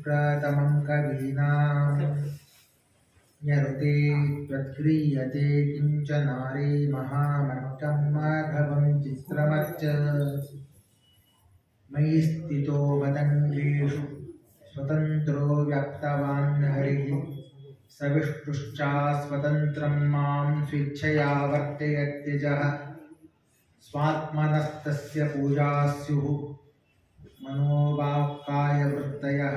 प्रथमं कवीनां यरुते त्वत्क्रियते किञ्चनारे महामर्कं माधवं चित्रमर्च मयि स्थितो मदङ्गेषु स्वतन्त्रो व्याप्तवान् हरिः सविष्णुश्चास्वतन्त्रं मां स्वेच्छया वर्तयत्यजः स्वात्मनस्तस्य पूजा स्युः मनोवाक्कायवृत्तयः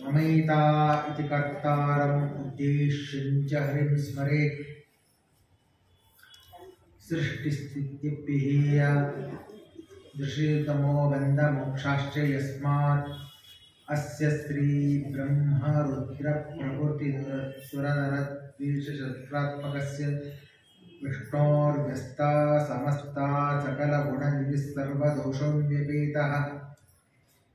ममैता इति कर्तारम् उद्देश्यं च हरिं स्मरेत् सृष्टिस्थितिविहेय दृशितमो बन्धमोक्षाश्च यस्मात् अस्य स्त्री ब्रह्म रुद्र प्रभृति सुरनरद्वेषशत्रात्मकस्य विष्णोर्व्यस्ता समस्ता सकलगुणनिधिः सर्वदोषोऽव्यपेतः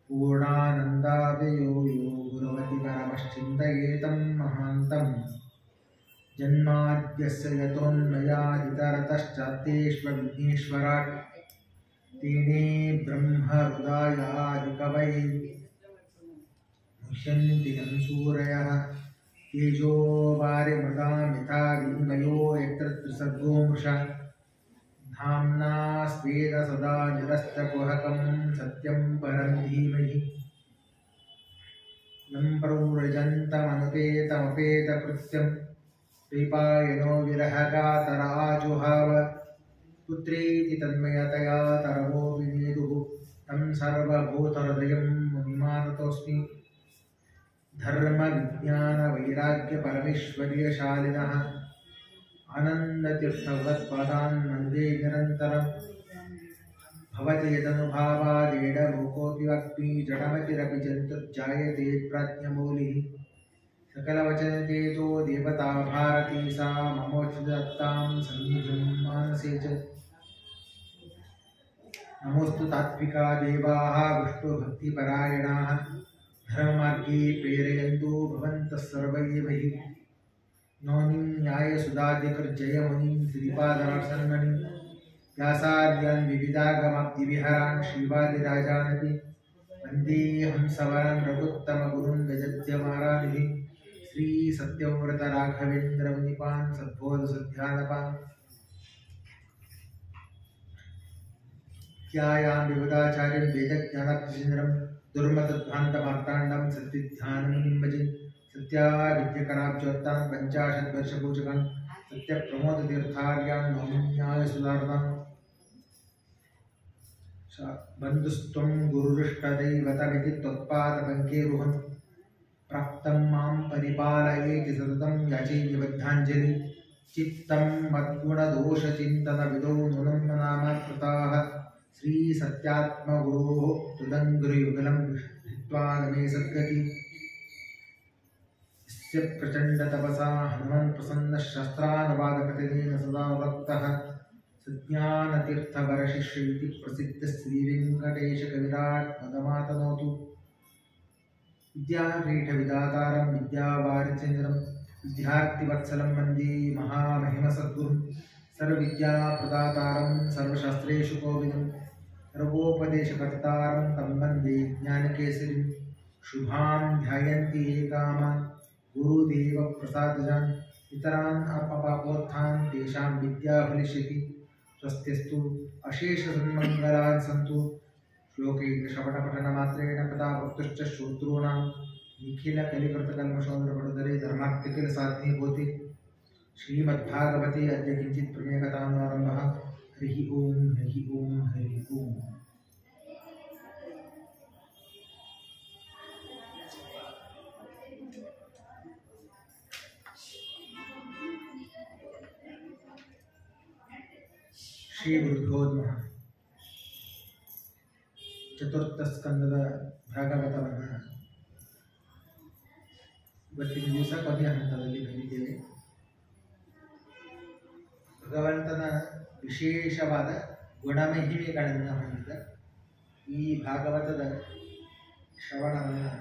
पूर्णानन्दाव्ययो यो गुरुवति परमश्चिन्तयेतं महान्तं जन्माद्यस्य यतोऽन्वयादितरतश्चात्येष्वविघ्नेश्वरात् तेने ब्रह्महृदायादिकवये मुह्यन्ति यं सूरयः तेजो वारिमृदां यथा विनिमयो यत्र त्रिसर्गो मृषा धाम्ना स्वेद सदा निरस्तकुहकं सत्यं परं धीमहि यं प्रव्रजन्तमनुपेतमपेतकृत्यं द्वैपायनो विरहकातराजुहाव पुत्रेति तन्मयतया तरवो विनेदुः तं सर्वभूतहृदयं मुनिमानतोऽस्मि धर्मविज्ञानवैराग्यपरमेश्वर्यशालिनः आनन्दतीर्थभगवत्पादान् वन्दे निरन्तरं भवति यदनुभावादेडलोकोऽपि वक्मि जडमतिरपि जन्तुर्जायते प्राज्ञमौलिः सकलवचनतेजो देवता भारती सा ममोच्चदत्तां सन्निधिं मानसे च नमोऽस्तु तात्विका देवाः विष्णुभक्तिपरायणाः धर्ममार्गे प्रेरयन्तु भवन्तः सर्व एव हि नौमिं न्यायसुधादिकृर्जयमुनिं श्रीपादरासन्मणिं व्यासाद्यान् विविधागमाब्धिविहरान् श्रीवादिराजानपि वन्देऽहं सवरं रघुत्तमगुरुं गजद्यमारानिधिं श्रीसत्यव्रतराघवेन्द्रमुनिपान् सद्बोधसद्ध्यानपान् ध्यायां विबुधाचार्यं वेदज्ञानप्रचन्द्रं दुर्मतध्वान्तमार्ताण्डं सद्विध्यानमुनिं भजे सत्याविद्यकराब्जोत्तां पञ्चाशद्वर्षपूजकां सत्यप्रमोदतीर्थार्यान् नौमिन्यायसुधार्तां बन्धुस्त्वं गुरुरिष्टदैवतमिति त्वत्पादपङ्केरुहं प्राप्तं मां परिपालयेति सततं याचे निबद्धाञ्जलि चित्तं मद्गुणदोषचिन्तनविदो नूनं नाम कृताः श्रीसत्यात्मगुरोः तुदङ्घ्रियुगलं हित्वा नमे सद्गति यस्य प्रचण्डतपसा हनुमन् प्रसन्नः शस्त्रानुवादप्रतिदिन सदा वक्तः सज्ञानतीर्थवरशिष्यैति प्रसिद्धः श्रीवेङ्कटेशकविराट् पदमातनोतु विद्यापीठविदातारं विद्यावारिचन्द्रं विद्यार्थिवत्सलं वन्दे महामहिमसद्गुरुं सर्वविद्याप्रदातारं सर्वशास्त्रेषु कोविदं सर्वोपदेशकर्तारं तं वन्दे ज्ञानकेसरीं शुभां ध्यायन्ति ये कामान् गुरुदेवप्रसादजान् इतरान् अपपापोत्थान् तेषां विद्या फलिष्यति स्वस्तिस्तु अशेषसन्मङ्गलान् सन्तु श्लोके श्रवणपठनमात्रेण कदा वक्तुश्च श्रोतॄणां निखिलकलिकृतकल्मषोदरपटुधरे धर्मार्थिकसाधिनी भूति श्रीमद्भागवते अद्य किञ्चित् प्रमेयकथानारम्भः हरिः ओं हरिः ओं हरिः ओं। ಶ್ರೀ ಗುರುಭ್ಯೋ ನಮಃ. ಚತುರ್ಥ ಸ್ಕಂದದ ಭಾಗವತವನ್ನು ಇವತ್ತಿನ ದಿವಸ ಕೊನೆಯ ಹಂತದಲ್ಲಿ ಬಂದಿದ್ದೇವೆ. ಭಗವಂತನ ವಿಶೇಷವಾದ ಗುಣಮಹಿಮೆಗಳನ್ನು ಹೊಂದಿದ ಈ ಭಾಗವತದ ಶ್ರವಣವನ್ನು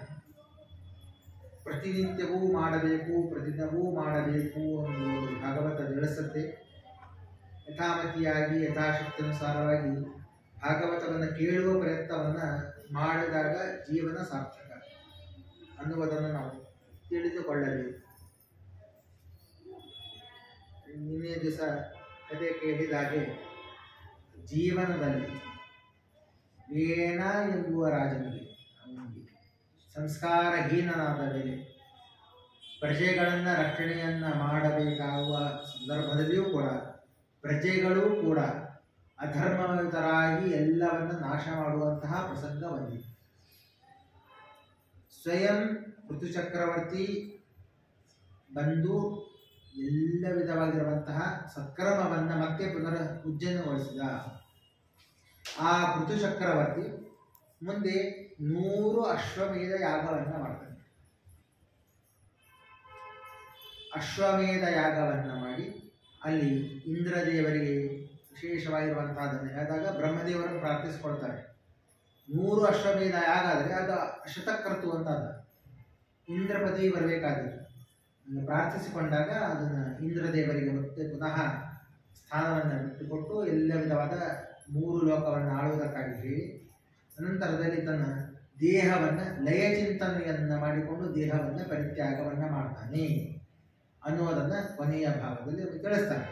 ಪ್ರತಿನಿತ್ಯವೂ ಮಾಡಬೇಕು, ಪ್ರತಿದಿನವೂ ಮಾಡಬೇಕು ಅನ್ನುವುದು ಭಾಗವತ ತಿಳಿಸುತ್ತೆ. ಯಥಾಮತಿಯಾಗಿ ಯಥಾಶಕ್ತಿಯನುಸಾರವಾಗಿ ಭಾಗವತವನ್ನು ಕೇಳುವ ಪ್ರಯತ್ನವನ್ನು ಮಾಡಿದಾಗ ಜೀವನ ಸಾರ್ಥಕ. ಅನ್ನುವುದನ್ನು ನಾವು ತಿಳಿದುಕೊಳ್ಳಬೇಕು. ನಿನ್ನೆ ದಿವಸ ಕತೆ ಕೇಳಿದ ಹಾಗೆ ಜೀವನದಲ್ಲಿ ವೇಣ ಎಂಬುವ ರಾಜನಿಗೆ ಅವನಿಗೆ ಸಂಸ್ಕಾರಹೀನನಾದ ಮೇಲೆ ಪ್ರಜೆಗಳನ್ನು ರಕ್ಷಣೆಯನ್ನು ಮಾಡಬೇಕಾಗುವ ಸಂದರ್ಭದಲ್ಲಿಯೂ ಕೂಡ ಪ್ರಜೆಗಳೂ ಕೂಡ ಅಧರ್ಮಯುತರಾಗಿ ಎಲ್ಲವನ್ನು ನಾಶ ಮಾಡುವಂತಹ ಪ್ರಸಂಗ ಬಂದಿದೆ. ಸ್ವಯಂ ಋತುಚಕ್ರವರ್ತಿ ಬಂದು ಎಲ್ಲ ವಿಧವಾಗಿರುವಂತಹ ಸತ್ಕರ್ಮವನ್ನು ಮತ್ತೆ ಉಜ್ಜನಗೊಳಿಸಿದ. ಆ ಋತುಚಕ್ರವರ್ತಿ ಮುಂದೆ 100 ಅಶ್ವಮೇಧ ಯಾಗವನ್ನು ಮಾಡ್ತಾನೆ. ಅಶ್ವಮೇಧ ಯಾಗವನ್ನು ಮಾಡಿ ಅಲ್ಲಿ ಇಂದ್ರದೇವರಿಗೆ ವಿಶೇಷವಾಗಿರುವಂತಹದ್ದನ್ನು ಹೇಳಿದಾಗ ಬ್ರಹ್ಮದೇವರನ್ನು ಪ್ರಾರ್ಥಿಸಿಕೊಳ್ತಾರೆ. 100 ಅಶ್ವಮೇಧ ಯಾಗ ಆದರೆ ಅದು ಶತಕರ್ತು ಅಂತಂದ ಇಂದ್ರಪತಿ ಬರಬೇಕಾದ್ರೆ ಪ್ರಾರ್ಥಿಸಿಕೊಂಡಾಗ ಅದನ್ನು ಇಂದ್ರದೇವರಿಗೆ ಮತ್ತೆ ಪುನಃ ಸ್ಥಾನವನ್ನು ಬಿಟ್ಟುಕೊಟ್ಟು ಎಲ್ಲ ವಿಧವಾದ 3 ಲೋಕವನ್ನು ಆಳುವುದಕ್ಕಾಗಿ ಹೇಳಿ ಅನಂತರದಲ್ಲಿ ತನ್ನ ದೇಹವನ್ನು ಲಯಚಿಂತನೆಯನ್ನು ಮಾಡಿಕೊಂಡು ದೇಹವನ್ನು ಪರಿತ್ಯಾಗವನ್ನು ಮಾಡ್ತಾನೆ ಅನ್ನುವುದನ್ನು ಕೊನೆಯ ಭಾಗದಲ್ಲಿ ತಿಳಿಸ್ತಾನೆ.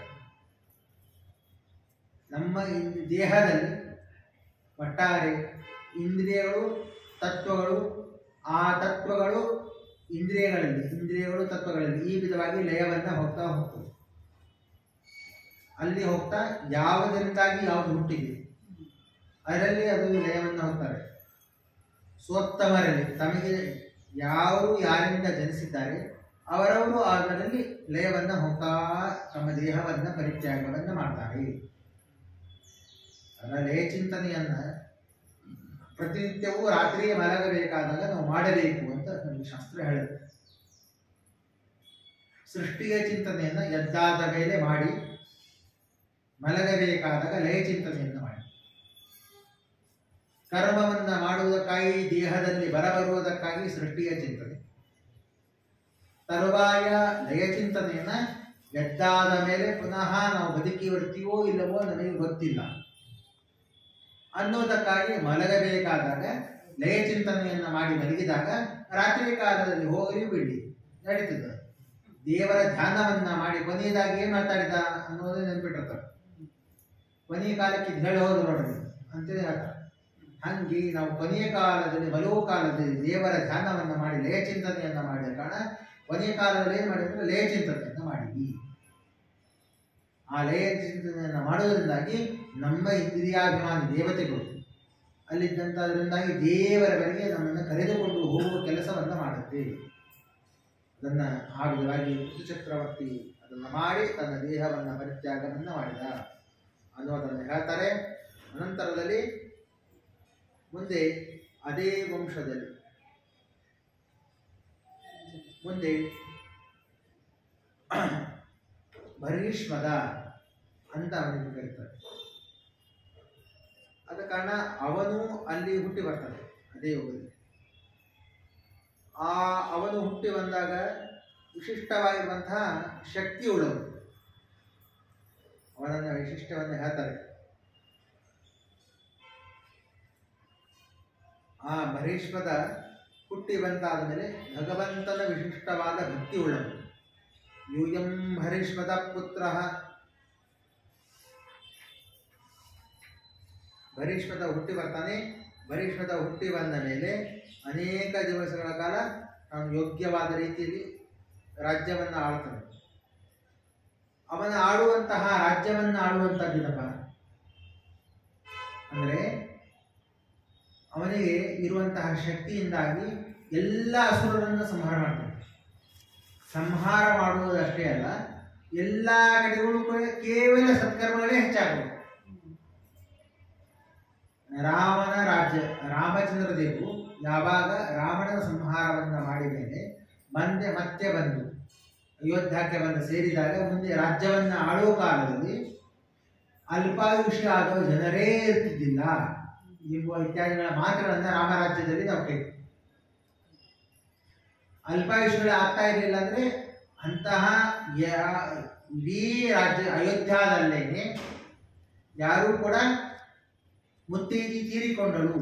ನಮ್ಮ ದೇಹದಲ್ಲಿ ಒಟ್ಟಾರೆ ಇಂದ್ರಿಯಗಳು ತತ್ವಗಳು, ಆ ತತ್ವಗಳು ಇಂದ್ರಿಯಗಳು ತತ್ವಗಳಲ್ಲಿ ಈ ವಿಧವಾಗಿ ಲಯವನ್ನು ಹೋಗ್ತಾ ಹೋಗ್ತದೆ. ಅಲ್ಲಿ ಹೋಗ್ತಾ ಯಾವುದರಿಂದಾಗಿ ಯಾವುದು ಹುಟ್ಟಿದೆ ಅದರಲ್ಲಿ ಅದು ಲಯವನ್ನು ಹೋಗ್ತಾರೆ. ಸ್ವೋತ್ತಮರಲ್ಲಿ ತಮಗೆ ಯಾರು ಯಾರಿಂದ ಜನಿಸಿದ್ದಾರೆ ಅವರವರು ಅದರಲ್ಲಿ ಲಯವನ್ನು ಹೋಗ್ತಾ ತಮ್ಮ ದೇಹವನ್ನು ಪರಿತ್ಯಾಗವನ್ನು ಮಾಡ್ತಾರೆ. ಅದರ ಲಯ ಚಿಂತನೆಯನ್ನು ಪ್ರತಿನಿತ್ಯವೂ ರಾತ್ರಿ ಮಲಗಬೇಕಾದಾಗ ನಾವು ಮಾಡಬೇಕು ಅಂತ ನಮಗೆ ಶಾಸ್ತ್ರ ಹೇಳುತ್ತೆ. ಸೃಷ್ಟಿಯ ಚಿಂತನೆಯನ್ನು ಎದ್ದಾದ ಮೇಲೆ ಮಾಡಿ, ಮಲಗಬೇಕಾದಾಗ ಲಯ ಚಿಂತನೆಯನ್ನು ಮಾಡಿ. ಕರ್ಮವನ್ನು ಮಾಡುವುದಕ್ಕಾಗಿ ದೇಹದಲ್ಲಿ ಬರುವುದಕ್ಕಾಗಿ ಸೃಷ್ಟಿಯ ಚಿಂತನೆ, ತರುವಾಯ ಲಯ ಚಿಂತನೆಯನ್ನ ಎದ್ದಾದ ಮೇಲೆ ಪುನಃ ನಾವು ಬದುಕಿರ್ತೀವೋ ಇಲ್ಲವೋ ನಮಗೆ ಗೊತ್ತಿಲ್ಲ ಅನ್ನೋದಕ್ಕಾಗಿ ಮಲಗಬೇಕಾದಾಗ ಲಯ ಚಿಂತನೆಯನ್ನು ಮಾಡಿ ಮಲಗಿದಾಗ ರಾತ್ರಿ ಕಾಲದಲ್ಲಿ ಹೋಗಲಿ ಬಿಡಿ ನಡೀತದೆ. ದೇವರ ಧ್ಯಾನವನ್ನ ಮಾಡಿ ಕೊನೆಯದಾಗಿ ಏನ್ ಮಾತಾಡಿದ ಅನ್ನೋದೇ ನೆನ್ಪಿಟ್ಟಿರ್ತಾರೆ. ಕೊನೆಯ ಕಾಲಕ್ಕೆ ಹೇಳಿ ಹೋದ್ರು ನೋಡ್ರಿ ಅಂತೇಳಿ ಹೇಳ್ತಾರೆ. ಹಂಗೆ ನಾವು ಕೊನೆಯ ಕಾಲದಲ್ಲಿ ಮಲಗುವ ಕಾಲದಲ್ಲಿ ದೇವರ ಧ್ಯಾನವನ್ನು ಮಾಡಿ ಲಯ ಚಿಂತನೆಯನ್ನ ಮಾಡಿದ ಕಾರಣ ಕೊನೆಯ ಕಾಲದಲ್ಲಿ ಏನ್ ಮಾಡಿದ್ರೆ ಲಯ ಚಿಂತನೆಯನ್ನ ಮಾಡಿದ್ವಿ. ಆ ಲಯ ಚಿಂತನೆಯನ್ನ ಮಾಡೋದ್ರಿಂದಾಗಿ ನಮ್ಮ ಇಂದ್ರಿಯಾಭಿಮಾನಿ ದೇವತೆಗಳು ಅಲ್ಲಿದ್ದಂಥದ್ರಿಂದಾಗಿ ದೇವರವರೆಗೆ ನಮ್ಮನ್ನು ಕರೆದುಕೊಂಡು ಹೋಗುವ ಕೆಲಸವನ್ನ ಮಾಡುತ್ತೆ. ಅದನ್ನ ಆ ವಿಧವಾಗಿ ಋತುಚಕ್ರವರ್ತಿ ಅದನ್ನು ಮಾಡಿ ತನ್ನ ದೇಹವನ್ನು ಪರಿತ್ಯಾಗವನ್ನು ಮಾಡಿದ ಅನ್ನೋದನ್ನು ಹೇಳ್ತಾರೆ. ಅನಂತರದಲ್ಲಿ ಮುಂದೆ ಅದೇ ವಂಶದಲ್ಲಿ ಮುಂದೆ ಭರೀಷ್ಮದ ಅಂತ ಅವನಿಗೆ ಕರೀತಾರೆ. ಆದ ಕಾರಣ ಅವನು ಅಲ್ಲಿ ಹುಟ್ಟಿ ಬರ್ತಾನೆ ಅದೇ ಯುಗದಲ್ಲಿ. ಅವನು ಹುಟ್ಟಿ ಬಂದಾಗ ವಿಶಿಷ್ಟವಾಗಿರುವಂತಹ ಶಕ್ತಿ ಉಳ್ಳವನು. ಅವನನ್ನ ವಿಶಿಷ್ಟವನ್ನು ಹೇಳ್ತಾರೆ. ಆ ಭರೀಷ್ಮದ ಹುಟ್ಟಿ ಬಂತಾದ ಮೇಲೆ ಭಗವಂತನ ವಿಶಿಷ್ಟವಾದ ಭಕ್ತಿ ಉಳ್ಳವನು. ಯೂಯಂ ಭರೀಷ್ಮದ ಪುತ್ರ. ಭರೀಷ್ಮದ ಹುಟ್ಟಿ ಬರ್ತಾನೆ. ಭರೀಷ್ಮದ ಹುಟ್ಟಿ ಬಂದ ಮೇಲೆ ಅನೇಕ ದಿವಸಗಳ ಕಾಲ ಅವನು ಯೋಗ್ಯವಾದ ರೀತಿಯಲ್ಲಿ ರಾಜ್ಯವನ್ನು ಆಳ್ತಾನೆ. ಅವನ ಆಳುವಂತಹ ರಾಜ್ಯವನ್ನು ಆಳುವಂತಹದ್ದೇನಪ್ಪ ಅಂದರೆ ಅವನಿಗೆ ಇರುವಂತಹ ಶಕ್ತಿಯಿಂದಾಗಿ ಎಲ್ಲ ಅಸುರರನ್ನು ಸಂಹಾರ ಮಾಡ್ತಾನೆ. ಸಂಹಾರ ಮಾಡುವುದಷ್ಟೇ ಅಲ್ಲ, ಎಲ್ಲ ಕಡೆಗಳು ಕೂಡ ಕೇವಲ ಸತ್ಕರ್ಮಗಳೇ ಹೆಚ್ಚಾಗುವುದು. ರಾಮನ ರಾಜ್ಯ, ರಾಮಚಂದ್ರ ದೇವರು ಯಾವಾಗ ರಾವಣನ ಸಂಹಾರವನ್ನು ಮಾಡಿದ ಮೇಲೆ ಮತ್ತೆ ಬಂದು ಅಯೋಧ್ಯಕ್ಕೆ ಬಂದು ಸೇರಿದಾಗ ಮುಂದೆ ರಾಜ್ಯವನ್ನು ಆಳುವ ಕಾಲದಲ್ಲಿ ಅಲ್ಪಾಯುಷ್ಯ ಆದವ ಜನರೇ ಇರ್ತಿದ್ದಿಲ್ಲ ಎಂಬುವ ಇತ್ಯಾದಿಗಳ ಮಾತುಗಳನ್ನು ರಾಮರಾಜ್ಯದಲ್ಲಿ ನಾವು ಕೇಳ್ತೀವಿ. ಅಲ್ಪಾಯುಷ್ಯಗಳು ಆಗ್ತಾ ಇರಲಿಲ್ಲ ಅಂದ್ರೆ ಅಂತಹ ಇಡೀ ರಾಜ್ಯ ಅಯೋಧ್ಯದಲ್ಲೇನೆ ಯಾರೂ ಕೂಡ ಮುತ್ತೈದಿ ತೀರಿಕೊಂಡಳು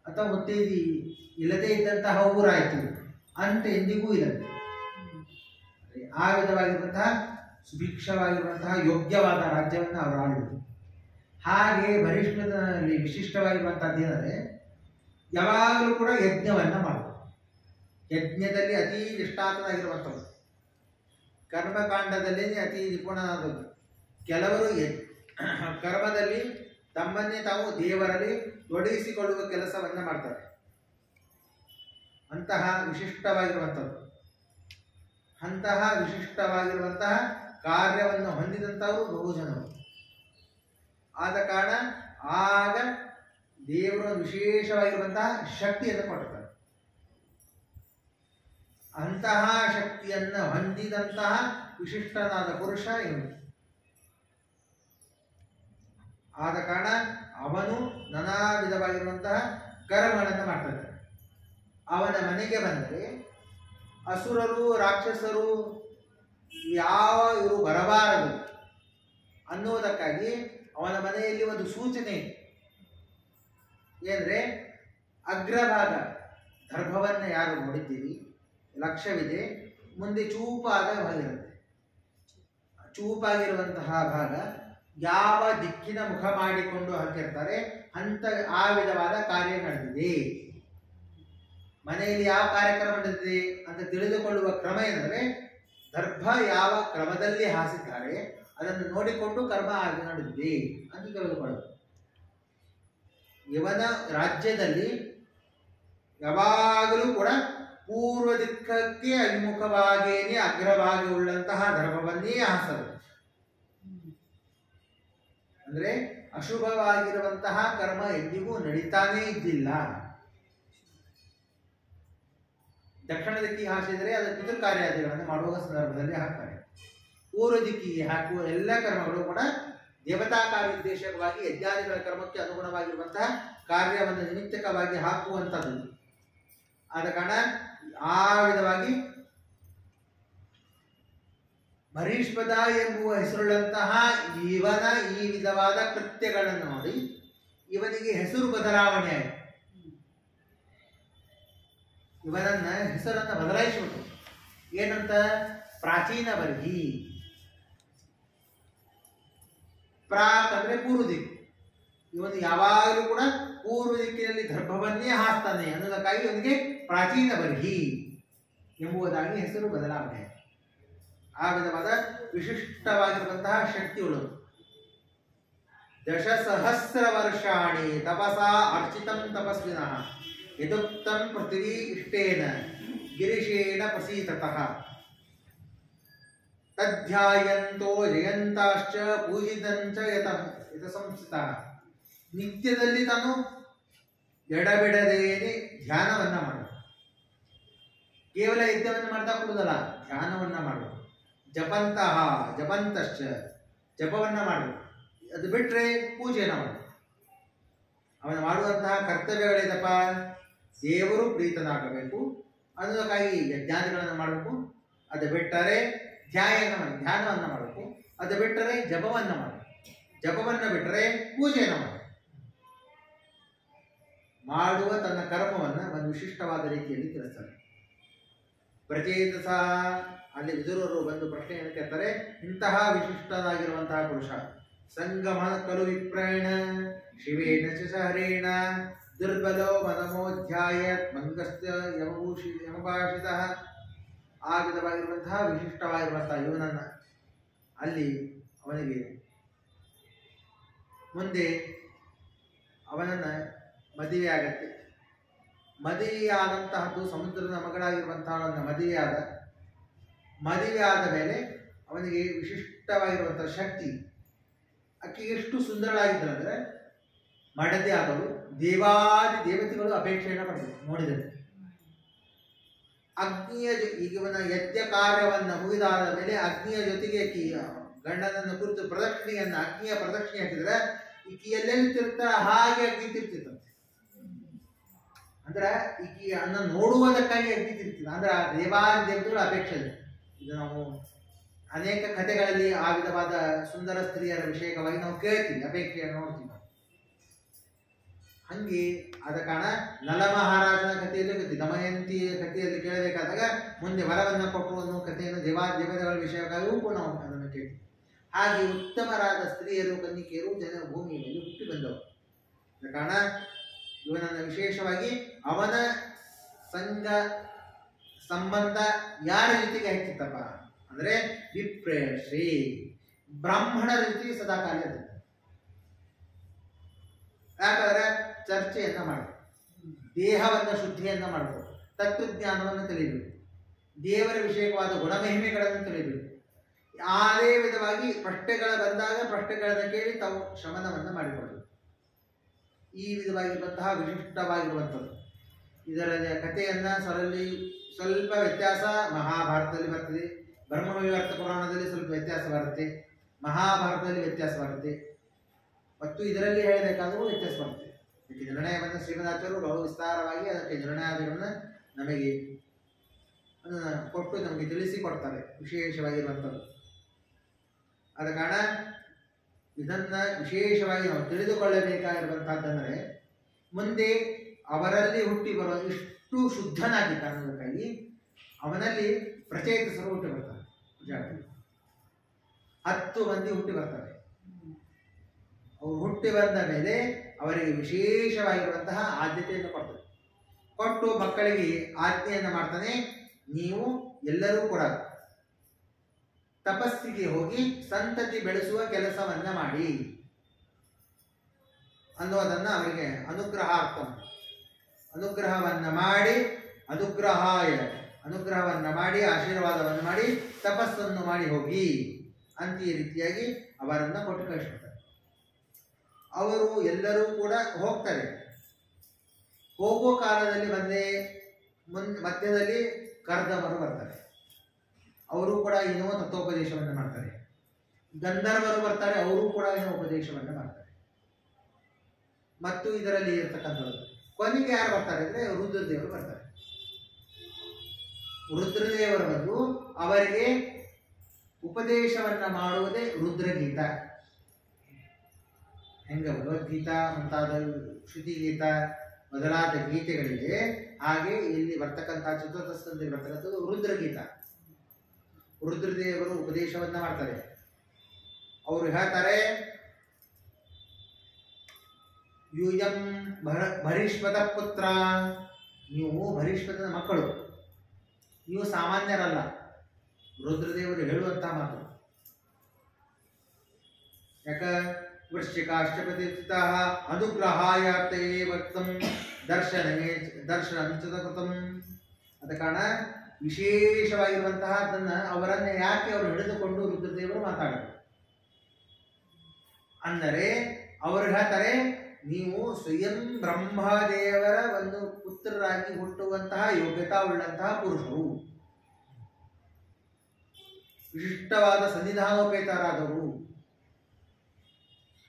ಅಥವಾ ಮುತ್ತೈದಿ ಇಲ್ಲದೇ ಇದ್ದಂತಹ ಊರಾಯಿತು ಅಂತ ಎಂದಿಗೂ ಇಲ್ಲ. ಆ ವಿಧವಾಗಿರುವಂತಹ ಸುಭಿಕ್ಷವಾಗಿರುವಂತಹ ಯೋಗ್ಯವಾದ ರಾಜ್ಯವನ್ನು ಅವರು ಆಳಿದರು. ಹಾಗೆ ಭರೀಷ್ಮದಲ್ಲಿ ವಿಶಿಷ್ಟವಾಗಿರುವಂತಹದ್ದು ಏನಂದ್ರೆ ಯಾವಾಗಲೂ ಕೂಡ ಯಜ್ಞವನ್ನ ಮಾಡೋದು. ಯಜ್ಞದಲ್ಲಿ ಅತಿ ನಿಷ್ಠಾತನಾಗಿರುವಂಥದ್ದು, ಕರ್ಮಕಾಂಡದಲ್ಲಿ ಅತಿ ನಿಪುಣನಾದದ್ದು. ಕೆಲವರು ಕರ್ಮದಲ್ಲಿ ತಮ್ಮನ್ನೇ ತಾವು ದೇವರಲ್ಲಿ ತೊಡಗಿಸಿಕೊಳ್ಳುವ ಕೆಲಸವನ್ನ ಮಾಡ್ತಾರೆ. ಅಂತಹ ವಿಶಿಷ್ಟವಾಗಿರುವಂಥದ್ದು, ಅಂತಹ ವಿಶಿಷ್ಟವಾಗಿರುವಂತಹ ಕಾರ್ಯವನ್ನು ಹೊಂದಿದಂಥವರು ಬಹುಜನರು. ಆದ ಕಾರಣ ಆಗ ದೇವರು ವಿಶೇಷವಾಗಿರುವಂತಹ ಶಕ್ತಿಯನ್ನು ಕೊಡ್ತಾರೆ. ಅಂತಹ ಶಕ್ತಿಯನ್ನು ಹೊಂದಿದಂತಹ ವಿಶಿಷ್ಟನಾದ ಪುರುಷ ಇವನು. ಆದ ಕಾರಣ ಅವನು ನಾನಾ ವಿಧವಾಗಿರುವಂತಹ ಕರ್ಮಗಳನ್ನು ಮಾಡ್ತಾನೆ. ಅವನ ಮನೆಗೆ ಬಂದರೆ ಅಸುರರು ರಾಕ್ಷಸರು ಇವರು ಬರಬಾರದು ಅನ್ನುವುದಕ್ಕಾಗಿ ಅವನ ಮನೆಯಲ್ಲಿ ಒಂದು ಸೂಚನೆ ಏನಂದ್ರೆ ಅಗ್ರಭಾಗ ಗರ್ಭವನ್ನು ಯಾರು ನೋಡಿದ್ದೀರಿ ಲಕ್ಷ್ಯವಿದೆ, ಮುಂದೆ ಚೂಪಾದ ಭಾಗ ಇರುತ್ತೆ. ಚೂಪಾಗಿರುವಂತಹ ಭಾಗ ಯಾವ ದಿಕ್ಕಿನ ಮುಖ ಮಾಡಿಕೊಂಡು ಹಾಕಿರ್ತಾರೆ ಅಂತ ಆ ವಿಧವಾದ ಕಾರ್ಯ ನಡೆದಿದೆ. ಮನೆಯಲ್ಲಿ ಯಾವ ಕಾರ್ಯಕ್ರಮ ನಡೆದಿದೆ ಅಂತ ತಿಳಿದುಕೊಳ್ಳುವ ಕ್ರಮ ಏನಂದ್ರೆ ದರ್ಭ ಯಾವ ಕ್ರಮದಲ್ಲಿ ಹಾಸಿದ್ದಾರೆ ಅದನ್ನು ನೋಡಿಕೊಂಡು ಕರ್ಮ ಆಗಿ ನಡೆದಿದೆ ಅಂತ ತಿಳಿದುಕೊಳ್ಳೋದು. ಇವನ ರಾಜ್ಯದಲ್ಲಿ ಯಾವಾಗಲೂ ಕೂಡ ಪೂರ್ವ ದಿಕ್ಕಕ್ಕೆ ಅಭಿಮುಖವಾಗಿಯೇ ಅಗ್ರವಾಗಿ ಉಳ್ಳಂತಹ ಧರ್ಮವನ್ನೇ ಹಾಸದು. ಅಂದ್ರೆ ಅಶುಭವಾಗಿರುವಂತಹ ಕರ್ಮ ಎಂದಿಗೂ ನಡೀತಾನೇ ಇದ್ದಿಲ್ಲ. ದಕ್ಷಿಣ ದಿಕ್ಕಿಗೆ ಹಾಸಿದರೆ ಅದು ಪಿತೃಕಾರ್ಯಾದಿಗಳನ್ನು ಮಾಡುವ ಸಂದರ್ಭದಲ್ಲಿ ಹಾಕ್ತಾರೆ. ಪೂರ್ವ ದಿಕ್ಕಿಗೆ ಹಾಕುವ ಎಲ್ಲ ಕರ್ಮಗಳು ಕೂಡ ದೇವತಾ ಕಾರ್ಯೋದ್ದೇಶಕವಾಗಿ ಯಜ್ಞಾದಿಗಳ ಕರ್ಮಕ್ಕೆ ಅನುಗುಣವಾಗಿರುವಂತಹ ಕಾರ್ಯವನ್ನು ನಿಮಿತ್ತಕವಾಗಿ ಹಾಕುವಂಥದ್ದು. ಆದ ಕಾರಣ ಆ ವಿಧವಾಗಿ ಭರೀಷ್ಮದ ಎಂಬುವ ಹೆಸರುಳ್ಳಂತಹ ಇವನ ಈ ವಿಧವಾದ ಕೃತ್ಯಗಳನ್ನು ನೋಡಿ ಇವನಿಗೆ ಹೆಸರು ಬದಲಾವಣೆ ಆಯಿತು. ಇವನನ್ನ ಹೆಸರನ್ನ ಬದಲಾಯಿಸಿಬಿಟ್ಟು ಏನಂತ ಪ್ರಾಚೀನ ಬರ್ಹಿ. ಪ್ರಾಕ್ ಅಂದ್ರೆ ಪೂರ್ವ ದಿಕ್ಕು. ಇವನು ಯಾವಾಗಲೂ ಕೂಡ ಪೂರ್ವ ದಿಕ್ಕಿನಲ್ಲಿ ಗರ್ಭವನ್ನೇ ಹಾಸ್ತಾನೆ ಅನ್ನೋದಕ್ಕಾಗಿ ಇವನಿಗೆ ಪ್ರಾಚೀನ ಬರ್ಹಿ ಎಂಬುದಾಗಿ ಹೆಸರು ಬದಲಾವಣೆ. ಆ ವಿಧವಾದ ವಿಶಿಷ್ಟವಾಗಿರುವಂತಹ ಶಕ್ತಿ ಉಳ್ಳದು. ದಶಸಹಸ್ರ ವರ್ಷಾಣಿ ತಪಸಾ ಅರ್ಚಿತಂ ತಪಸ್ವಿನಃ ಯದುಕ್ತಂ ಪೃಥ್ವೀ ಇಷ್ಟೇನ ಗಿರಿಶೇನ ಪ್ರಸೀತತಃ ತಧ್ಯಾಯಂತೋ ಜಯಂತಾಶ್ಚ ಪೂಜಿತಂಚ ಯತ ಸಂಸ್ಥಿತಃ. ನಿತ್ಯದಲ್ಲಿ ತಾನು ಎಡಬಿಡದೇನೆ ಧ್ಯಾನವನ್ನ ಮಾಡು. ಕೇವಲ ಯಜ್ಞವನ್ನು ಮಾಡ್ತಾ ಕೊಡುವುದಲ್ಲ, ಧ್ಯಾನವನ್ನ ಮಾಡು. ಜಪಂತಶ್ಚ ಜಪವನ್ನ ಮಾಡು. ಅದು ಬಿಟ್ರೆ ಪೂಜೆಯನ್ನು ಮಾಡು. ಅವನು ಮಾಡುವಂತಹ ಕರ್ತವ್ಯಗಳೇನಪ್ಪ? ದೇವರು ಪ್ರೀತನಾಗಬೇಕು ಅನ್ನೋದಕ್ಕಾಗಿ ಯಜ್ಞಾದಿಗಳನ್ನು ಮಾಡಬೇಕು. ಅದು ಬಿಟ್ಟರೆ ಧ್ಯಾನವನ್ನು ಮಾಡಬೇಕು. ಅದು ಬಿಟ್ಟರೆ ಜಪವನ್ನು ಮಾಡು. ಜಪವನ್ನು ಬಿಟ್ಟರೆ ಪೂಜೆಯನ್ನು ಮಾಡು. ಮಾಡುವ ತನ್ನ ಕರ್ಮವನ್ನು ಒಂದು ವಿಶಿಷ್ಟವಾದ ರೀತಿಯಲ್ಲಿ ತಿಳಿಸ್ತಾರೆ. ಪ್ರಚೇತಸ ಅಲ್ಲಿ ವಿದುರರು ಬಂದು ಪ್ರಶ್ನೆಯನ್ನು ಕೇಳ್ತಾರೆ. ಇಂತಹ ವಿಶಿಷ್ಟನಾಗಿರುವಂತಹ ಪುರುಷ ಸಂಗಮ ಕಲು ವಿಪ್ರಾಯಣ ಶಿವೇನ ಚ ಹರೇಣ ದುರ್ಬಲೋ ಮನಮೋಧ್ಯಾಯತ್ ಮಂಗಸ್ತ ಯಮಭಾಷಿತ. ಆ ವಿಧವಾಗಿರುವಂತಹ ವಿಶಿಷ್ಟವಾಗಿರುವಂತಹ ಇವನನ್ನ ಅಲ್ಲಿ ಅವನಿಗೆ ಮುಂದೆ ಅವನನ್ನ ಮದುವೆ ಆಗತ್ತೆ. ಮದುವೆಯಾದಂತಹದ್ದು ಸಮುದ್ರದ ಮಗಳಾಗಿರುವಂತಹ ಮದುವೆ ಆದ ಮೇಲೆ ಅವನಿಗೆ ವಿಶಿಷ್ಟವಾಗಿರುವಂತಹ ಶಕ್ತಿ. ಆಕೆ ಎಷ್ಟು ಸುಂದರಳಾಗಿದ್ದರಂದ್ರೆ ಮಡದಿ ಆದವು ದೇವಾದಿ ದೇವತೆಗಳು ಅಪೇಕ್ಷೆಯನ್ನು ಪಡೆದರು ನೋಡಿದರೆ. ಅಗ್ನಿಯ ಇವನ ಯಜ್ಞ ಕಾರ್ಯವನ್ನ ಮುಗಿದಾದ ಮೇಲೆ ಅಗ್ನಿಯ ಜೊತೆಗೆ ಗಂಡನನ್ನು ಕುರಿತು ಅಗ್ನಿಯ ಪ್ರದಕ್ಷಿಣೆ ಹಾಕಿದ್ರೆ ಈಕೆಯಲ್ಲೆಲ್ಲಿ ತಿರುಗ್ತಾರ ಹಾಗೆ ಅಗ್ನಿ ತಿರ್ತಿತ್ತಂತೆ. ಅಂದ್ರೆ ಈಕೆ ಅನ್ನ ನೋಡುವುದಕ್ಕಾಗಿ ಅಗ್ನಿ ತಿರ್ತಿಲ್ಲ. ಅಂದ್ರೆ ದೇವಾದಿ ದೇವತೆಗಳ ಅಪೇಕ್ಷೆ ಇದೆ. ಇದು ನಾವು ಅನೇಕ ಕಥೆಗಳಲ್ಲಿ ಆ ವಿಧವಾದ ಸುಂದರ ಸ್ತ್ರೀಯರ ವಿಷಯವಾಗಿ ನಾವು ಕೇಳ್ತೀವಿ, ಅಪೇಕ್ಷೆಯನ್ನು ನೋಡ್ತೀವಿ. ಹಂಗೆ ಆದ ಕಾರಣ ನಲ ಮಹಾರಾಜನ ಕಥೆಯಲ್ಲೂ ಕಥೆ ದಮಯಂತಿ ಕಥೆಯಲ್ಲಿ ಕೇಳಬೇಕಾದಾಗ ಮುಂದೆ ವರವನ್ನು ಕೊಟ್ಟು ಅನ್ನೋ ಕಥೆಯನ್ನು ದೇವತೆಗಳ ವಿಷಯಕ್ಕಾಗಿಯೂ ಕೂಡ ನಾವು ಅದನ್ನು ಕೇಳ್ತೀವಿ. ಹಾಗೆ ಉತ್ತಮರಾದ ಸ್ತ್ರೀಯರು ಕನ್ನಿಕೆಯರು ಜನ ಭೂಮಿಯ ಮೇಲೆ ಹುಟ್ಟಿ ಬಂದವರು. ಆದ ಕಾರಣ ಇವನನ್ನು ವಿಶೇಷವಾಗಿ ಅವನ ಸಂಘ ಸಂಬಂಧ ಯಾರ ಜೊತೆಗೆ ಹೆಚ್ಚಿತ್ತಪ್ಪ ಅಂದ್ರೆ ವಿಪ್ರೇಶ್ರೀ ಬ್ರಾಹ್ಮಣರ ಜೊತೆಗೆ ಸದಾಕಾಲ ಇರ್ತದೆ. ಯಾಕಂದ್ರೆ ಚರ್ಚೆಯನ್ನ ಮಾಡಬೇಕು, ದೇಹವನ್ನು ಶುದ್ಧಿಯನ್ನ ಮಾಡಬೇಕು, ತತ್ವಜ್ಞಾನವನ್ನು ತಿಳಿಯಬೇಕು, ದೇವರ ವಿಷಯವಾದ ಗುಣಮಹಿಮೆಗಳನ್ನು ತಿಳಿಯಬೇಕು. ಅದೇ ವಿಧವಾಗಿ ಪ್ರಶ್ನೆಗಳು ಬಂದಾಗ ಪ್ರಶ್ನೆಗಳನ್ನು ಕೇಳಿ ತಾವು ಶಮನವನ್ನು ಮಾಡಿಕೊಳ್ಳಬೇಕು. ಈ ವಿಧವಾಗಿರುವಂತಹ ವಿಶಿಷ್ಟವಾಗಿರುವಂಥದ್ದು. ಇದರಲ್ಲಿ ಕಥೆಯನ್ನ ಸ್ವಲ್ಪ ವ್ಯತ್ಯಾಸ ಮಹಾಭಾರತದಲ್ಲಿ ಬರ್ತದೆ, ಬ್ರಹ್ಮವಿವರ್ತ ಪುರಾಣದಲ್ಲಿ ಸ್ವಲ್ಪ ವ್ಯತ್ಯಾಸ ಬರುತ್ತೆ, ಮಹಾಭಾರತದಲ್ಲಿ ವ್ಯತ್ಯಾಸ ಬರುತ್ತೆ, ಮತ್ತು ಇದರಲ್ಲಿ ಹೇಳಬೇಕಾದರೂ ವ್ಯತ್ಯಾಸ ಬರುತ್ತೆ. ಇದಕ್ಕೆ ನಿರ್ಣಯವನ್ನು ಶ್ರೀಮದಾಚಾರ್ಯರು ಬಹು ವಿಸ್ತಾರವಾಗಿ ಅದಕ್ಕೆ ನಿರ್ಣಯಾದಿಗಳನ್ನು ನಮಗೆ ಕೊಟ್ಟು ನಮಗೆ ತಿಳಿಸಿಕೊಡ್ತಾರೆ ವಿಶೇಷವಾಗಿರುವಂಥದ್ದು. ಆದ ಕಾರಣ ಇದನ್ನ ವಿಶೇಷವಾಗಿ ನಾವು ತಿಳಿದುಕೊಳ್ಳಬೇಕಾಗಿರುವಂತಹದ್ದಂದರೆ ಮುಂದೆ ಅವರಲ್ಲಿ ಹುಟ್ಟಿ ಬರುವ ಇಷ್ಟು ಶುದ್ಧನಾಗಿ ಕಾರಣಕ್ಕಾಗಿ ಅವನಲ್ಲಿ ಪ್ರಚೇತಸರು ಹುಟ್ಟಿ ಬರ್ತಾರೆ. 10 ಮಂದಿ ಹುಟ್ಟಿ ಬರ್ತಾರೆ. ಅವರು ಹುಟ್ಟಿ ಬಂದ ಮೇಲೆ ಅವರಿಗೆ ವಿಶೇಷವಾಗಿರುವಂತಹ ಆದ್ಯತೆಯನ್ನು ಕೊಡ್ತಾರೆ. ಕೊಟ್ಟು ಮಕ್ಕಳಿಗೆ ಆಜ್ಞೆಯನ್ನು ಮಾಡ್ತಾನೆ, ನೀವು ಎಲ್ಲರೂ ಕೂಡ ತಪಸ್ಸಿಗೆ ಹೋಗಿ ಸಂತತಿ ಬೆಳೆಸುವ ಕೆಲಸವನ್ನ ಮಾಡಿ ಅನ್ನೋದನ್ನ ಅವರಿಗೆ ಅನುಗ್ರಹವನ್ನ ಮಾಡಿ ಆಶೀರ್ವಾದವನ್ನು ಮಾಡಿ ತಪಸ್ಸನ್ನು ಮಾಡಿ ಹೋಗಿ ಅಂತ ಈ ರೀತಿಯಾಗಿ ಅವರನ್ನ ಕೊಟ್ಟು ಕಳಿಸ್ತಾರೆ. ಅವರು ಎಲ್ಲರೂ ಕೂಡ ಹೋಗ್ತಾರೆ. ಹೋಗೋ ಕಾಲದಲ್ಲಿ ಮಧ್ಯದಲ್ಲಿ ಕರ್ದಮರು ಬರ್ತಾರೆ. ಅವರು ಕೂಡ ಏನೋ ತತ್ವೋಪದೇಶವನ್ನು ಮಾಡ್ತಾರೆ. ಗಂಧರ್ವರು ಬರ್ತಾರೆ, ಅವರು ಕೂಡ ಏನೋ ಉಪದೇಶವನ್ನು ಮಾಡ್ತಾರೆ. ಮತ್ತು ಇದರಲ್ಲಿ ಇರ್ತಕ್ಕಂಥದ್ದು ಕೊನೆಗೆ ಯಾರು ಬರ್ತಾರೆ ಅಂದ್ರೆ ರುದ್ರದೇವರು ಬರ್ತಾರೆ. ರುದ್ರದೇವರು ಬಂದು ಅವರಿಗೆ ಉಪದೇಶವನ್ನ ಮಾಡುವುದೇ ರುದ್ರಗೀತ. ಹೆಂಗ ಭಗವದ್ಗೀತಾ ಮುಂತಾದ ಶ್ರುತಿಗೀತ ಮೊದಲಾದ ಗೀತೆಗಳಿವೆ, ಹಾಗೆ ಇಲ್ಲಿ ಬರ್ತಕ್ಕಂಥ ಚತುರ್ಥ ಸ್ಕಂದದಲ್ಲಿ ಬರ್ತಕ್ಕಂಥದ್ದು ರುದ್ರಗೀತ. ರುದ್ರದೇವರು ಉಪದೇಶವನ್ನ ಮಾಡ್ತಾರೆ. ಅವರು ಹೇಳ್ತಾರೆ, ಯೂಯಂ ಭರಿಷ್ಮದ ಪುತ್ರ, ನೀವು ಭರಿಷ್ಮದ ಮಕ್ಕಳು, ನೀವು ಸಾಮಾನ್ಯರಲ್ಲ. ರುದ್ರದೇವರು ಹೇಳುವಂತಹ ಮಾತು. ಯಾಕ ವೃಶ್ಚಿಕಾಷ್ಟಪತಿತ ಅನುಗ್ರಹಾಯಾಪ್ತಯೇ ಭಕ್ತಂ ದರ್ಶನಂಚತಕೃತಂ. ಅದ ಕಾರಣ ವಿಶೇಷವಾಗಿರುವಂತಹದನ್ನ ಅವರನ್ನೇ ಯಾಕೆ ಅವರು ಹಿಡಿದುಕೊಂಡು ರುದ್ರದೇವರು ಮಾತಾಡಬೇಕು ಅಂದರೆ, ಅವರು ಹೇಳ್ತಾರೆ, ನೀವು ಸ್ವಯಂ ಬ್ರಹ್ಮದೇವರ ಒಂದು ಪುತ್ರರಾಗಿ ಹುಟ್ಟುವಂತಹ ಯೋಗ್ಯತಾ ಉಳ್ಳಂತಹ ಪುರುಷರು, ವಿಶಿಷ್ಟವಾದ ಸನ್ನಿಧಾನೋಪೇತರಾದವರು,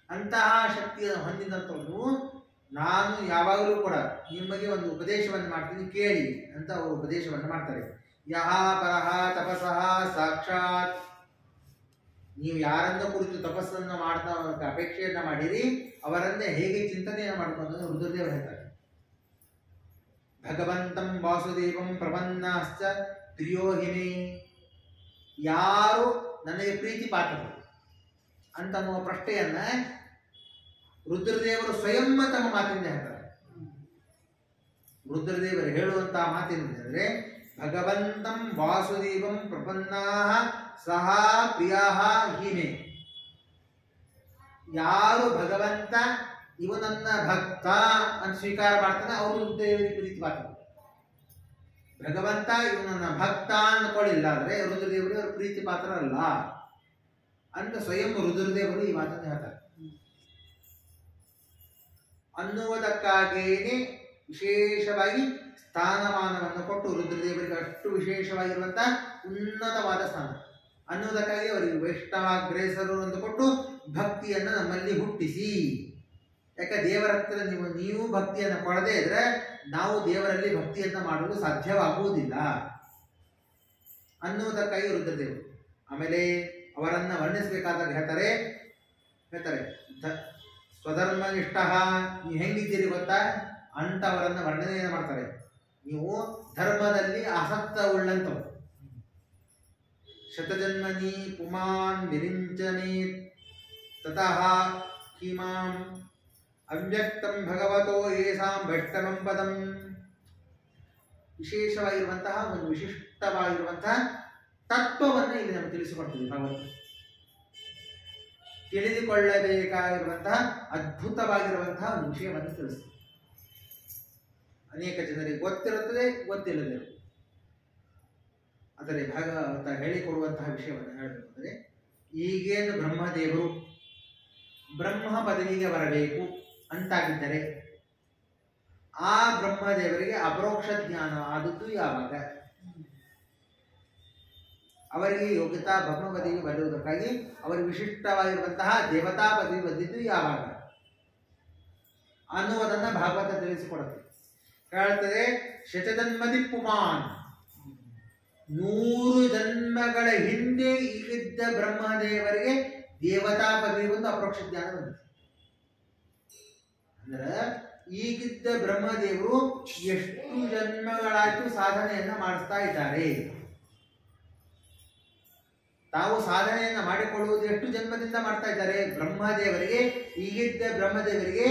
ಅಂತಹ ಶಕ್ತಿಯನ್ನು ಹೊಂದಿದಂಥವರು. ನಾನು ಯಾವಾಗಲೂ ಕೂಡ ನಿಮಗೆ ಒಂದು ಉಪದೇಶವನ್ನು ಮಾಡ್ತೀನಿ ಕೇಳಿ ಅಂತ ಅವರು ಉಪದೇಶವನ್ನು ಮಾಡ್ತಾರೆ. ಯಹ ಪರಹ ತಪಸಃ ಸಾಕ್ಷಾತ್, ನೀವು ಯಾರನ್ನ ಕುರಿತು ತಪಸ್ಸನ್ನು ಮಾಡ್ತಾ ಅಪೇಕ್ಷೆಯನ್ನ ಮಾಡಿರಿ ಅವರನ್ನೇ ಹೇಗೆ ಚಿಂತನೆಯನ್ನು ಮಾಡ್ಕೊಂಡು ರುದ್ರದೇವರು ಹೇಳ್ತಾರೆ. ಭಗವಂತಂ ವಾಸುದೇವಂ ಪ್ರಪನ್ನಾಶ್ಚ ಪ್ರಿಯೋಹಿನಿ, ಯಾರು ನನಗೆ ಪ್ರೀತಿ ಪಾತ್ರರು ಅಂತನ್ನುವ ಪ್ರಶ್ನೆಯನ್ನ ರುದ್ರದೇವರು ಸ್ವಯಂ ತಮ್ಮ ಮಾತಿಂದ ಹೇಳ್ತಾರೆ. ರುದ್ರದೇವರು ಹೇಳುವಂತಹ ಮಾತಿನೆಂದರೆ, ಭಗವಂತಂ ವಾಸುದೇವಂ ಪ್ರಪನ್ನಾ ಸಹ ಪ್ರಿಯ ಹೀಮೆ, ಯಾರು ಭಗವಂತ ಇವು ನನ್ನ ಭಕ್ತ ಅಂತ ಸ್ವೀಕಾರ ಮಾಡ್ತಾನೆ ಅವರು ರುದ್ರದೇವರಿಗೆ ಪ್ರೀತಿ ಪಾತ್ರ. ಭಗವಂತ ಇವು ನನ್ನ ಭಕ್ತ ಅಂದ್ಕೊಳ್ಳಿಲ್ಲ ಅಂದ್ರೆ ರುದ್ರದೇವರಿಗೆ ಅವರು ಪ್ರೀತಿ ಪಾತ್ರ ಅಲ್ಲ ಅಂತ ಸ್ವಯಂ ರುದ್ರದೇವರು ಈ ಮಾತನ್ನು ಹೇಳ್ತಾರೆ. ಅನ್ನುವುದಕ್ಕಾಗಿಯೇ ವಿಶೇಷವಾಗಿ ಸ್ಥಾನಮಾನವನ್ನು ಕೊಟ್ಟು ರುದ್ರದೇವರಿಗೆ ಅಷ್ಟು ವಿಶೇಷವಾಗಿರುವಂತಹ ಉನ್ನತವಾದ ಸ್ಥಾನ ಅನ್ನುವುದಕ್ಕಾಗಿ ಅವರಿಗೆ ವೈಷ್ಣವಾಗ್ರೇಸರು ಅಂತ ಕೊಟ್ಟು ಭಕ್ತಿಯನ್ನು ನಮ್ಮಲ್ಲಿ ಹುಟ್ಟಿಸಿ. ಯಾಕೆ ದೇವರ ಹತ್ತಿರ ನೀವು ಭಕ್ತಿಯನ್ನು ಕೊಡದೇ ಇದ್ರೆ ನಾವು ದೇವರಲ್ಲಿ ಭಕ್ತಿಯನ್ನ ಮಾಡಲು ಸಾಧ್ಯವಾಗುವುದಿಲ್ಲ ಅನ್ನುವುದಕ್ಕಾಗಿ ರುದ್ರದೇವರು. ಆಮೇಲೆ ಅವರನ್ನ ವರ್ಣಿಸಬೇಕಾದಾಗ ಹೇಳ್ತಾರೆ ಸ್ವಧರ್ಮನಿಷ್ಠ, ನೀವು ಹೆಂಗಿದ್ದೀರಿ ಗೊತ್ತಾ ಅಂತವರನ್ನ ವರ್ಣನೆಯನ್ನು ಮಾಡ್ತಾರೆ. ನೀವು ಧರ್ಮದಲ್ಲಿ ಆಸಕ್ತ ಉಳ್ಳಂತವು. ಶತಜನ್ಮನಿ ಪುಮಾನ್ ವಿರಿಂಚನೆ ತತಃ ಕಿಮಾಂ ಅವ್ಯಕ್ತಂ ಭಗವತೋ ಯೇಷಾಂ ವೈಷ್ಣವಂ ಪದಂ. ವಿಶೇಷವಾಗಿರುವಂತಹ ಒಂದು ವಿಶಿಷ್ಟವಾಗಿರುವಂತಹ ತತ್ವವನ್ನು ಇಲ್ಲಿ ನಮಗೆ ತಿಳಿಸಿಕೊಡ್ತೀವಿ. ಭಗವಂತ ತಿಳಿದುಕೊಳ್ಳಬೇಕಾಗಿರುವಂತಹ ಅದ್ಭುತವಾಗಿರುವಂತಹ ಒಂದು ವಿಷಯವನ್ನು ತಿಳಿಸ್ತೀವಿ. ಅನೇಕ ಜನರಿಗೆ ಗೊತ್ತಿರುತ್ತದೆ, ಗೊತ್ತಿಲ್ಲದಿರುತ್ತದೆ. ಅದರಲ್ಲಿ ಭಾಗವತ ಹೇಳಿಕೊಡುವಂತಹ ವಿಷಯವನ್ನು ಹೇಳಬೇಕಾದರೆ, ಈಗೇನು ಬ್ರಹ್ಮದೇವರು ಬ್ರಹ್ಮ ಪದವಿಗೆ ಬರಬೇಕು ಅಂತಾಗಿದ್ದರೆ ಆ ಬ್ರಹ್ಮದೇವರಿಗೆ ಅಪರೋಕ್ಷ ಜ್ಞಾನ ಆದದ್ದು ಯಾವಾಗ? ಅವರಿಗೆ ಯೋಗ್ಯತಾ ಬ್ರಹ್ಮ ಪದವಿಗೆ ಬರುವುದಕ್ಕಾಗಿ ಅವರಿಗೆ ವಿಶಿಷ್ಟವಾಗಿರುವಂತಹ ದೇವತಾ ಪದವಿ ಬಂದಿದ್ದು ಯಾವಾಗ ಅನ್ನುವುದನ್ನು ಭಾಗವತ ತಿಳಿಸಿಕೊಡುತ್ತೆ. ಹೇಳ್ತದೆ, ಶತಜನ್ಮದಿ ಪುಮಾನ್, 100 ಜನ್ಮಗಳ ಹಿಂದೆ ಈಗಿದ್ದ ಬ್ರಹ್ಮದೇವರಿಗೆ ದೇವತಾ ಪದವಿ ಬಂದು ಅಪರೋಕ್ಷ ಜ್ಞಾನ ಬಂದಿದೆ. ಅಂದ್ರೆ ಈಗಿದ್ದ ಬ್ರಹ್ಮದೇವರು ಎಷ್ಟು ಜನ್ಮಗಳಾಯ್ತು ಸಾಧನೆಯನ್ನ ಮಾಡಿಸ್ತಾ ಇದ್ದಾರೆ. ತಾವು ಸಾಧನೆಯನ್ನ ಮಾಡಿಕೊಳ್ಳುವುದು ಎಷ್ಟು ಜನ್ಮದಿಂದ ಮಾಡ್ತಾ ಇದ್ದಾರೆ? ಬ್ರಹ್ಮದೇವರಿಗೆ, ಈಗಿದ್ದ ಬ್ರಹ್ಮದೇವರಿಗೆ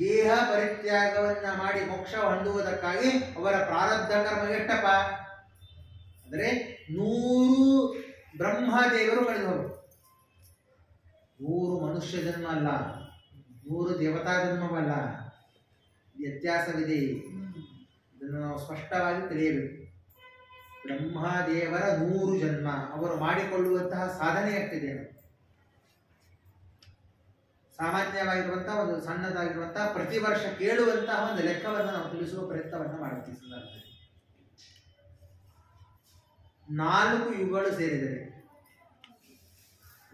ದೇಹ ಪರಿತ್ಯಾಗವನ್ನ ಮಾಡಿ ಮೋಕ್ಷ ಹೊಂದುವುದಕ್ಕಾಗಿ ಅವರ ಪ್ರಾರಬ್ಧ ಕರ್ಮ ಎಷ್ಟಪ್ಪ ಅಂದರೆ 100 ಬ್ರಹ್ಮದೇವರು ಕಳೆದವರು. 100 ಮನುಷ್ಯ ಜನ್ಮ ಅಲ್ಲ, 100 ದೇವತಾ ಜನ್ಮವಲ್ಲ. ವ್ಯತ್ಯಾಸವಿದೆ. ಇದನ್ನು ನಾವು ಸ್ಪಷ್ಟವಾಗಿ ತಿಳಿಯಬೇಕು. ಬ್ರಹ್ಮದೇವರ 100 ಜನ್ಮ ಅವರು ಮಾಡಿಕೊಳ್ಳುವಂತಹ ಸಾಧನೆ ಆಗ್ತಿದೆ. ಸಾಮಾನ್ಯವಾಗಿರುವಂತಹ ಒಂದು ಸಣ್ಣದಾಗಿರುವಂತಹ ಪ್ರತಿ ವರ್ಷ ಕೇಳುವಂತಹ ಒಂದು ಲೆಕ್ಕವನ್ನು ನಾವು ತಿಳಿಸುವ ಪ್ರಯತ್ನವನ್ನು ಮಾಡುತ್ತೀವಿ. ಸಂದರ್ಭದಲ್ಲಿ 4 ಯುಗಗಳು ಸೇರಿದರೆ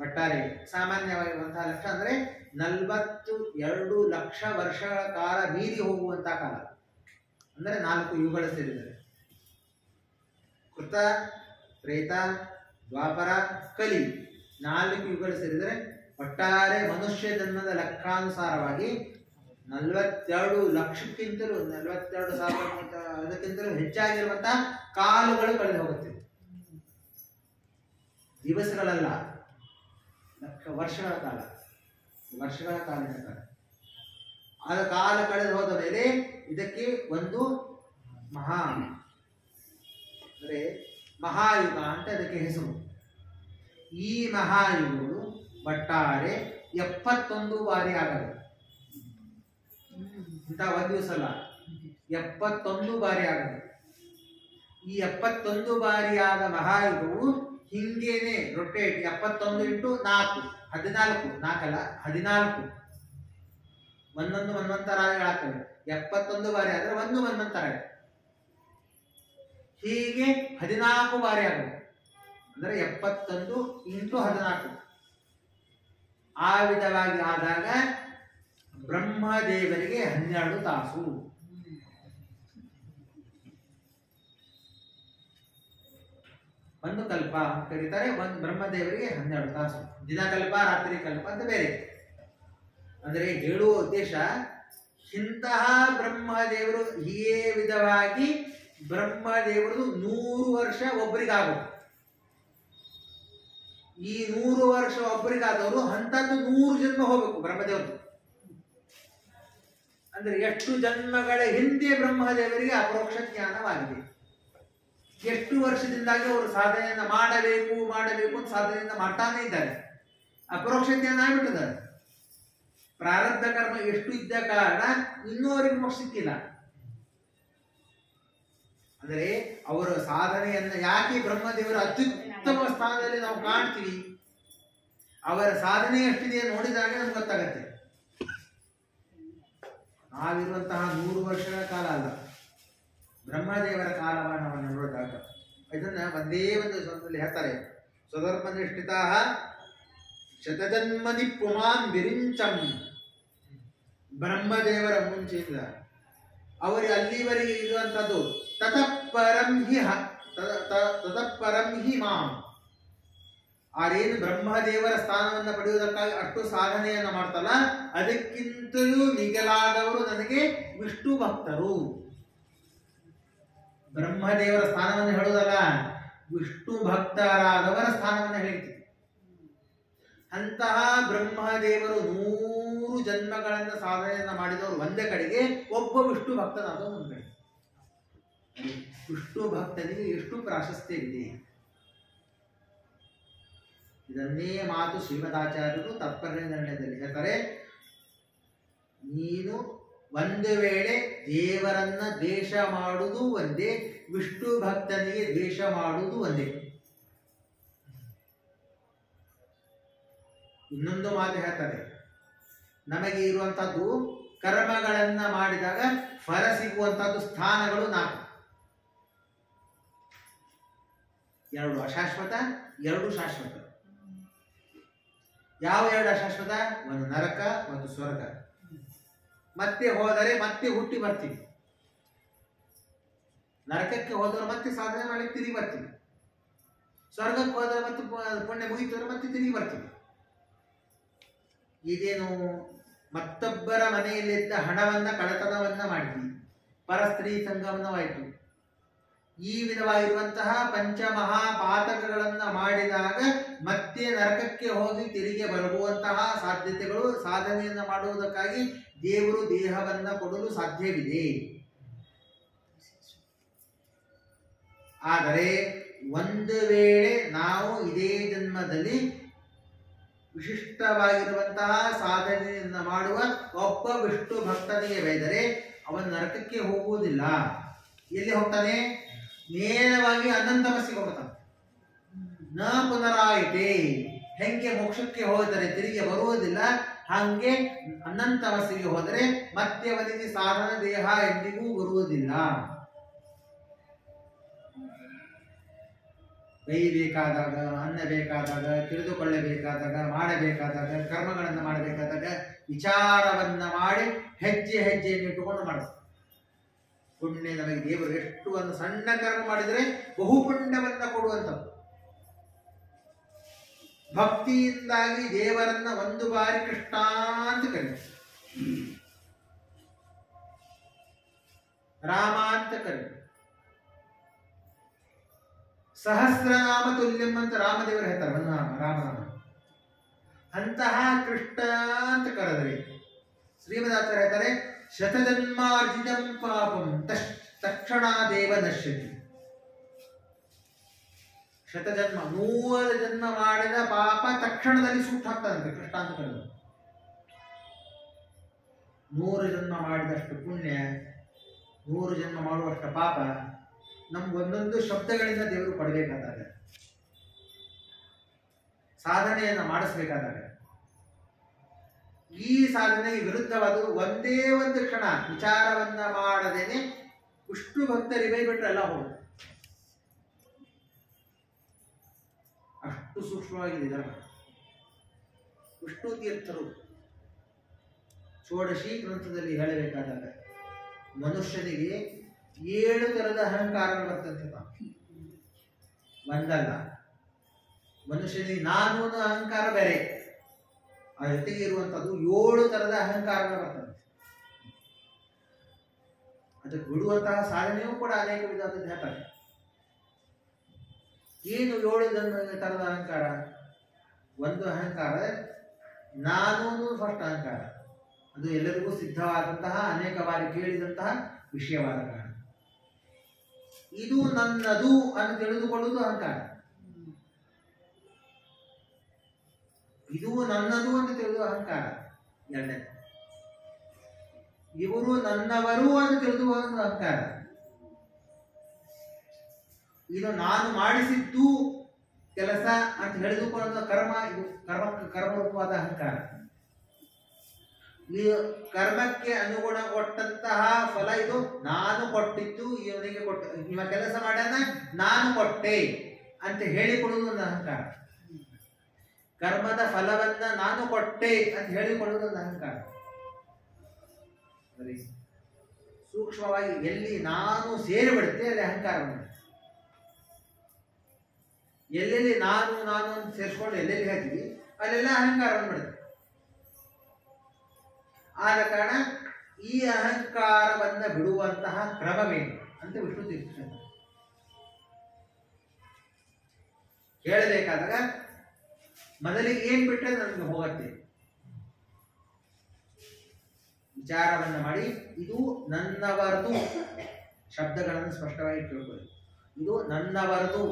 ಒಟ್ಟಾರೆ ಸಾಮಾನ್ಯವಾಗಿರುವಂತಹ ಲಕ್ಷ ಅಂದರೆ 42 ಲಕ್ಷ ವರ್ಷಗಳ ಕಾಲ ಮೀರಿ ಹೋಗುವಂತಹ ಕಾಲ ಅಂದರೆ 4 ಯುಗಗಳು ಸೇರಿದರೆ ಕೃತ, ತ್ರೇತ, ದ್ವಾಪರ, ಕಲಿ 4 ಯುಗಗಳು ಸೇರಿದರೆ ಒಟ್ಟಾರೆ ಮನುಷ್ಯ ಜನ್ಮದ ಲೆಕ್ಕಾನುಸಾರವಾಗಿ 42 ಲಕ್ಷಕ್ಕಿಂತಲೂ 42,000 ಅದಕ್ಕಿಂತಲೂ ಹೆಚ್ಚಾಗಿರುವಂತಹ ಕಾಲುಗಳು ಕಳೆದು ಹೋಗುತ್ತೆ. ದಿವಸಗಳಲ್ಲ, ವರ್ಷಗಳ ಕಾಲ, ವರ್ಷಗಳ ಕಾಲಿನ ಕಾಲ. ಆದ ಕಾಲ ಕಳೆದು ಹೋದ ಮೇಲೆ ಇದಕ್ಕೆ ಒಂದು ಅಂದರೆ ಮಹಾಯುಗ ಅಂತ ಅದಕ್ಕೆ ಹೆಸರು. ಈ ಮಹಾಯುಗಗಳು ಒಟ್ಟಾರೆ 71 ಬಾರಿ ಆಗಬೇಕು. ಇಂಥ ಒಂದು ದಿವಸ ಅಲ್ಲ, 71 ಬಾರಿ ಆಗಬೇಕು. ಈ 71 ಬಾರಿಯಾದ ಮಹಾಯುಗವು ಹಿಂಗೇನೆ ರೊಟೇಟ್ 71 × 4 14, 4 ಅಲ್ಲ 14 ಒಂದೊಂದು ಮನ್ವಂತರಾಗ್ತವೆ. 71 ಬಾರಿ ಆದರೆ ಒಂದು ಮನ್ವಂತರ, ಹೀಗೆ 14 ಬಾರಿ ಆಗಬೇಕು. ಅಂದರೆ 71 × 14. ಆ ವಿಧವಾಗಿ ಆದಾಗ ಬ್ರಹ್ಮದೇವರಿಗೆ 12 ತಾಸು. ಒಂದು ಕಲ್ಪ ಕರೀತಾರೆ. ಒಂದು ಬ್ರಹ್ಮದೇವರಿಗೆ 12 ತಾಸು. ದಿನಕಲ್ಪ, ರಾತ್ರಿ ಕಲ್ಪ ಅಂತ ಬೇರೆ. ಅಂದರೆ ಹೇಳುವ ಉದ್ದೇಶ, ಇಂತಹ ಬ್ರಹ್ಮದೇವರು ಈ ವಿಧವಾಗಿ ಬ್ರಹ್ಮದೇವರು 100 ವರ್ಷ ಒಬ್ಬರಿಗಾಗಬೇಕು. ಈ 100 ವರ್ಷ ಒಬ್ಬರಿಗಾದವರು ಅಂತದ್ದು 100 ಜನ್ಮ ಹೋಗ್ಬೇಕು ಬ್ರಹ್ಮದೇವರು. ಅಂದ್ರೆ ಎಷ್ಟು ಜನ್ಮಗಳ ಹಿಂದೆ ಬ್ರಹ್ಮದೇವರಿಗೆ ಅಪರೋಕ್ಷ ಜ್ಞಾನವಾಗಿದೆ. ಎಷ್ಟು ವರ್ಷದಿಂದಾಗಿ ಅವರು ಸಾಧನೆಯನ್ನ ಮಾಡಬೇಕು ಅಂತ ಸಾಧನೆಯನ್ನ ಮಾಡ್ತಾನೆ ಇದ್ದಾರೆ. ಅಪರೋಕ್ಷ ಜ್ಞಾನ ಆಗ್ಬಿಟ್ಟಿದ್ದಾರೆ. ಪ್ರಾರಬ್ಧ ಕರ್ಮ ಎಷ್ಟು ಇದ್ದ ಕಾರಣ ಇನ್ನೂ ಅವರಿಗೆ ಮೋಕ್ಷ ಸಿಕ್ಕಿಲ್ಲ. ಅಂದರೆ ಅವರ ಸಾಧನೆಯನ್ನ ಯಾಕೆ ಬ್ರಹ್ಮದೇವರ ಅತ್ಯುತ್ತಮ ಸ್ಥಾನದಲ್ಲಿ ನಾವು ಕಾಣ್ತೀವಿ, ಅವರ ಸಾಧನೆ ಎಷ್ಟಿದೆ ನೋಡಿದಾಗ ನಮ್ಗೆ ಗೊತ್ತಾಗತ್ತೆ. ನಾವಿರುವಂತಹ 100 ವರ್ಷಗಳ ಕಾಲ ಅಲ್ಲ, ಬ್ರಹ್ಮದೇವರ ಕಾಲಮಾನವನ್ನು ನೋಡಿದಾಗ ಇದನ್ನ ಒಂದೇ ಒಂದು ಸಂದರ್ಭದಲ್ಲಿ ಹೇಳ್ತಾರೆ. ಸ್ವಧರ್ಮನಿಷ್ಠಿತ ಶತಜನ್ಮನಿ ಪುಮಾನ್ ವಿರಿಂಚಂ. ಬ್ರಹ್ಮದೇವರ ಮುಂಚೆಯಿಂದ ಅವರು ಅಲ್ಲಿವರೆಗೆ ಇರುವಂತದ್ದು ತತಃಪರಂ ಹಿ ಮಾಂ. ಆರೇನು ಬ್ರಹ್ಮದೇವರ ಸ್ಥಾನವನ್ನು ಪಡೆಯುವುದಕ್ಕಾಗಿ ಅಷ್ಟು ಸಾಧನೆಯನ್ನು ಮಾಡ್ತಲ್ಲ, ಅದಕ್ಕಿಂತಲೂ ಮಿಗಿಲಾದವರು ನನಗೆ ವಿಷ್ಣು ಭಕ್ತರು. ಬ್ರಹ್ಮದೇವರ ಸ್ಥಾನವನ್ನು ಹೇಳುವುದಲ್ಲ, ವಿಷ್ಣು ಭಕ್ತರಾದವರ ಸ್ಥಾನವನ್ನು ಹೇಳ್ತೀವಿ. ಅಂತಹ ಬ್ರಹ್ಮದೇವರು 100 ಜನ್ಮಗಳನ್ನು ಸಾಧನೆಯನ್ನು ಮಾಡಿದವರು ಒಂದೇ ಕಡೆಗೆ, ಒಬ್ಬ ವಿಷ್ಣು ಭಕ್ತನಾದವ ಒಂದು ಕಡೆ. ವಿಷ್ಣು ಭಕ್ತನಿಗೆ ಎಷ್ಟು ಪ್ರಾಶಸ್ತ್ಯವಿದೆ. ಇದನ್ನೇ ಮಾತು ಶ್ರೀಮದಾಚಾರ್ಯರು ತಾತ್ಪರ್ಯ ನಿರ್ಣಯದಲ್ಲಿ ಹೇಳ್ತಾರೆ. ನೀನು ಒಂದು ವೇಳೆ ದೇವರನ್ನ ದ್ವೇಷ ಮಾಡುವುದು ಒಂದೇ, ವಿಷ್ಣು ಭಕ್ತನಿಗೆ ದ್ವೇಷ ಮಾಡುವುದು ಒಂದೇ. ಇನ್ನೊಂದು ಮಾತು ಹೇಳ್ತಾರೆ, ನಮಗೆ ಇರುವಂತಹದ್ದು ಕರ್ಮಗಳನ್ನ ಮಾಡಿದಾಗ ಫಲ ಸಿಗುವಂತಹದ್ದು ಸ್ಥಾನಗಳು 4. 2 ಅಶಾಶ್ವತ, 2 ಶಾಶ್ವತ. ಯಾವ 2 ಅಶಾಶ್ವತ? ಒಂದು ನರಕ ಮತ್ತು ಸ್ವರ್ಗ. ಮತ್ತೆ ಹೋದರೆ ಮತ್ತೆ ಹುಟ್ಟಿ ಬರ್ತೀವಿ. ನರಕಕ್ಕೆ ಹೋದರೆ ಮತ್ತೆ ಸಾಧನೆ ಮಾಡಿ ತಿರುಗಿ ಬರ್ತೀವಿ. ಸ್ವರ್ಗಕ್ಕೆ ಹೋದರೆ ಮತ್ತೆ ಪುಣ್ಯ ಮುಗಿತಂದ್ರೆ ಮತ್ತೆ ತಿರುಗಿ ಬರ್ತೀವಿ. ಇದೇನು ಮತ್ತೊಬ್ಬರ ಮನೆಯಲ್ಲಿದ್ದ ಹಣವನ್ನ ಕಳ್ಳತನವನ್ನ ಮಾಡಿದ್ವಿ, ಪರಸ್ತ್ರೀ ಸಂಗಮನವಾಯಿತು. ಈ ವಿಧವಾಗಿರುವಂತಹ ಪಂಚಮಹಾಪಾತಕಗಳನ್ನ ಮಾಡಿದಾಗ ಮತ್ತೆ ನರಕಕ್ಕೆ ಹೋಗಿ ತಿರುಗಿ ಬರುವಂತಹ ಸಾಧ್ಯತೆಗಳು, ಸಾಧನೆಯನ್ನ ಮಾಡುವುದಕ್ಕಾಗಿ ದೇವರು ದೇಹವನ್ನ ಕೊಡಲು ಸಾಧ್ಯವಿದೆ. ಆದರೆ ಒಂದು ವೇಳೆ ನಾವು ಇದೇ ಜನ್ಮದಲ್ಲಿ ವಿಶಿಷ್ಟವಾಗಿರುವಂತಹ ಸಾಧನೆಯನ್ನ ಮಾಡುವ ಒಬ್ಬ ವಿಷ್ಣು ಭಕ್ತನಿಗೆ ಬೈದರೆ ಅವನ ನರಕಕ್ಕೆ ಹೋಗುವುದಿಲ್ಲ. ಎಲ್ಲಿ ಹೋಗ್ತಾನೆ? ನೇರವಾಗಿ ಅನಂತ ತಪಸ್ಸಿಗೆ ಹೋಗ್ತಾನೆ. ನ ಪುನರಾಯಿತೆ. ಹೆಂಗೆ ಮೋಕ್ಷಕ್ಕೆ ಹೋದರೆ ತಿರುಗಿ ಬರುವುದಿಲ್ಲ, ಹಾಗೆ ಅನಂತ ತಪಸ್ಸಿಗೆ ಹೋದರೆ ಮತ್ತೆ ಅವನಿಗೆ ಸಾಧನ ದೇಹ ಎಂದಿಗೂ ಬರುವುದಿಲ್ಲ. ಬೈಬೇಕಾದಾಗ, ಅನ್ನಬೇಕಾದಾಗ, ತಿಳಿದುಕೊಳ್ಳಬೇಕಾದಾಗ, ಮಾಡಬೇಕಾದಾಗ, ಕರ್ಮಗಳನ್ನು ಮಾಡಬೇಕಾದಾಗ ವಿಚಾರವನ್ನ ಮಾಡಿ ಹೆಜ್ಜೆ ಹೆಜ್ಜೆಯನ್ನು ಇಟ್ಟುಕೊಂಡು ಮಾಡಿಸ್ತಾರೆ. ಪುಣ್ಯ ನಮಗೆ ದೇವರು ಎಷ್ಟು ಒಂದು ಸಣ್ಣ ಕರ್ಮ ಮಾಡಿದರೆ ಬಹು ಪುಣ್ಯವನ್ನ ಕೊಡುವಂಥದ್ದು. ಭಕ್ತಿಯಿಂದಾಗಿ ದೇವರನ್ನ ಒಂದು ಬಾರಿ ಕೃಷ್ಣ ಅಂತ ಕರೀತಾರೆ, ರಾಮ ಅಂತ ಕರೀತಾರೆ, ಸಹಸ್ರನಾಮ ತುಲ್ಯಂ ಅಂತ ರಾಮದೇವರು ಹೇಳ್ತಾರೆ. ರಾಮನಾಮ ಅಂತಹ ಕೃಷ್ಣ ಅಂತ ಕರೆದರೆ ಶ್ರೀಮದಾಚಾರ್ಯ ಹೇಳ್ತಾರೆ, ಶತಜನ್ಮಾರ್ಜಿತಂ ಪಾಪಂ ತಕ್ಷಣಾದೇವ ನಶ್ಯತಿ. ಶತಜನ್ಮ 100 ಜನ್ಮ ಮಾಡಿದ ಪಾಪ ತಕ್ಷಣದಲ್ಲಿ ಸುಟ್ಟು ಹಾಕ್ತಾರಂತೆ ಕೃಷ್ಣ ಅಂತ ಕರೆದು. 100 ಜನ್ಮ ಮಾಡಿದಷ್ಟು ಪುಣ್ಯ, 100 ಜನ್ಮ ಮಾಡುವಷ್ಟು ಪಾಪ ನಮ್ಗೆ ಒಂದೊಂದು ಶಬ್ದಗಳಿಂದ ದೇವರು ಕೊಡಬೇಕಾದಾಗ, ಸಾಧನೆಯನ್ನ ಮಾಡಿಸ್ಬೇಕಾದಾಗ, ಈ ಸಾಧನೆಗೆ ವಿರುದ್ಧವಾದ ಒಂದೇ ಒಂದು ಕ್ಷಣ ವಿಚಾರವನ್ನ ಮಾಡದೇನೆ ವಿಷ್ಣು ಭಕ್ತರಿಗೆ ಬೈಬಿಟ್ರೆ ಎಲ್ಲ ಹೋಗುತ್ತೆ. ಅಷ್ಟು ಸೂಕ್ಷ್ಮವಾಗಿದೆ ಧರ್ಮ. ವಿಷ್ಣು ತೀರ್ಥರು ಷೋಡಶಿ ಗ್ರಂಥದಲ್ಲಿ ಹೇಳಬೇಕಾದಾಗ ಮನುಷ್ಯನಿಗೆ 7 ತರದ ಅಹಂಕಾರಗಳು ಬರ್ತಂತೆ. ಒಂದಲ್ಲ, ಮನುಷ್ಯನಿಗೆ ನಾನು ಅನ್ನೋ ಅಹಂಕಾರ ಬೇರೆ, ಆ ಜೊತೆಗೆ ಇರುವಂತದ್ದು 7 ತರದ ಅಹಂಕಾರಗಳು ಬರ್ತದೆ. ಅದಕ್ಕೆ ಬಿಡುವಂತಹ ಸಾಧನೆಯೂ ಕೂಡ ಅನೇಕ ವಿಧವಾದದ್ದು ಹೇಳ್ತಾರೆ. ಏನು 7 ತರದ ಅಹಂಕಾರ? ಒಂದು ಅಹಂಕಾರ ನಾನು ಫಸ್ಟ್ ಅಹಂಕಾರ, ಅದು ಎಲ್ಲರಿಗೂ ಸಿದ್ಧವಾದಂತಹ ಅನೇಕ ಬಾರಿ ಕೇಳಿದಂತಹ ವಿಷಯವಾದ ಕಾರಣ. ಇದು ನನ್ನದು ಅಂತ ತಿಳಿದುಕೊಳ್ಳುವುದು ಅಹಂಕಾರ. ಇದು ನನ್ನದು ಅಂತ ತಿಳಿದು ಅಹಂಕಾರ. ಎರಡನೇ, ಇವರು ನನ್ನವರು ಅಂತ ತಿಳಿದುಕೊಳ್ಳುವುದು ಅಹಂಕಾರ. ಇದು ನಾನು ಮಾಡಿಸಿದ್ದು ಕೆಲಸ ಅಂತ ಹೇಳಿದುಕೊಳ್ಳುವ ಕರ್ಮ, ಇದು ಕರ್ಮರೂಪವಾದ ಅಹಂಕಾರ. ಈ ಕರ್ಮಕ್ಕೆ ಅನುಗುಣ ಕೊಟ್ಟಂತಹ ಫಲ ಇದು ನಾನು ಕೊಟ್ಟಿದ್ದು, ಇವನಿಗೆ ಕೊಟ್ಟ, ಇವ ಕೆಲಸ ಮಾಡ್ಯಾನ ನಾನು ಕೊಟ್ಟೆ ಅಂತ ಹೇಳಿಕೊಳ್ಳುವುದು ಒಂದು ಅಹಂಕಾರ. ಕರ್ಮದ ಫಲವನ್ನ ನಾನು ಕೊಟ್ಟೆ ಅಂತ ಹೇಳಿಕೊಳ್ಳುವುದು ಒಂದು ಅಹಂಕಾರ. ಸೂಕ್ಷ್ಮವಾಗಿ ಎಲ್ಲಿ ನಾನು ಸೇರಿಬಿಡುತ್ತೆ ಅಲ್ಲಿ ಅಹಂಕಾರ. ಎಲ್ಲೆಲ್ಲಿ ನಾನು ನಾನು ಅಂತ ಸೇರಿಸ್ಕೊಂಡು ಎಲ್ಲೆಲ್ಲಿ ಹೇಳ್ತೀವಿ ಅಲ್ಲೆಲ್ಲ ಅಹಂಕಾರವನ್ನು ಮಾಡುತ್ತೆ. ಆದ ಕಾರಣ ಈ ಅಹಂಕಾರವನ್ನು ಬಿಡುವಂತಹ ಕ್ರಮವೇನು ಅಂತ ವಿಷ್ಣು ತೀರ್ಥ ಹೇಳಬೇಕಾದಾಗ ಮೊದಲಿಗೆ ಏನ್ ಬಿಟ್ಟರೆ ನನಗೆ ಹೋಗತ್ತೆ ವಿಚಾರವನ್ನು ಮಾಡಿ, ಇದು ನನ್ನವರದು. ಶಬ್ದಗಳನ್ನು ಸ್ಪಷ್ಟವಾಗಿ ತಿಳ್ಕೊಳ್ಳಿ. ಇದು ನನ್ನವರದು.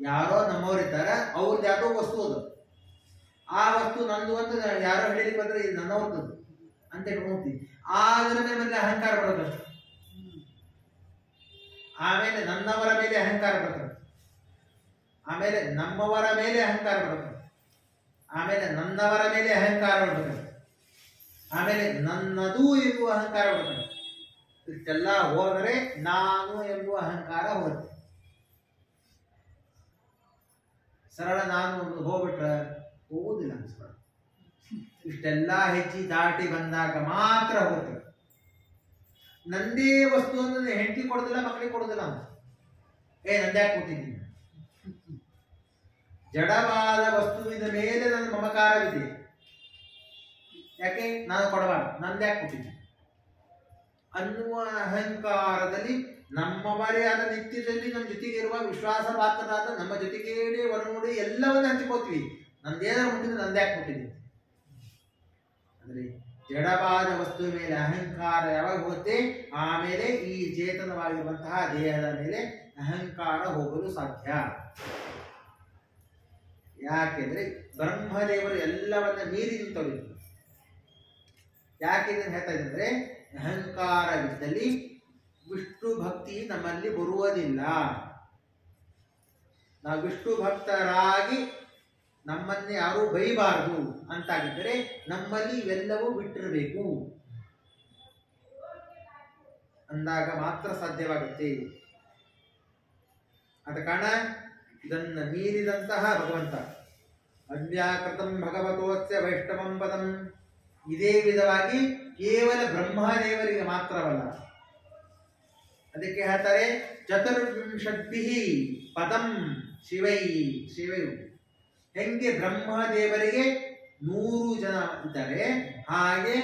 ಯಾರೋ ನಮ್ಮವರಿದ್ದಾರೆ, ಅವ್ರದ್ದು ಯಾವುದೋ ವಸ್ತು ಅದು. ಆ ವಸ್ತು ನಂದು ಅಂತ ಯಾರೋ ಹೇಳಿಕ್ಕೆ ಬಂದ್ರೆ ಇದು ನನ್ನವ್ರದ್ದು ಅಂತ ಇಟ್ಕೊಂತೀವಿ. ಅದರ ಮೇಲೆ ಅಹಂಕಾರ ಬರೋದು. ಆಮೇಲೆ ನನ್ನವರ ಮೇಲೆ ಅಹಂಕಾರ ಬರ್ತದೆ. ಆಮೇಲೆ ನಮ್ಮವರ ಮೇಲೆ ಅಹಂಕಾರ ಬರ್ತದೆ. ಆಮೇಲೆ ನನ್ನವರ ಮೇಲೆ ಅಹಂಕಾರ ಬರ್ತದೆ. ಆಮೇಲೆ ನನ್ನದು ಎಂಬುವ ಅಹಂಕಾರ ಬರ್ತದೆ. ಇಷ್ಟೆಲ್ಲ ಹೋದರೆ ನಾನು ಎಂಬುವ ಅಹಂಕಾರ ಹೋಗುತ್ತೆ. ಸರಳ ನಾನು ಹೋಗ್ಬಿಟ್ರೆ ಹೋಗುವುದಿಲ್ಲ ಅನ್ಸ್ಬಾರ್ದು. ಇಷ್ಟೆಲ್ಲ ಹೆಚ್ಚಿ ದಾಟಿ ಬಂದಾಗ ಮಾತ್ರ ಹೋಗುತ್ತೆ. ನಂದೇ ವಸ್ತುವನ್ನು ಹೆಂಡತಿ ಕೊಡೋದಿಲ್ಲ, ಮಕ್ಕಳಿಗೆ ಕೊಡೋದಿಲ್ಲ ಅಂತ ನಂದ್ಯಾಕೆ ಕೊಟ್ಟಿದ್ದೀನಿ. ಜಡವಾದ ವಸ್ತುವಿನ ಮೇಲೆ ನನ್ನ ಮಮಕಾರವಿದೆ. ಯಾಕೆ ನಾನು ಕೊಡಬಾರ್ದು, ನಂದ್ಯಾಕೆ ಕೊಟ್ಟಿದ್ದೀನಿ ಅನ್ನುವ ಅಹಂಕಾರದಲ್ಲಿ ನಮ್ಮವರೇ ಆದ ನಿತ್ಯದಲ್ಲಿ ನಮ್ಮ ಜೊತೆಗಿರುವ ವಿಶ್ವಾಸಪಾತ್ರರಾದ ನಮ್ಮ ಜೊತೆಗೇನೆ ಒಡನುಡಿ ಎಲ್ಲವನ್ನ ಹಂಚಿಕೋತೀವಿ. ನಂದೇನಾದ್ರು ಮುಟ್ಟಿದ್ರೆ ನಂದ್ಯಾಕೆ ಕೊಟ್ಟಿದ್ದೀನಿ ಅಂದ್ರೆ ಜಡವಾದ ವಸ್ತುವಿನ ಮೇಲೆ ಅಹಂಕಾರ ಯಾವಾಗ ಹೋಗುತ್ತೆ, ಆಮೇಲೆ ಈ ಚೇತನವಾಗಿರುವಂತಹ ದೇಹದ ಮೇಲೆ ಅಹಂಕಾರ ಹೋಗಲು ಸಾಧ್ಯ. ಯಾಕೆಂದ್ರೆ ಬ್ರಹ್ಮದೇವರು ಎಲ್ಲವನ್ನ ಮೀರಿ ನಿಂತವರು. ಯಾಕೆ ಇದನ್ನು ಹೇಳ್ತಾ ಇದ್ರೆ, ಅಹಂಕಾರವಿದ್ದಲ್ಲಿ ವಿಷ್ಣು ಭಕ್ತಿ ನಮ್ಮಲ್ಲಿ ಬರುವುದಿಲ್ಲ. ನಾವು ವಿಷ್ಣು ಭಕ್ತರಾಗಿ ನಮ್ಮನ್ನೇ ಯಾರೂ ಬೈಬಾರದು ಅಂತಾಗಿದ್ದರೆ ನಮ್ಮಲ್ಲಿ ಇವೆಲ್ಲವೂ ಬಿಟ್ಟಿರಬೇಕು ಅಂದಾಗ ಮಾತ್ರ ಸಾಧ್ಯವಾಗುತ್ತೆ. ಆದ ಕಾರಣ ಇದನ್ನು ಮೀರಿದಂತಹ ಭಗವಂತ ಅವ್ಯಾಕೃತಂ ಭಗವತೋಸ್ಯ ವೈಷ್ಣವಂ ಪದಂ, ಇದೇ ವಿಧವಾಗಿ ಕೇವಲ ಬ್ರಹ್ಮದೇವರಿಗೆ ಮಾತ್ರವಲ್ಲ. ಅದಕ್ಕೆ ಹೇಳ್ತಾರೆ ಚತುರ್ವಿಂಶದ್ಭಿ ಪದಂ ಶಿವೈ. ಹೆಂಗೆ ಬ್ರಹ್ಮದೇವರಿಗೆ 100 ಜನ ಇದ್ದಾರೆ, ಹಾಗೆ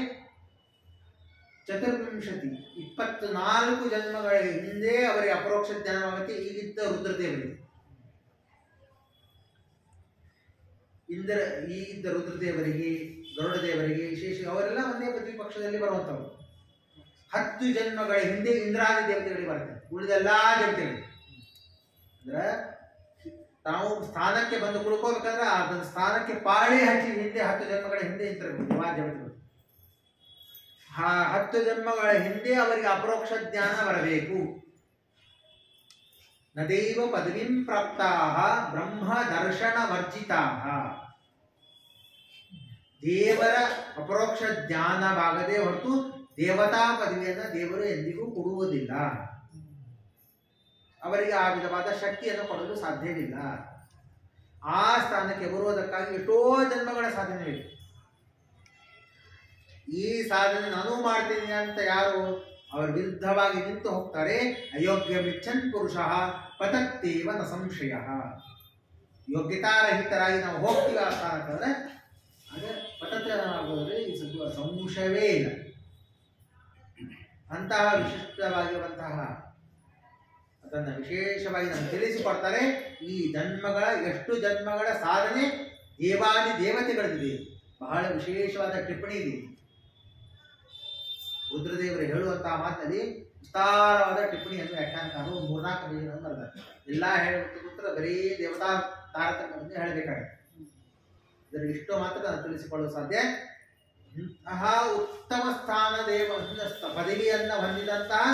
ಚತುರ್ವಿಂಶತಿ 24 ಜನ್ಮಗಳ ಹಿಂದೆ ಅವರಿಗೆ ಅಪರೋಕ್ಷ ಜ್ಞಾನವಾಗುತ್ತೆ. ಈಗಿದ್ದ ರುದ್ರದೇವರಿಗೆ ಈಗಿದ್ದ ರುದ್ರದೇವರಿಗೆ, ಗರುಡದೇವರಿಗೆ, ವಿಶೇಷ ಅವರೆಲ್ಲ ಒಂದೇ ಪ್ರತಿಪಕ್ಷದಲ್ಲಿ ಬರುವಂಥವ್ರು. 10 ಜನ್ಮಗಳ ಹಿಂದೆ ಇಂದ್ರಾದಿ ದೇವತೆಗಳಿಗೆ ಬರ್ತದೆ. ಉಳಿದೆಲ್ಲಾ ದೇವತೆಗಳಿಗೆ ಅಂದ್ರೆ ತಾವು ಸ್ಥಾನಕ್ಕೆ ಬಂದು ಕುಳ್ಕೋಬೇಕಂದ್ರೆ ಅದನ್ನ ಸ್ಥಾನಕ್ಕೆ ಪಾಳಿ ಹಚ್ಚಿ ಹಿಂದೆ 10 ಜನ್ಮಗಳ ಹಿಂದೆ ಇಂತಿರಬೇಕು ದೇವತೆಗಳು. 10 ಜನ್ಮಗಳ ಹಿಂದೆ ಅವರಿಗೆ ಅಪರೋಕ್ಷ ಜ್ಞಾನ ಬರಬೇಕು. ನದೈವ ಪದವಿಂ ಪ್ರಾಪ್ತಾಃ ಬ್ರಹ್ಮ ದರ್ಶನ ವರ್ಜಿತಾಃ. ದೇವರ ಅಪರೋಕ್ಷ ಜ್ಞಾನವಾಗದೆ ಹೊರತು ದೇವತಾ ಪದವಿಯನ್ನು ದೇವರು ಎಂದಿಗೂ ಕೊಡುವುದಿಲ್ಲ. ಅವರಿಗೆ ಆ ವಿಧವಾದ ಶಕ್ತಿಯನ್ನು ಕೊಡಲು ಸಾಧ್ಯವಿಲ್ಲ. ಆ ಸ್ಥಾನಕ್ಕೆ ಬರುವುದಕ್ಕಾಗಿ ಎಷ್ಟೋ ಜನ್ಮಗಳ ಸಾಧನೆ ಬೇಕು. ಈ ಸಾಧನೆ ನಾನು ಮಾಡ್ತೀನಿ ಅಂತ ಯಾರು ಅವರ ವಿರುದ್ಧವಾಗಿ ನಿಂತು ಹೋಗ್ತಾರೆ, ಅಯೋಗ್ಯ ಮಿಚ್ಚನ್ ಪುರುಷ ಪತತ್ತೇವ ನ ಸಂಶಯ. ಯೋಗ್ಯತಾರಹಿತರಾಗಿ ನಾವು ಹೋಗ್ತೀವಿ ಆ ಸ್ಥಾನಕ್ಕೆ, ಅದೇ ಪತತ್ರಾಗೋದ್ರೆ ಈ ಸಂಶಯವೇ ಇಲ್ಲ. ಅಂತಹ ವಿಶಿಷ್ಟವಾಗಿರುವಂತಹ ಅದನ್ನು ವಿಶೇಷವಾಗಿ ನಾನು ತಿಳಿಸಿಕೊಡ್ತಾರೆ. ಈ ಜನ್ಮಗಳ ಎಷ್ಟು ಜನ್ಮಗಳ ಸಾಧನೆ ದೇವಾದಿ ದೇವತೆಗಳಿದೆ. ಬಹಳ ವಿಶೇಷವಾದ ಟಿಪ್ಪಣಿ ಇದೆ. ರುದ್ರದೇವರು ಹೇಳುವಂತಹ ಮಾತಿನಲ್ಲಿ ವಿಸ್ತಾರವಾದ ಟಿಪ್ಪಣಿಯನ್ನು ವ್ಯಾಖ್ಯಾನಕಾರರು 3-4 ಪೇಜ್ಗಳನ್ನು ಬರೆದಾರೆ. ಎಲ್ಲ ಹೇಳಬೇಕಿದ್ರೆ ಬರೀ ದೇವತಾ ತಾರತಮ್ಯವನ್ನು ಹೇಳಬೇಕಾಗುತ್ತೆ. ಇದರ ಇಷ್ಟು ಮಾತ್ರ ನಾನು ತಿಳಿಸಿಕೊಳ್ಳಲು ಸಾಧ್ಯ. ಇಂತಹ ಉತ್ತಮ ಸ್ಥಾನ ಪದವಿಯನ್ನು ಹೊಂದಿದಂತಹ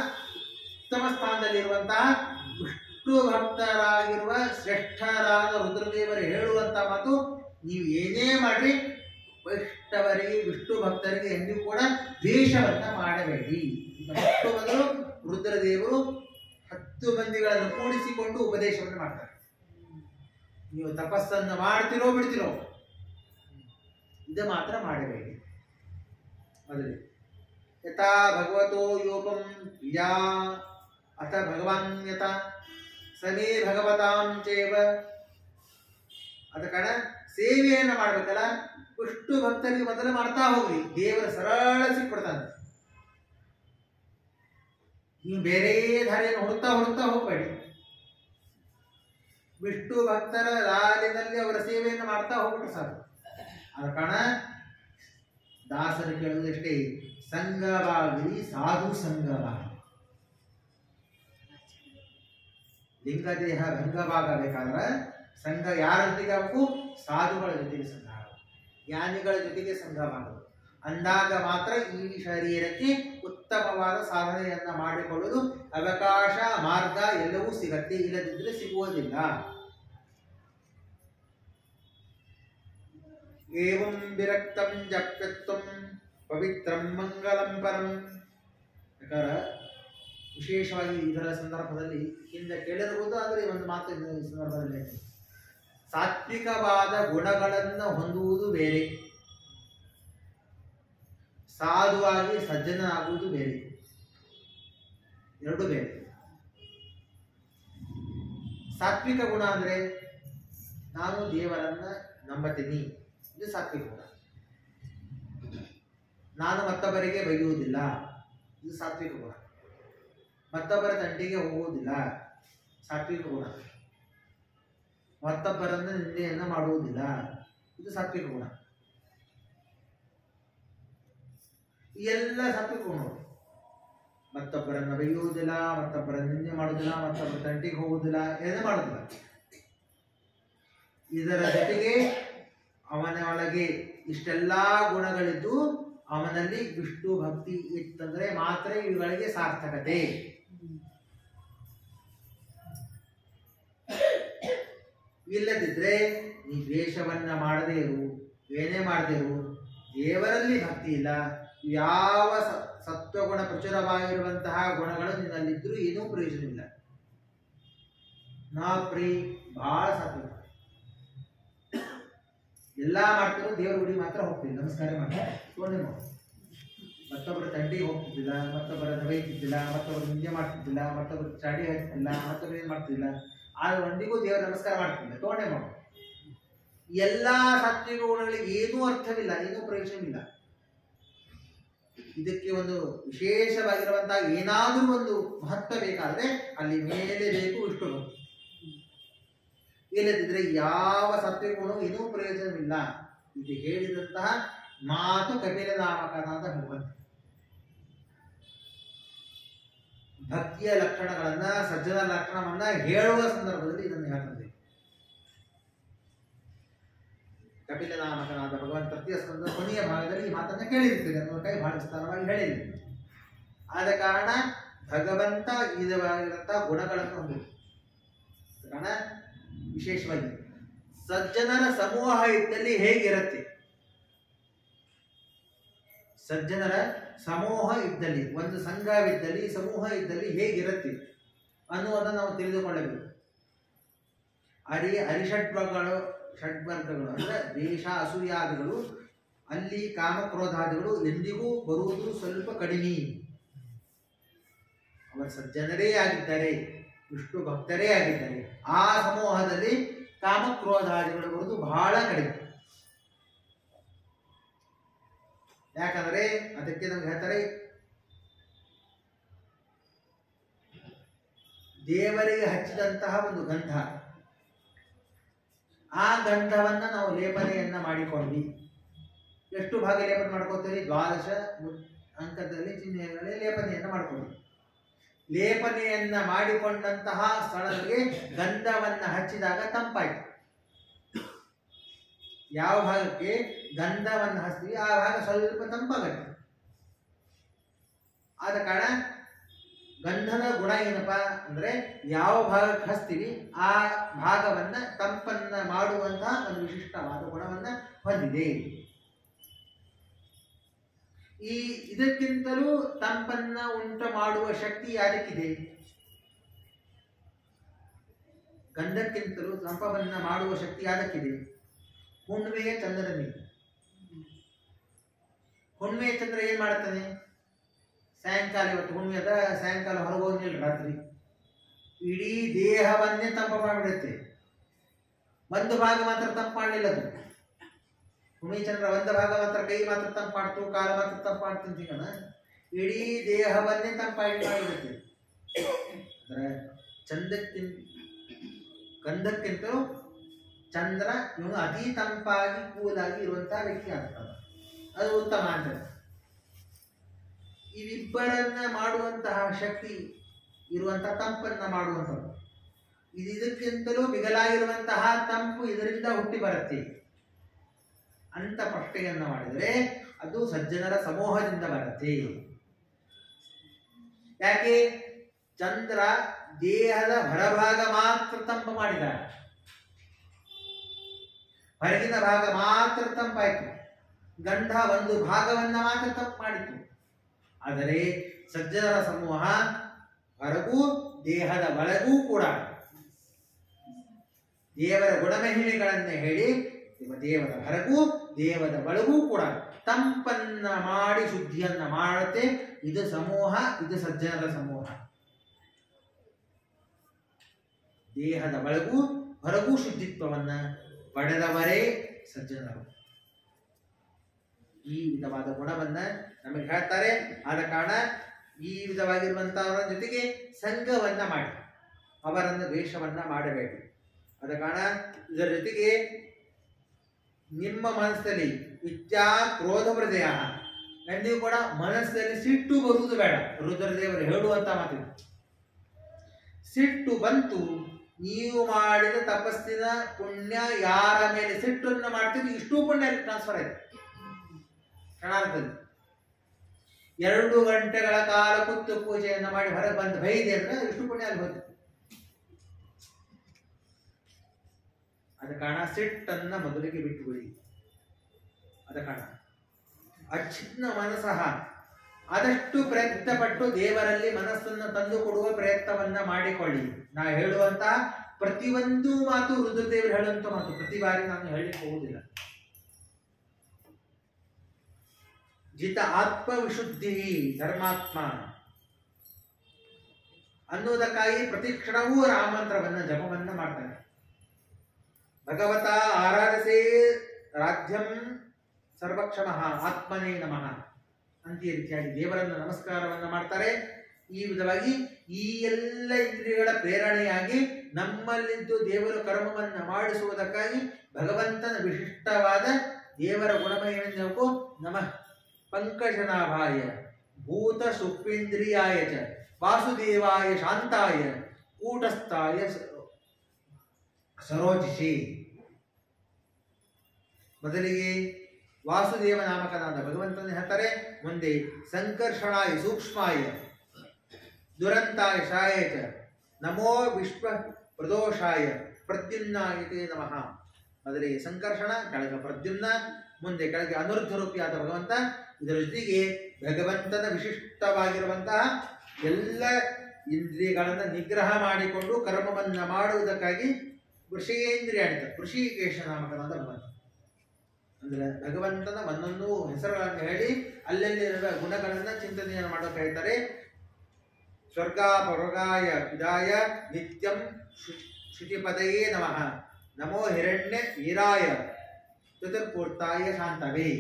ಉತ್ತಮ ಸ್ಥಾನದಲ್ಲಿರುವಂತಹ ವಿಷ್ಣು ಭಕ್ತರಾಗಿರುವ ಶ್ರೇಷ್ಠರಾದ ರುದ್ರದೇವರು ಹೇಳುವಂತಹ ಮಾತು, ನೀವು ಏನೇ ಮಾಡ್ರಿ ವೈಷ್ಣವರಿಗೆ ವಿಷ್ಣು ಭಕ್ತರಿಗೆ ಎಂದೂ ಕೂಡ ದ್ವೇಷವನ್ನ ಮಾಡಬೇಡಿ. ವಿಷ್ಣು ಮೊದಲು ರುದ್ರದೇವರು 10 ಮಂದಿಗಳನ್ನು ಕೂಡಿಸಿಕೊಂಡು ಉಪದೇಶವನ್ನು ಮಾಡ್ತಾರೆ. ನೀವು ತಪಸ್ಸನ್ನು ಮಾಡ್ತಿರೋ ಬಿಡ್ತಿರೋ ಇದು ಮಾತ್ರ ಮಾಡಬೇಡಿ. ಮೊದಲೇ ಯಥಾ ಭಗವತೋ ಯೋಗಂ ಯಾ ಅಥ ಭಗವಾನ್ ಯಥಾ ಸಮೇ ಭಗವತಾಂ ಚೇವ ಅದ ಕಾರಣ ಸೇವೆಯನ್ನು ಮಾಡ್ಬೇಕಲ್ಲ, ವಿಷ್ಣು ಭಕ್ತರಿಗೆ ಮೊದಲು ಮಾಡ್ತಾ ಹೋಗ್ರಿ, ದೇವರ ಸರಳ ಸಿಕ್ಬಿಡ್ತಾನೆ. ನೀವು ಬೇರೆ ದಾರಿಯನ್ನು ಹುಡುಕ್ತಾ ಹುಡುಕ್ತಾ ಹೋಗ್ಬೇಡಿ. ವಿಷ್ಣು ಭಕ್ತರ ದಾರಿನಲ್ಲಿ ಅವರ ಸೇವೆಯನ್ನು ಮಾಡ್ತಾ ಹೋಗ್ಬಿಟ್ರೆ ಸಾಕು. ಆದ ಕಾರಣ ದಾಸರು ಕೇಳುವುದಷ್ಟೇ, ಸಂಘವಾಗಲಿ ಸಾಧು ಸಂಘವಾಗಲಿ. ಲಿಂಗದೇಹ ಭಂಗವಾಗಬೇಕಾದ್ರೆ ಸಂಘ ಯಾರ ಜೊತೆಗೆ ಆಗಬೇಕು? ಸಾಧುಗಳ ಜೊತೆಗೆ ಸಂಘ ಆಗಬೇಕು, ಜ್ಞಾನಿಗಳ ಜೊತೆಗೆ ಸಂಘವಾಗಬೇಕು. ಅಂದಾಗ ಮಾತ್ರ ಈ ಶರೀರಕ್ಕೆ ಉತ್ತಮವಾದ ಸಾಧನೆಯನ್ನ ಮಾಡಿಕೊಳ್ಳಲು ಅವಕಾಶ, ಮಾರ್ಗ ಎಲ್ಲವೂ ಸಿಗತ್ತೆ. ಇಲ್ಲದಿದ್ದರೆ ಸಿಗುವುದಿಲ್ಲ. ಏವಂ ವಿರಕ್ತಂ ಜಪ್ಯತ್ವಂ ಪವಿತ್ರಂ ಮಂಗಲಂ ಪರಂ. ವಿಶೇಷವಾಗಿ ಇದರ ಸಂದರ್ಭದಲ್ಲಿ ಹಿಂದೆ ಕೇಳಿರಬಹುದು, ಆದರೆ ಒಂದು ಮಾತು ಈ ಸಂದರ್ಭದಲ್ಲಿ ಸಾತ್ವಿಕವಾದ ಗುಣಗಳನ್ನು ಹೊಂದುವುದು ಬೇರೆ, ಸಾಧುವಾಗಿ ಸಜ್ಜನಾಗುವುದು ಬೇರೆ, ಎರಡು ಬೇರೆ. ಸಾತ್ವಿಕ ಗುಣ ಅಂದ್ರೆ ನಾನು ದೇವರನ್ನ ನಂಬತೀನಿ, ಇದು ಸಾತ್ವಿಕ ಗುಣ. ನಾನು ಮತ್ತೊಬ್ಬರಿಗೆ ಬೈಯುವುದಿಲ್ಲ, ಇದು ಸಾತ್ವಿಕ ಗುಣ. ಮತ್ತೊಬ್ಬರ ತಂಟೆಗೆ ಹೋಗುವುದಿಲ್ಲ, ಸಾತ್ವಿಕ ಗುಣ. ಮತ್ತೊಬ್ಬರನ್ನು ನಿಂದೆಯನ್ನು ಮಾಡುವುದಿಲ್ಲ, ಇದು ಸಾತ್ವಿಕ ಗುಣ. ಈ ಎಲ್ಲ ಸಾತ್ವಿಕ ಗುಣಗಳು. ಮತ್ತೊಬ್ಬರನ್ನು ಬೈಯುವುದಿಲ್ಲ, ಮತ್ತೊಬ್ಬರ ನಿಂದೆ ಮಾಡುವುದಿಲ್ಲ, ಮತ್ತೊಬ್ಬರ ತಂಟೆಗೆ ಹೋಗುವುದಿಲ್ಲ, ಏನೇ ಮಾಡುವುದಿಲ್ಲ. ಇದರ ಜೊತೆಗೆ ಅವನ ಒಳಗೆ ಇಷ್ಟೆಲ್ಲ ಗುಣಗಳಿದ್ದು ಅವನಲ್ಲಿ ವಿಷ್ಣು ಭಕ್ತಿ ಇತ್ತಂದ್ರೆ ಮಾತ್ರ ಇವುಗಳಿಗೆ ಸಾರ್ಥಕತೆ. ಇಲ್ಲದಿದ್ರೆ ನೀ ದ್ವೇಷವನ್ನ ಮಾಡದೇ ಇರು, ಏನೇ ಮಾಡದೇ ಇರು, ದೇವರಲ್ಲಿ ಭಕ್ತಿ ಇಲ್ಲ, ಯಾವ ಸತ್ವಗುಣ ಪ್ರಚುರವಾಗಿರುವಂತಹ ಗುಣಗಳು ನಿನ್ನಲ್ಲಿದ್ದರೂ ಏನೂ ಪ್ರಯೋಜನ ಇಲ್ಲ. ನಾ ಪ್ರೀ ಬಹಳ ಸಾತ್ವಿಕ, ಎಲ್ಲ ಮಾಡ್ತಿರೋ ದೇವರ ಗುಡಿ ಮಾತ್ರ ಹೋಗ್ತಿಲ್ಲ, ನಮಸ್ಕಾರ ಮಾಡ್ತಾರೆ, ಸೋಣೆ ಮಾಡಿ. ಮತ್ತೊಬ್ಬರ ತಂಡಿಗೆ ಹೋಗ್ತಿದ್ದಿಲ್ಲ, ಮತ್ತೊಬ್ಬರ ಬೈತಿದ್ದಿಲ್ಲ, ಮತ್ತೊಬ್ಬರು ನಿಂದೆ ಮಾಡ್ತಿದ್ದಿಲ್ಲ, ಮತ್ತೊಬ್ಬರು ಚಾಡಿ ಹಾಕ್ತಿಲ್ಲ, ಮತ್ತೊಬ್ಬರು ಏನ್ ಮಾಡ್ತಿಲ್ಲ. ಆದ್ರೆ ಒಂದಿಗೂ ದೇವರ ನಮಸ್ಕಾರ ಮಾಡ್ತಿಲ್ಲ, ತೋಣೆ ಮಾಡು. ಎಲ್ಲಾ ಸಾತ್ವಿಕ ಗುಣಗಳಿಗೆ ಏನೂ ಅರ್ಥವಿಲ್ಲ, ಏನೂ ಪ್ರಯೋಜನವಿಲ್ಲ. ಇದಕ್ಕೆ ಒಂದು ವಿಶೇಷವಾಗಿರುವಂತಹ ಏನಾದರೂ ಒಂದು ಮಹತ್ವ ಬೇಕಾದ್ರೆ ಅಲ್ಲಿ ಮೇಲೆ ಬೇಕು ವಿಷ್ಣು ಭಕ್ತಿ. ಇಲ್ಲದಿದ್ರೆ ಯಾವ ಸಾತ್ವಿಕ ಗುಣವೂ ಏನೂ ಪ್ರಯೋಜನವಿಲ್ಲ. ಇದು ಹೇಳಿದಂತಹ ಮಾತು ಕಪಿಲ ನಾಮಕನಾದ ಭಗವಂತ. ಭಕ್ತಿಯ ಲಕ್ಷಣಗಳನ್ನ, ಸಜ್ಜನ ಲಕ್ಷಣವನ್ನ ಹೇಳುವ ಸಂದರ್ಭದಲ್ಲಿ ಇದನ್ನು ಹೇಳ್ತದೆ. ಕಪಿಲ ನಾಮಕನಾದ ಭಗವಂತ ತೃತೀಯ ಸ್ಕಂದದ ಕೊನೆಯ ಭಾಗದಲ್ಲಿ ಈ ಮಾತನ್ನ ಕೇಳಿರ್ತೀರಿ, ಅನ್ನೋ ಕೈ ಬಹಳ ವಿಸ್ತಾರವಾಗಿ ಹೇಳಿರ್ತೀರಿ. ಆದ ಕಾರಣ ಭಗವಂತ ವಿಧವಾಗಿರುವಂತಹ ಗುಣಗಳನ್ನು ಹೊಂದಿದೆ. ಕಾರಣ ವಿಶೇಷವಾಗಿ ಸಜ್ಜನರ ಸಮೂಹ ಇದ್ದಲ್ಲಿ ಹೇಗಿರುತ್ತೆ, ಸಜ್ಜನರ ಸಮೂಹ ಇದ್ದಲ್ಲಿ, ಒಂದು ಸಂಘವಿದ್ದಲ್ಲಿ, ಸಮೂಹ ಇದ್ದಲ್ಲಿ ಹೇಗಿರುತ್ತೆ ಅನ್ನುವುದನ್ನು ನಾವು ತಿಳಿದುಕೊಳ್ಳಬೇಕು. ಅರಿಷಡ್ವರ್ಗಗಳು, ಷಡ್ವರ್ಗಗಳು ಅಂದ್ರೆ ದ್ವೇಷ, ಅಸೂಯಾದಿಗಳು, ಅಲ್ಲಿ ಕಾಮಕ್ರೋಧಾದಿಗಳು ಎಂದಿಗೂ ಬರುವುದು ಸ್ವಲ್ಪ ಕಡಿಮೆ. ಅವರು ಸಜ್ಜನರೇ ಆಗಿದ್ದಾರೆ, ವಿಷ್ಣು ಭಕ್ತರೇ ಆಗಿದ್ದಾರೆ. ಆ ಸಮೂಹದಲ್ಲಿ ಕಾಮಕ್ರೋಧಾದಿಗಳು ಬರುವುದು ಬಹಳ ಕಡಿಮೆ. ಯಾಕಂದ್ರೆ ಅದಕ್ಕೆ ನಮ್ಗೆ ಹೇಳ್ತಾರೆ, ದೇವರಿಗೆ ಹಚ್ಚಿದಂತಹ ಒಂದು ಗಂಧ, ಆ ಗಂಧವನ್ನ ನಾವು ಲೇಪನೆಯನ್ನ ಮಾಡಿಕೊಂಡ್ವಿ. ಎಷ್ಟು ಭಾಗ ಲೇಪನೆ ಮಾಡ್ಕೋತೀವಿ? 12 ಅಂಕದಲ್ಲಿ ಚಿಹ್ನೆಗಳಲ್ಲಿ ಲೇಪನೆಯನ್ನ ಮಾಡ್ಕೊಂಡ್ವಿ. ಲೇಪನೆಯನ್ನ ಮಾಡಿಕೊಂಡಂತಹ ಸ್ಥಳಗಳಿಗೆ ಗಂಧವನ್ನ ಹಚ್ಚಿದಾಗ ತಂಪಾಯ್ತು. ಯಾವ ಭಾಗಕ್ಕೆ ಗಂಧವನ್ನು ಹಚ್ತೀವಿ ಆ ಭಾಗ ಸ್ವಲ್ಪ ತಂಪಾಗತ್ತೆ. ಆದ ಕಾರಣ ಗಂಧದ ಗುಣ ಏನಪ್ಪಾ ಅಂದ್ರೆ ಯಾವ ಭಾಗಕ್ಕೆ ಹಚ್ತೀವಿ ಆ ಭಾಗವನ್ನ ತಂಪನ್ನ ಮಾಡುವಂತಹ ಒಂದು ವಿಶಿಷ್ಟವಾದ ಗುಣವನ್ನ ಹೊಂದಿದೆ. ಇದಕ್ಕಿಂತಲೂ ತಂಪನ್ನ ಉಂಟು ಮಾಡುವ ಶಕ್ತಿ ಯಾದಕ್ಕಿದೆ? ಗಂಧಕ್ಕಿಂತಲೂ ತಂಪವನ್ನ ಮಾಡುವ ಶಕ್ತಿ ಯಾದಕ್ಕಿದೆ? ಹುಣ್ಣಿಮೆಯ ಚಂದ್ರನಿಗೆ. ಹುಣ್ಣಿಮೆಯ ಚಂದ್ರ ಏನ್ ಮಾಡ್ತಾನೆ? ಸಾಯಂಕಾಲ, ಇವತ್ತು ಹುಣ್ಣಿಮೆ ಅದ, ಸಾಯಂಕಾಲ ಹೊರಗೋಗಿಲ್ಲ, ರಾತ್ರಿ ಇಡೀ ದೇಹವನ್ನೇ ತಂಪ ಮಾಡಿಬಿಡುತ್ತೆ. ಒಂದು ಭಾಗ ಮಾತ್ರ ತಪ್ಪು ಮಾಡಲಿಲ್ಲ ಅದು. ಭೂಮಿಚಂದ್ರ ಒಂದು ಭಾಗ ಮಾತ್ರ, ಕೈ ಮಾತ್ರ ತಪ್ಪು ಮಾಡ್ತು, ಕಾಲ ಮಾತ್ರ ತಪ್ಪು ಮಾಡ್ತು ಅಂತೀಗನ, ಇಡೀ ದೇಹವನ್ನೇ ತಂಪಾಗಿ ಮಾಡಿರುತ್ತೆ. ಅಂದ್ರೆ ಗಂಧಕ್ಕಿಂತಲೂ ಚಂದ್ರ ಇವನು ಅತಿ ತಂಪಾಗಿ ಕೂಲಾಗಿ ಇರುವಂತಹ ವ್ಯಕ್ತಿ ಆಗ್ತದೆ. ಅದು ಉತ್ತಮ ಅಂತ. ಇವಿಬ್ಬರನ್ನ ಮಾಡುವಂತಹ ಶಕ್ತಿ ಇರುವಂತಹ ತಂಪನ್ನ ಮಾಡುವಂಥದ್ದು. ಇದಕ್ಕಿಂತಲೂ ಮಿಗಲಾಗಿರುವಂತಹ ತಂಪು ಇದರಿಂದ ಹುಟ್ಟಿ ಬರುತ್ತೆ ಅಂತ ಪ್ರಶ್ನೆಯನ್ನ ಮಾಡಿದರೆ ಅದು ಸಜ್ಜನರ ಸಮೂಹದಿಂದ ಬರುತ್ತೆ. ಯಾಕೆ? ಚಂದ್ರ ದೇಹದ ಹೊರಭಾಗ ಮಾತ್ರ ತಂಪು ಮಾಡಿದ, ಹೊರಗಿನ ಭಾಗ ಮಾತ್ರ ತಂಪಾಯಿತು. ಗಂಧ ಒಂದು ಭಾಗವನ್ನ ಮಾತ್ರ ತಂಪು ಮಾಡಿತು. ಆದರೆ ಸಜ್ಜನರ ಸಮೂಹ ಹೊರಗೂ ದೇಹದ ಒಳಗೂ ಕೂಡ ದೇವರ ಗುಣಮಹಿಮೆಗಳನ್ನೇ ಹೇಳಿ ದೇವರ ಹೊರಗೂ ದೇವದ ಒಳಗೂ ಕೂಡ ತಂಪನ್ನ ಮಾಡಿ ಶುದ್ಧಿಯನ್ನ ಮಾಡುತ್ತೆ. ಇದು ಸಮೂಹ, ಇದು ಸಜ್ಜನರ ಸಮೂಹ. ದೇಹದ ಒಳಗೂ ಹೊರಗೂ ಶುದ್ಧಿತ್ವವನ್ನ ಪಡೆದವರೇ ಸಜ್ಜನರು. ಈ ವಿಧವಾದ ಗುಣವನ್ನ ನಮಗೆ ಹೇಳ್ತಾರೆ. ಆದ ಕಾರಣ ಈ ವಿಧವಾಗಿರುವಂತಹವರ ಜೊತೆಗೆ ಸಂಘವನ್ನ ಮಾಡಿ ಅವರನ್ನು ದ್ವೇಷವನ್ನ ಮಾಡಬೇಡಿ. ಆದ ಕಾರಣ ಇದರ ಜೊತೆಗೆ ನಿಮ್ಮ ಮನಸ್ಸಲ್ಲಿ ಇತ್ಯಾ ಕ್ರೋಧ ಹೃದಯ, ಎಂದಿಗೂ ಕೂಡ ಮನಸ್ಸಲ್ಲಿ ಸಿಟ್ಟು ಬರುವುದು ಬೇಡ. ರುದ್ರದೇವರು ಹೇಳುವಂತ ಮಾತಿದೆ. ಸಿಟ್ಟು ಬಂತು, ನೀವು ಮಾಡಿದ ತಪಸ್ಸಿನ ಪುಣ್ಯ ಯಾರ ಮೇಲೆ ಸಿಟ್ಟನ್ನು ಮಾಡ್ತೀರಿ ಇಷ್ಟು ಪುಣ್ಯ ಟ್ರಾನ್ಸ್ಫರ್ ಆಯ್ತು ಕ್ಷಣಾರ್ಧದಲ್ಲಿ. 2 ಗಂಟೆಗಳ ಕಾಲ ಕೂತು ಪೂಜೆಯನ್ನು ಮಾಡಿ ಹೊರಗೆ ಬಂದು ಬೈದೆ ಅಂದ್ರೆ ಇಷ್ಟು ಪುಣ್ಯ ಅಲ್ಲಿ ಹೋಯ್ತು. ಅದ ಕಾರಣ ಸಿಟ್ಟನ್ನ ಮೊದಲಿಗೆ ಬಿಟ್ಟುಬಿಡಿ. ಅದ ಕಾರಣ ಅಚ್ಛಿನ್ನ ಮನಸ್ಸಹ ಆದಷ್ಟು ಪ್ರಯತ್ನಪಟ್ಟು ದೇವರಲ್ಲಿ ಮನಸ್ಸನ್ನು ತಂದು ಕೊಡುವ ಪ್ರಯತ್ನವನ್ನ ಮಾಡಿಕೊಳ್ಳಿ. ನಾ ಹೇಳುವಂತಹ ಪ್ರತಿಯೊಂದು ಮಾತು ರುದ್ರದೇವರು ಹೇಳುವಂತ ಮಾತು, ಪ್ರತಿ ಬಾರಿ ನಾನು ಹೇಳಲಿಕ್ಕೆ ಹೋಗುವುದಿಲ್ಲ. ಜಿತ ಆತ್ಮವಿಶುದ್ಧಿ ಧರ್ಮಾತ್ಮ ಅನ್ನುವುದಕ್ಕಾಗಿ ಪ್ರತಿ ಕ್ಷಣವೂ ರಾಮಮಂತ್ರವನ್ನ ಜಪವನ್ನ ಮಾಡ್ತಾನೆ. ಭಗವತ ಆರಾಧಸೆ ರಾಧ್ಯಂ ಸರ್ವಕ್ಷಮಃ ಆತ್ಮನೇ ನಮಃ ಅಂತ ಈ ರೀತಿಯಾಗಿ ದೇವರನ್ನು ನಮಸ್ಕಾರವನ್ನ ಮಾಡ್ತಾರೆ. ಈ ವಿಧವಾಗಿ ಈ ಎಲ್ಲ ಇಂದ್ರಿಯಗಳ ಪ್ರೇರಣೆಯಾಗಿ ನಮ್ಮಲ್ಲಿದ್ದು ದೇವರು ಕರ್ಮವನ್ನ ಮಾಡಿಸುವುದಕ್ಕಾಗಿ ಭಗವಂತನ ವಿಶಿಷ್ಟವಾದ ದೇವರ ಗುಣಮಯವೆಂದಕ್ಕೂ ನಮಃ ಪಂಕಜನಾಭಾಯ ಭೂತ ಸುಪ್ರೀಂದ್ರಿಯಾಯ ಚ ವಾಸುದೇವಾಯ ಶಾಂತಾಯ ಕೂಟಸ್ಥಾಯ ಸರೋಜಿಷಿ. ಮೊದಲಿಗೆ ವಾಸುದೇವ ನಾಮಕನಾದ ಭಗವಂತನ ಹೇಳ್ತಾರೆ. ಮುಂದೆ ಸಂಕರ್ಷಣಾಯ ಸೂಕ್ಷ್ಮಾಯ ದುರಂತಾಯ ಶಾಯ ಚ ನಮೋ ವಿಶ್ವ ಪ್ರದೋಷಾಯ ಪ್ರದ್ಯುಮ್ನಾಯತೆ ನಮಃ. ಮೊದಲಿಗೆ ಸಂಕರ್ಷಣ, ಕೆಳಗೆ ಪ್ರದ್ಯುಮ್ನ, ಮುಂದೆ ಕೆಳಗೆ ಅನುರುದ್ಧ ರೂಪಿಯಾದ ಭಗವಂತ. ಇದರ ಜೊತೆಗೆ ಭಗವಂತನ ವಿಶಿಷ್ಟವಾಗಿರುವಂತಹ ಎಲ್ಲ ಇಂದ್ರಿಯಗಳನ್ನು ನಿಗ್ರಹ ಮಾಡಿಕೊಂಡು ಕರ್ಮವನ್ನ ಮಾಡುವುದಕ್ಕಾಗಿ ವೃಷೇಂದ್ರಿಯ ಅಂತ ಋಷಿಕೇಶ ನಾಮಕನಾದ ಭಗವಂತ. ಅಂದ್ರೆ ಭಗವಂತನ ಒಂದೊಂದು ಹೆಸರುಗಳನ್ನು ಹೇಳಿ ಅಲ್ಲಲ್ಲಿರುವ ಗುಣಗಳನ್ನ ಚಿಂತನೆಯನ್ನು ಮಾಡೋಕೆ ಹೇಳ್ತಾರೆ. ಸ್ವರ್ಗಾಪವರ್ಗಾಯ ಪಿದಾಯ ನಿತ್ಯಂ ಶುಚಿಪದಯೇ ನಮಃ ನಮೋ ಹಿರಣ್ಯ ವೀರಾಯ ಚತುರ್ಪೂರ್ತಾಯ ಶಾಂತವೇ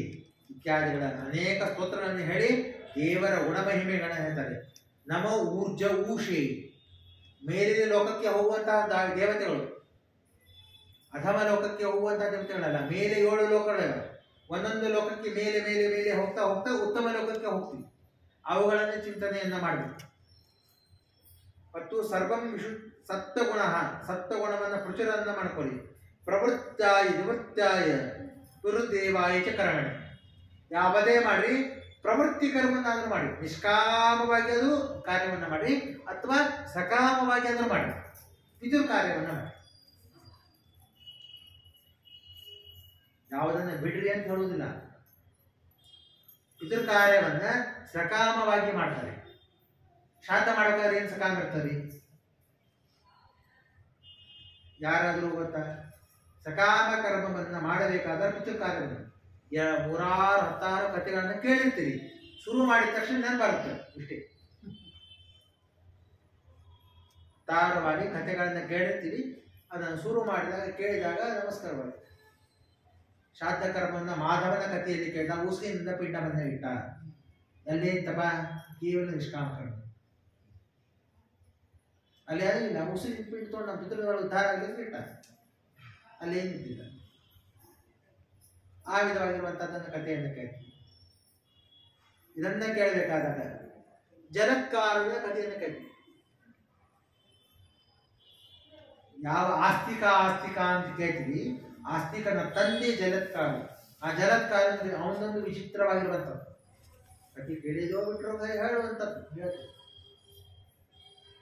ಇತ್ಯಾದಿಗಳ ಅನೇಕ ಸ್ತೋತ್ರಗಳನ್ನು ಹೇಳಿ ದೇವರ ಗುಣಮಹಿಮೆಗಳನ್ನು ಹೇಳ್ತಾರೆ. ನಮೋ ಊರ್ಜ ಊಷಿ, ಮೇಲಿನ ಲೋಕಕ್ಕೆ ಹೋಗುವಂತಹ ದೇವತೆಗಳು, ಅಧಮ ಲೋಕಕ್ಕೆ ಹೋಗುವಂತಹ ದೇವತೆಗಳಲ್ಲ. ಮೇಲೆ 7 ಲೋಕಗಳಿವೆ. ಒಂದೊಂದು ಲೋಕಕ್ಕೆ ಮೇಲೆ ಮೇಲೆ ಮೇಲೆ ಹೋಗ್ತಾ ಹೋಗ್ತಾ ಉತ್ತಮ ಲೋಕಕ್ಕೆ ಹೋಗ್ತೀವಿ. ಅವುಗಳನ್ನು ಚಿಂತನೆಯನ್ನ ಮಾಡಬೇಕು. ಮತ್ತು ಸರ್ವಂ ಸತ್ವಗುಣ, ಸತ್ವಗುಣವನ್ನು ಪ್ರಚುರನ್ನ ಮಾಡ್ಕೊಳ್ಳಿ. ಪ್ರವೃತ್ತಾಯ ನಿವೃತ್ತಾಯ ಗುರುದೇವಾಯ ಚ ಕರ್ಮಣಿ. ಯಾವುದೇ ಮಾಡಿ ಪ್ರವೃತ್ತಿ ಕರ್ಮನ್ನಾದ್ರೂ ಮಾಡಿ, ನಿಷ್ಕಾಮವಾಗಿ ಅದು ಕಾರ್ಯವನ್ನು ಮಾಡಿ ಅಥವಾ ಸಕಾಮವಾಗಿ ಆದ್ರೂ ಮಾಡಿ, ಇದು ಕಾರ್ಯವನ್ನು ಮಾಡಿ. ಯಾವುದನ್ನ ಬಿಡ್ರಿ ಅಂತ ಹೇಳುವುದಿಲ್ಲ. ಇದ್ರ ಕಾರ್ಯವನ್ನ ಸಕಾಮವಾಗಿ ಮಾಡ್ತಾರೆ. ಶಾಂತ ಮಾಡೋಕ್ಕಾದ್ರೆ ಏನ್ ಸಕಾಮ ಇರ್ತದೆ? ಯಾರಾದರೂ ಗೊತ್ತಾ? ಸಕಾಮ ಕರ್ಮವನ್ನ ಮಾಡಬೇಕಾದ್ರೆ ಪಿತೃ ಕಾರ್ಯವನ್ನು 3-10 ಕಥೆಗಳನ್ನ ಕೇಳಿರ್ತೀರಿ. ಶುರು ಮಾಡಿದ ತಕ್ಷಣ ನೆನಪು ಬರುತ್ತೆ ಇಷ್ಟೇ. ತಾರವಾಗಿ ಕಥೆಗಳನ್ನ ಕೇಳಿರ್ತೀವಿ. ಅದನ್ನು ಶುರು ಮಾಡಿದಾಗ ಕೇಳಿದಾಗ ನಮಸ್ಕಾರ ಮಾಡಿ ಶ್ರಾದ್ದ ಕರ್ಮವನ್ನು ಮಾಧವನ ಕಥೆಯಲ್ಲಿ ಕೇಳಿದ ಉಸಿರಿನಿಂದ ಪಿಂಡವನ್ನು ಇಟ್ಟ ಅಲ್ಲೇಂತಪ್ಪ ಕೇವಲ ನಿಷ್ಕಾಮ ಕರ್ಮ ಅಲ್ಲಿ ಆಗಿಲ್ಲ ಉಸಿರು ಪಿಂಡ ತೊಗೊಂಡು ನಮ್ಮ ಪಿತೃಗಳು ಉದ್ಧಾರ ಆಗಲಿಕ್ಕೆ ಇಟ್ಟ ಅಲ್ಲೇನಿದ್ದಿಲ್ಲ ಆ ವಿಧವಾಗಿರುವಂತಹದ್ದನ್ನು ಕಥೆಯನ್ನು ಕೇಳ್ತೀವಿ. ಇದನ್ನ ಕೇಳಬೇಕಾದಾಗ ಜಲತ್ಕಾರದ ಕಥೆಯನ್ನು ಕೇಳ್ತೀವಿ. ಯಾವ ಆಸ್ತಿಕ ಅಂತ ಕೇಳ್ತೀವಿ, ಆಸ್ತಿಕನ ತಂದೆ ಜಲತ್ಕಾರ. ಆ ಜಲತ್ಕಾರ ಅವನೊಂದು ವಿಚಿತ್ರವಾಗಿರುವಂಥದ್ದು ಕಥೆ ಕೇಳಿದೋ ಬಿಟ್ಟರು ಹೇಳುವಂಥದ್ದು ಹೇಳ್ತೀವಿ.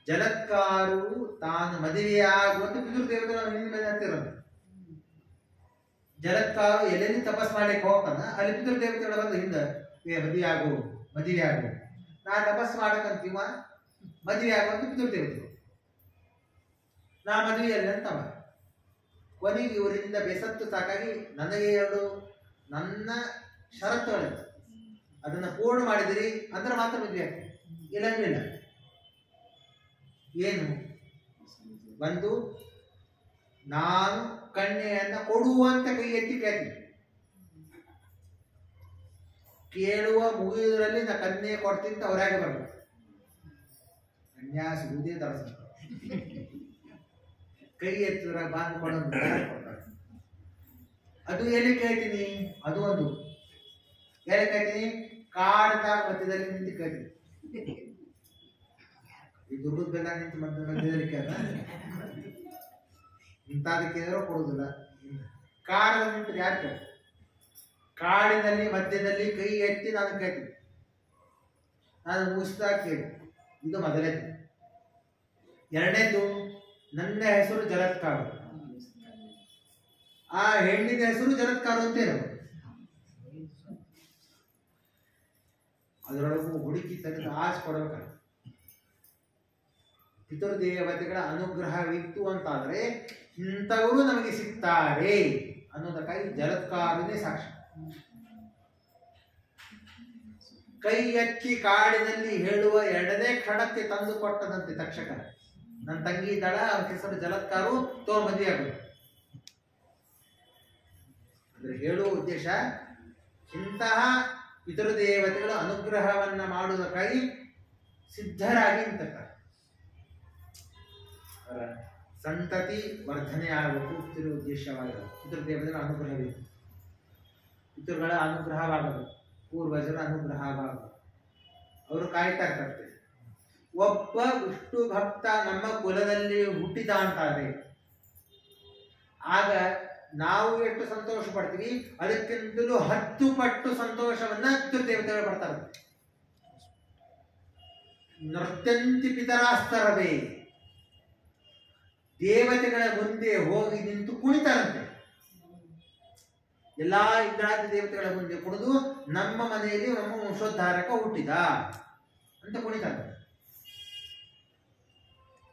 ಜಲತ್ಕಾರು ತಾನು ಮದುವೆಯಾಗುವಂತ ಪಿತೃದೇವತೆಗಳ ಹಿಂದಿನ ಮೇಲೆ ಹತ್ತಿರೋದು. ಜಲತ್ಕಾರು ಎಲ್ಲೆಲ್ಲಿ ತಪಸ್ ಮಾಡ್ಲಿಕ್ಕೆ ಹೋಗ್ತಾನ ಅಲ್ಲಿ ಪಿತೃದೇವತೆಗಳ ಬಂದು ಹಿಂದೆ ಮದುವೆ ಆಗು ನಾ ತಪಸ್ ಮಾಡಕಂತೀವ ಮದುವೆ ಆಗುವಂತ ಪಿತೃದೇವತೆಗಳು ನಾ ಮದುವೆಯಲ್ಲಿ ಅಂತವ. ಕೊನೆಗೆ ಇವರಿಂದ ಬೇಸತ್ತು ಸಾಕಾಗಿ ನನಗೆ ಎರಡು ನನ್ನ ಷರತ್ತುಗಳು ಅದನ್ನ ಪೂರ್ಣ ಮಾಡಿದಿರಿ ಅಂದ್ರೆ ಮಾತ್ರ ಮದುವೆ ಆಗ್ತದೆ, ಇಲ್ಲಂಗಿಲ್ಲ. ಏನು ಒಂದು ನಾನು ಕನ್ಯೆಯನ್ನ ಕೊಡುವಂತ ಕೈ ಎತ್ತಿ ಕೇಳ್ತೀನಿ. ಕೇಳುವ ಮುಗಿಯುವುದರಲ್ಲಿ ನಾ ಕನ್ಯೆ ಕೊಡ್ತೀನಿ ಅವರಾಗೆ ಬರ್ಬೇಕು. ಕನ್ಯಾ ಸಿಗುವುದೇ ದರಸ ಕೈ ಎತ್ತಿದ್ರ ಬಾಂಧ್ ಕೊಡೋದು ಕೊಡ್ತಾರೆ. ಅದು ಎಲ್ಲಿ ಕೇಳ್ತೀನಿ, ಅದು ಒಂದು ಎಲ್ಲಿ ಕೇಳ್ತೀನಿ, ಕಾಡದ ಮಧ್ಯದಲ್ಲಿ ನಿಂತು ಕೇಳ್ತೀನಿ. ಈ ದುರ್ಗದ ಬೆಲ್ಲ ನಿಂತು ಮಧ್ಯದಲ್ಲಿ ಕೇಳ ಇಂಥದಕ್ಕೆ ಕೊಡುವುದಿಲ್ಲ. ಕಾಡದ ನಿಂತು ಯಾರು ಕೇಳ, ಕಾಡಿನಲ್ಲಿ ಮಧ್ಯದಲ್ಲಿ ಕೈ ಎತ್ತಿ ನಾನು ಕೇಳ್ತೀನಿ. ನಾನು ಮುಗಿಸ್ದಾಗ ಕೇಳಿ, ಇದು ಮೊದಲನೇದು. ಎರಡನೇದು ನನ್ನ ಹೆಸರು ಜಲತ್ಕಾರು, ಆ ಹೆಣ್ಣಿನ ಹೆಸರು ಜಲತ್ಕಾರು ಅಂತೇನು. ಅದರೊಳಗೂ ಹುಡುಕಿ ತೆಗೆದು ಆಸೆ ಕೊಡಬೇಕಲ್ಲ. ಪಿತೃದೇವತೆಗಳ ಅನುಗ್ರಹವಿತ್ತು ಅಂತಾದ್ರೆ ಇಂಥವರು ನಮಗೆ ಸಿಗ್ತಾರೆ ಅನ್ನೋದಕ್ಕಾಗಿ ಜಲತ್ಕಾರನೇ ಸಾಕ್ಷಿ. ಕೈ ಎತ್ತಿ ಕಾಡಿನಲ್ಲಿ ಹೇಳುವ ಎರಡನೇ ಕ್ಷಣಕ್ಕೆ ತಂದು ಕೊಟ್ಟದಂತೆ ತಕ್ಷಕ. ನನ್ನ ತಂಗಿ ದಳ ಅವನ ಹೆಸರು ಜಲತ್ಕಾರು ಮದುವೆ ಆಗುದು ಅಂದ್ರೆ ಹೇಳುವ ಉದ್ದೇಶ ಇಂತಹ ಪಿತೃದೇವತೆಗಳ ಅನುಗ್ರಹವನ್ನ ಮಾಡುವುದಕ್ಕಾಗಿ ಸಿದ್ಧರಾಗಿ ನಿಂತಿರ್ತಾರೆ. ಸಂತತಿ ವರ್ಧನೆ ಆಗಬೇಕು ಪಿತೃ ಉದ್ದೇಶವಾಗಬೇಕು. ಪಿತೃದೇವತೆಗಳ ಅನುಗ್ರಹಬೇಕು, ಪಿತೃಗಳ ಅನುಗ್ರಹವಾಗಬೇಕು, ಪೂರ್ವಜರ ಅನುಗ್ರಹವಾಗಬೇಕು. ಅವರು ಕಾಯ್ತಾ ಇರ್ತಾರೆ. ಒಬ್ಬ ವಿಷ್ಣು ಭಕ್ತ ನಮ್ಮ ಕುಲದಲ್ಲಿ ಹುಟ್ಟಿದ ಅಂತಾರೆ ಆಗ ನಾವು ಎಷ್ಟು ಸಂತೋಷ ಪಡ್ತೀವಿ ಅದಕ್ಕಿಂತಲೂ 10 ಪಟ್ಟು ಸಂತೋಷವನ್ನ ಪಿತೃದೇವತೆಗಳು ಪಡ್ತಾರೆ. ನೃತ್ಯಂತಿ ಪಿತರಾಸ್ತರವೇ, ದೇವತೆಗಳ ಮುಂದೆ ಹೋಗಿ ನಿಂತು ಕುಣಿತಾರಂತೆ. ಎಲ್ಲಾ ಇಂದ್ರಾದಿ ದೇವತೆಗಳ ಮುಂದೆ ಕುಣಿದು ನಮ್ಮ ಮನೆಯಲ್ಲಿ ನಮ್ಮ ವಂಶೋದ್ಧಾರಕ ಹುಟ್ಟಿದ ಅಂತ ಕುಣಿತಾರೆ.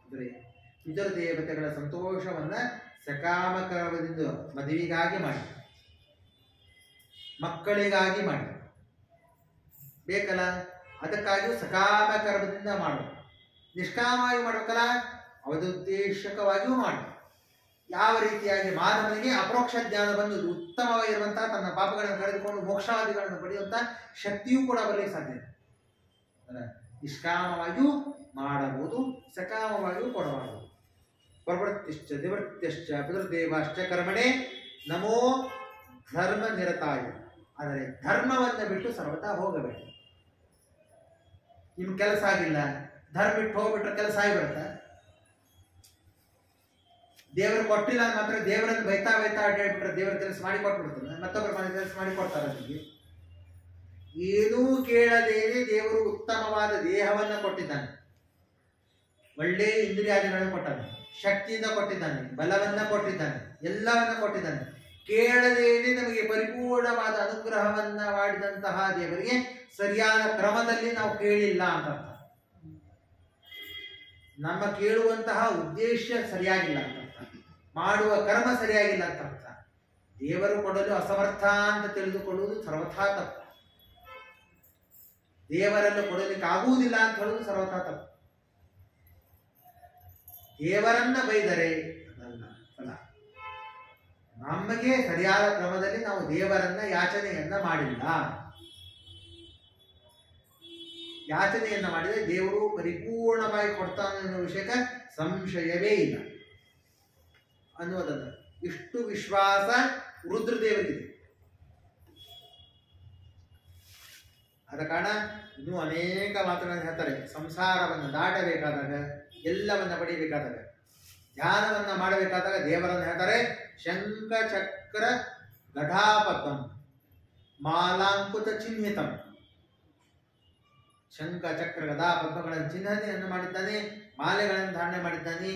ಅಂದ್ರೆ ಪಿತೃದೇವತೆಗಳ ಸಂತೋಷವನ್ನ ಸಕಾಮಕರದಿಂದ ಮದುವೆಗಾಗಿ ಮಾಡಿ, ಮಕ್ಕಳಿಗಾಗಿ ಮಾಡಿ ಬೇಕಲ್ಲ, ಅದಕ್ಕಾಗಿ ಸಕಾಮಕರ್ಮದಿಂದ ಮಾಡು. ನಿಷ್ಕಾಮವಾಗಿ ಮಾಡಬೇಕಲ್ಲ, ಅವದುದ್ದೇಶಕವಾಗಿಯೂ ಮಾಡಿ. ಯಾವ ರೀತಿಯಾಗಿ ಮಾನವನಿಗೆ ಅಪರೋಕ್ಷ ಜ್ಞಾನ ಬಂದು ಉತ್ತಮವಾಗಿರುವಂತಹ ತನ್ನ ಪಾಪಗಳನ್ನು ಕಳೆದುಕೊಂಡು ಮೋಕ್ಷಾದಿಗಳನ್ನು ಪಡೆಯುವಂತಹ ಶಕ್ತಿಯೂ ಕೂಡ ಬರಲಿಕ್ಕೆ ಸಾಧ್ಯ. ನಿಷ್ಕಾಮವಾಗಿಯೂ ಮಾಡಬಹುದು, ಸಕಾಮವಾಗಿಯೂ ಕೊಡಬಾರದು. ಪ್ರವೃತ್ತಿಶ್ಚ ನಿವೃತ್ತಿಶ್ಚ ಪಿತೃದೇವಾಶ್ಚ ಕರ್ಮಣೆ ನಮೋ ಧರ್ಮ ನಿರತಾಯ. ಆದರೆ ಧರ್ಮವನ್ನು ಬಿಟ್ಟು ಸರ್ವತಾ ಹೋಗಬೇಕು. ನಿಮ್ ಕೆಲಸ ಆಗಿಲ್ಲ, ಧರ್ಮ ಬಿಟ್ಟು ಹೋಗ್ಬಿಟ್ರೆ ಕೆಲಸ ಆಗಿಬಿಡುತ್ತೆ. ದೇವರು ಕೊಟ್ಟಿಲ್ಲ ಮಾತ್ರ ದೇವರನ್ನು ಬೈತಾ ಅಡ್ಡಾಡ್ಬಿಟ್ರೆ ದೇವರ ಕೆಲಸ ಮಾಡಿ ಕೊಟ್ಬಿಡ್ತಾನೆ, ಮತ್ತೊಬ್ಬರ ಮನೆ ಕೆಲಸ ಮಾಡಿ ಕೊಡ್ತಾರೆ. ಅದಕ್ಕೆ ಏನೂ ಕೇಳದೇನೆ ದೇವರು ಉತ್ತಮವಾದ ದೇಹವನ್ನ ಕೊಟ್ಟಿದ್ದಾನೆ, ಒಳ್ಳೆಯ ಇಂದ್ರಿಯಾದಿಗಳನ್ನು ಕೊಟ್ಟಾನೆ, ಶಕ್ತಿಯಿಂದ ಕೊಟ್ಟಿದ್ದಾನೆ, ಬಲವನ್ನ ಕೊಟ್ಟಿದ್ದಾನೆ, ಎಲ್ಲವನ್ನ ಕೊಟ್ಟಿದ್ದಾನೆ. ಕೇಳದೇನೆ ನಮಗೆ ಪರಿಪೂರ್ಣವಾದ ಅನುಗ್ರಹವನ್ನ ಮಾಡಿದಂತಹ ದೇವರಿಗೆ ಸರಿಯಾದ ಕ್ರಮದಲ್ಲಿ ನಾವು ಕೇಳಿಲ್ಲ ಅಂತ ಅರ್ಥ. ನಮ್ಮ ಕೇಳುವಂತಹ ಉದ್ದೇಶ ಸರಿಯಾಗಿಲ್ಲ ಅಂತ ಅರ್ಥ, ಮಾಡುವ ಕರ್ಮ ಸರಿಯಾಗಿಲ್ಲ ಅಂತ ಅರ್ಥ. ದೇವರು ಕೊಡಲು ಅಸಮರ್ಥ ಅಂತ ತಿಳಿದುಕೊಳ್ಳುವುದು ಸರ್ವಥಾ ತಪ್ಪು. ದೇವರನ್ನು ಕೊಡಲಿಕ್ಕೆ ಆಗುವುದಿಲ್ಲ ಅಂತ ಹೇಳುವುದು ಸರ್ವಥಾ ತಪ್ಪು. ದೇವರನ್ನ ಬೈದರೆ ಅಲ್ಲ ಅಲ್ಲ, ನಮಗೆ ಸರಿಯಾದ ಕ್ರಮದಲ್ಲಿ ನಾವು ದೇವರನ್ನ ಯಾಚನೆಯನ್ನ ಮಾಡಿಲ್ಲ. ಯಾಚನೆಯನ್ನ ಮಾಡಿದರೆ ದೇವರು ಪರಿಪೂರ್ಣವಾಗಿ ಕೊಡ್ತಾನೆ ಅನ್ನೋ ವಿಷಯಕ್ಕೆ ಸಂಶಯವೇ ಇಲ್ಲ ಅನ್ನುವುದನ್ನು ಇಷ್ಟು ವಿಶ್ವಾಸ ರುದ್ರದೇವರಿಗಿದೆ. ಆದ ಕಾರಣ ಇನ್ನೂ ಅನೇಕ ಮಾತುಗಳನ್ನು ಹೇಳ್ತಾರೆ. ಸಂಸಾರವನ್ನು ದಾಟಬೇಕಾದಾಗ, ಎಲ್ಲವನ್ನ ಪಡೆಯಬೇಕಾದಾಗ, ಧ್ಯಾನವನ್ನ ಮಾಡಬೇಕಾದಾಗ ದೇವರನ್ನು ಹೇಳ್ತಾರೆ ಶಂಖ ಚಕ್ರ ಗಢಾಪತಂ ಮಾಲಾಂಕುತ ಚಿಹ್ನಿತಂ. ಶಂಖ ಚಕ್ರ ಗದಾ ಪದ್ಮಗಳನ್ನು ಚಿಹ್ನೆಯನ್ನು ಮಾಡಿದ್ದಾನೆ, ಮಾಲೆಗಳನ್ನು ಧಾರಣೆ ಮಾಡಿದ್ದಾನೆ,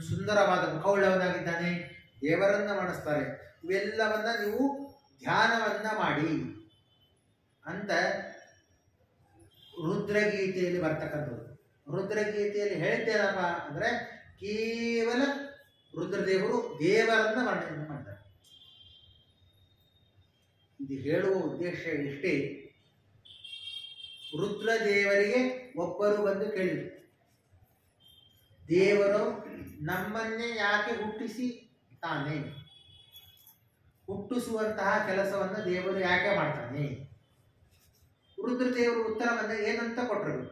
ಸುಂದರವಾದ ಮುಖವುಳ್ಳವನಾಗಿದ್ದಾನೆ, ದೇವರನ್ನ ಮಾಡಿಸ್ತಾರೆ. ಇವೆಲ್ಲವನ್ನ ನೀವು ಧ್ಯಾನವನ್ನ ಮಾಡಿ ಅಂತ ರುದ್ರಗೀತೆಯಲ್ಲಿ ಬರ್ತಕ್ಕಂಥದ್ದು. ರುದ್ರಗೀತೆಯಲ್ಲಿ ಹೇಳ್ತೇನಪ್ಪ ಅಂದ್ರೆ ಕೇವಲ ರುದ್ರದೇವರು ದೇವರನ್ನ ವರ್ಣನೆ ಮಾಡ್ತಾರೆ. ಇದು ಹೇಳುವ ಉದ್ದೇಶ ಇಷ್ಟೇ. ರುದ್ರದೇವರಿಗೆ ಒಬ್ಬರು ಬಂದು ಕೇಳಿದರು, ದೇವರು ನಮ್ಮನ್ನೇ ಯಾಕೆ ಹುಟ್ಟಿಸಿ ತಾನೆ, ಹುಟ್ಟಿಸುವಂತಹ ಕೆಲಸವನ್ನು ದೇವರು ಯಾಕೆ ಮಾಡ್ತಾನೆ? ರುದ್ರದೇವರು ಉತ್ತರವನ್ನ ಏನಂತ ಕೊಟ್ಟರು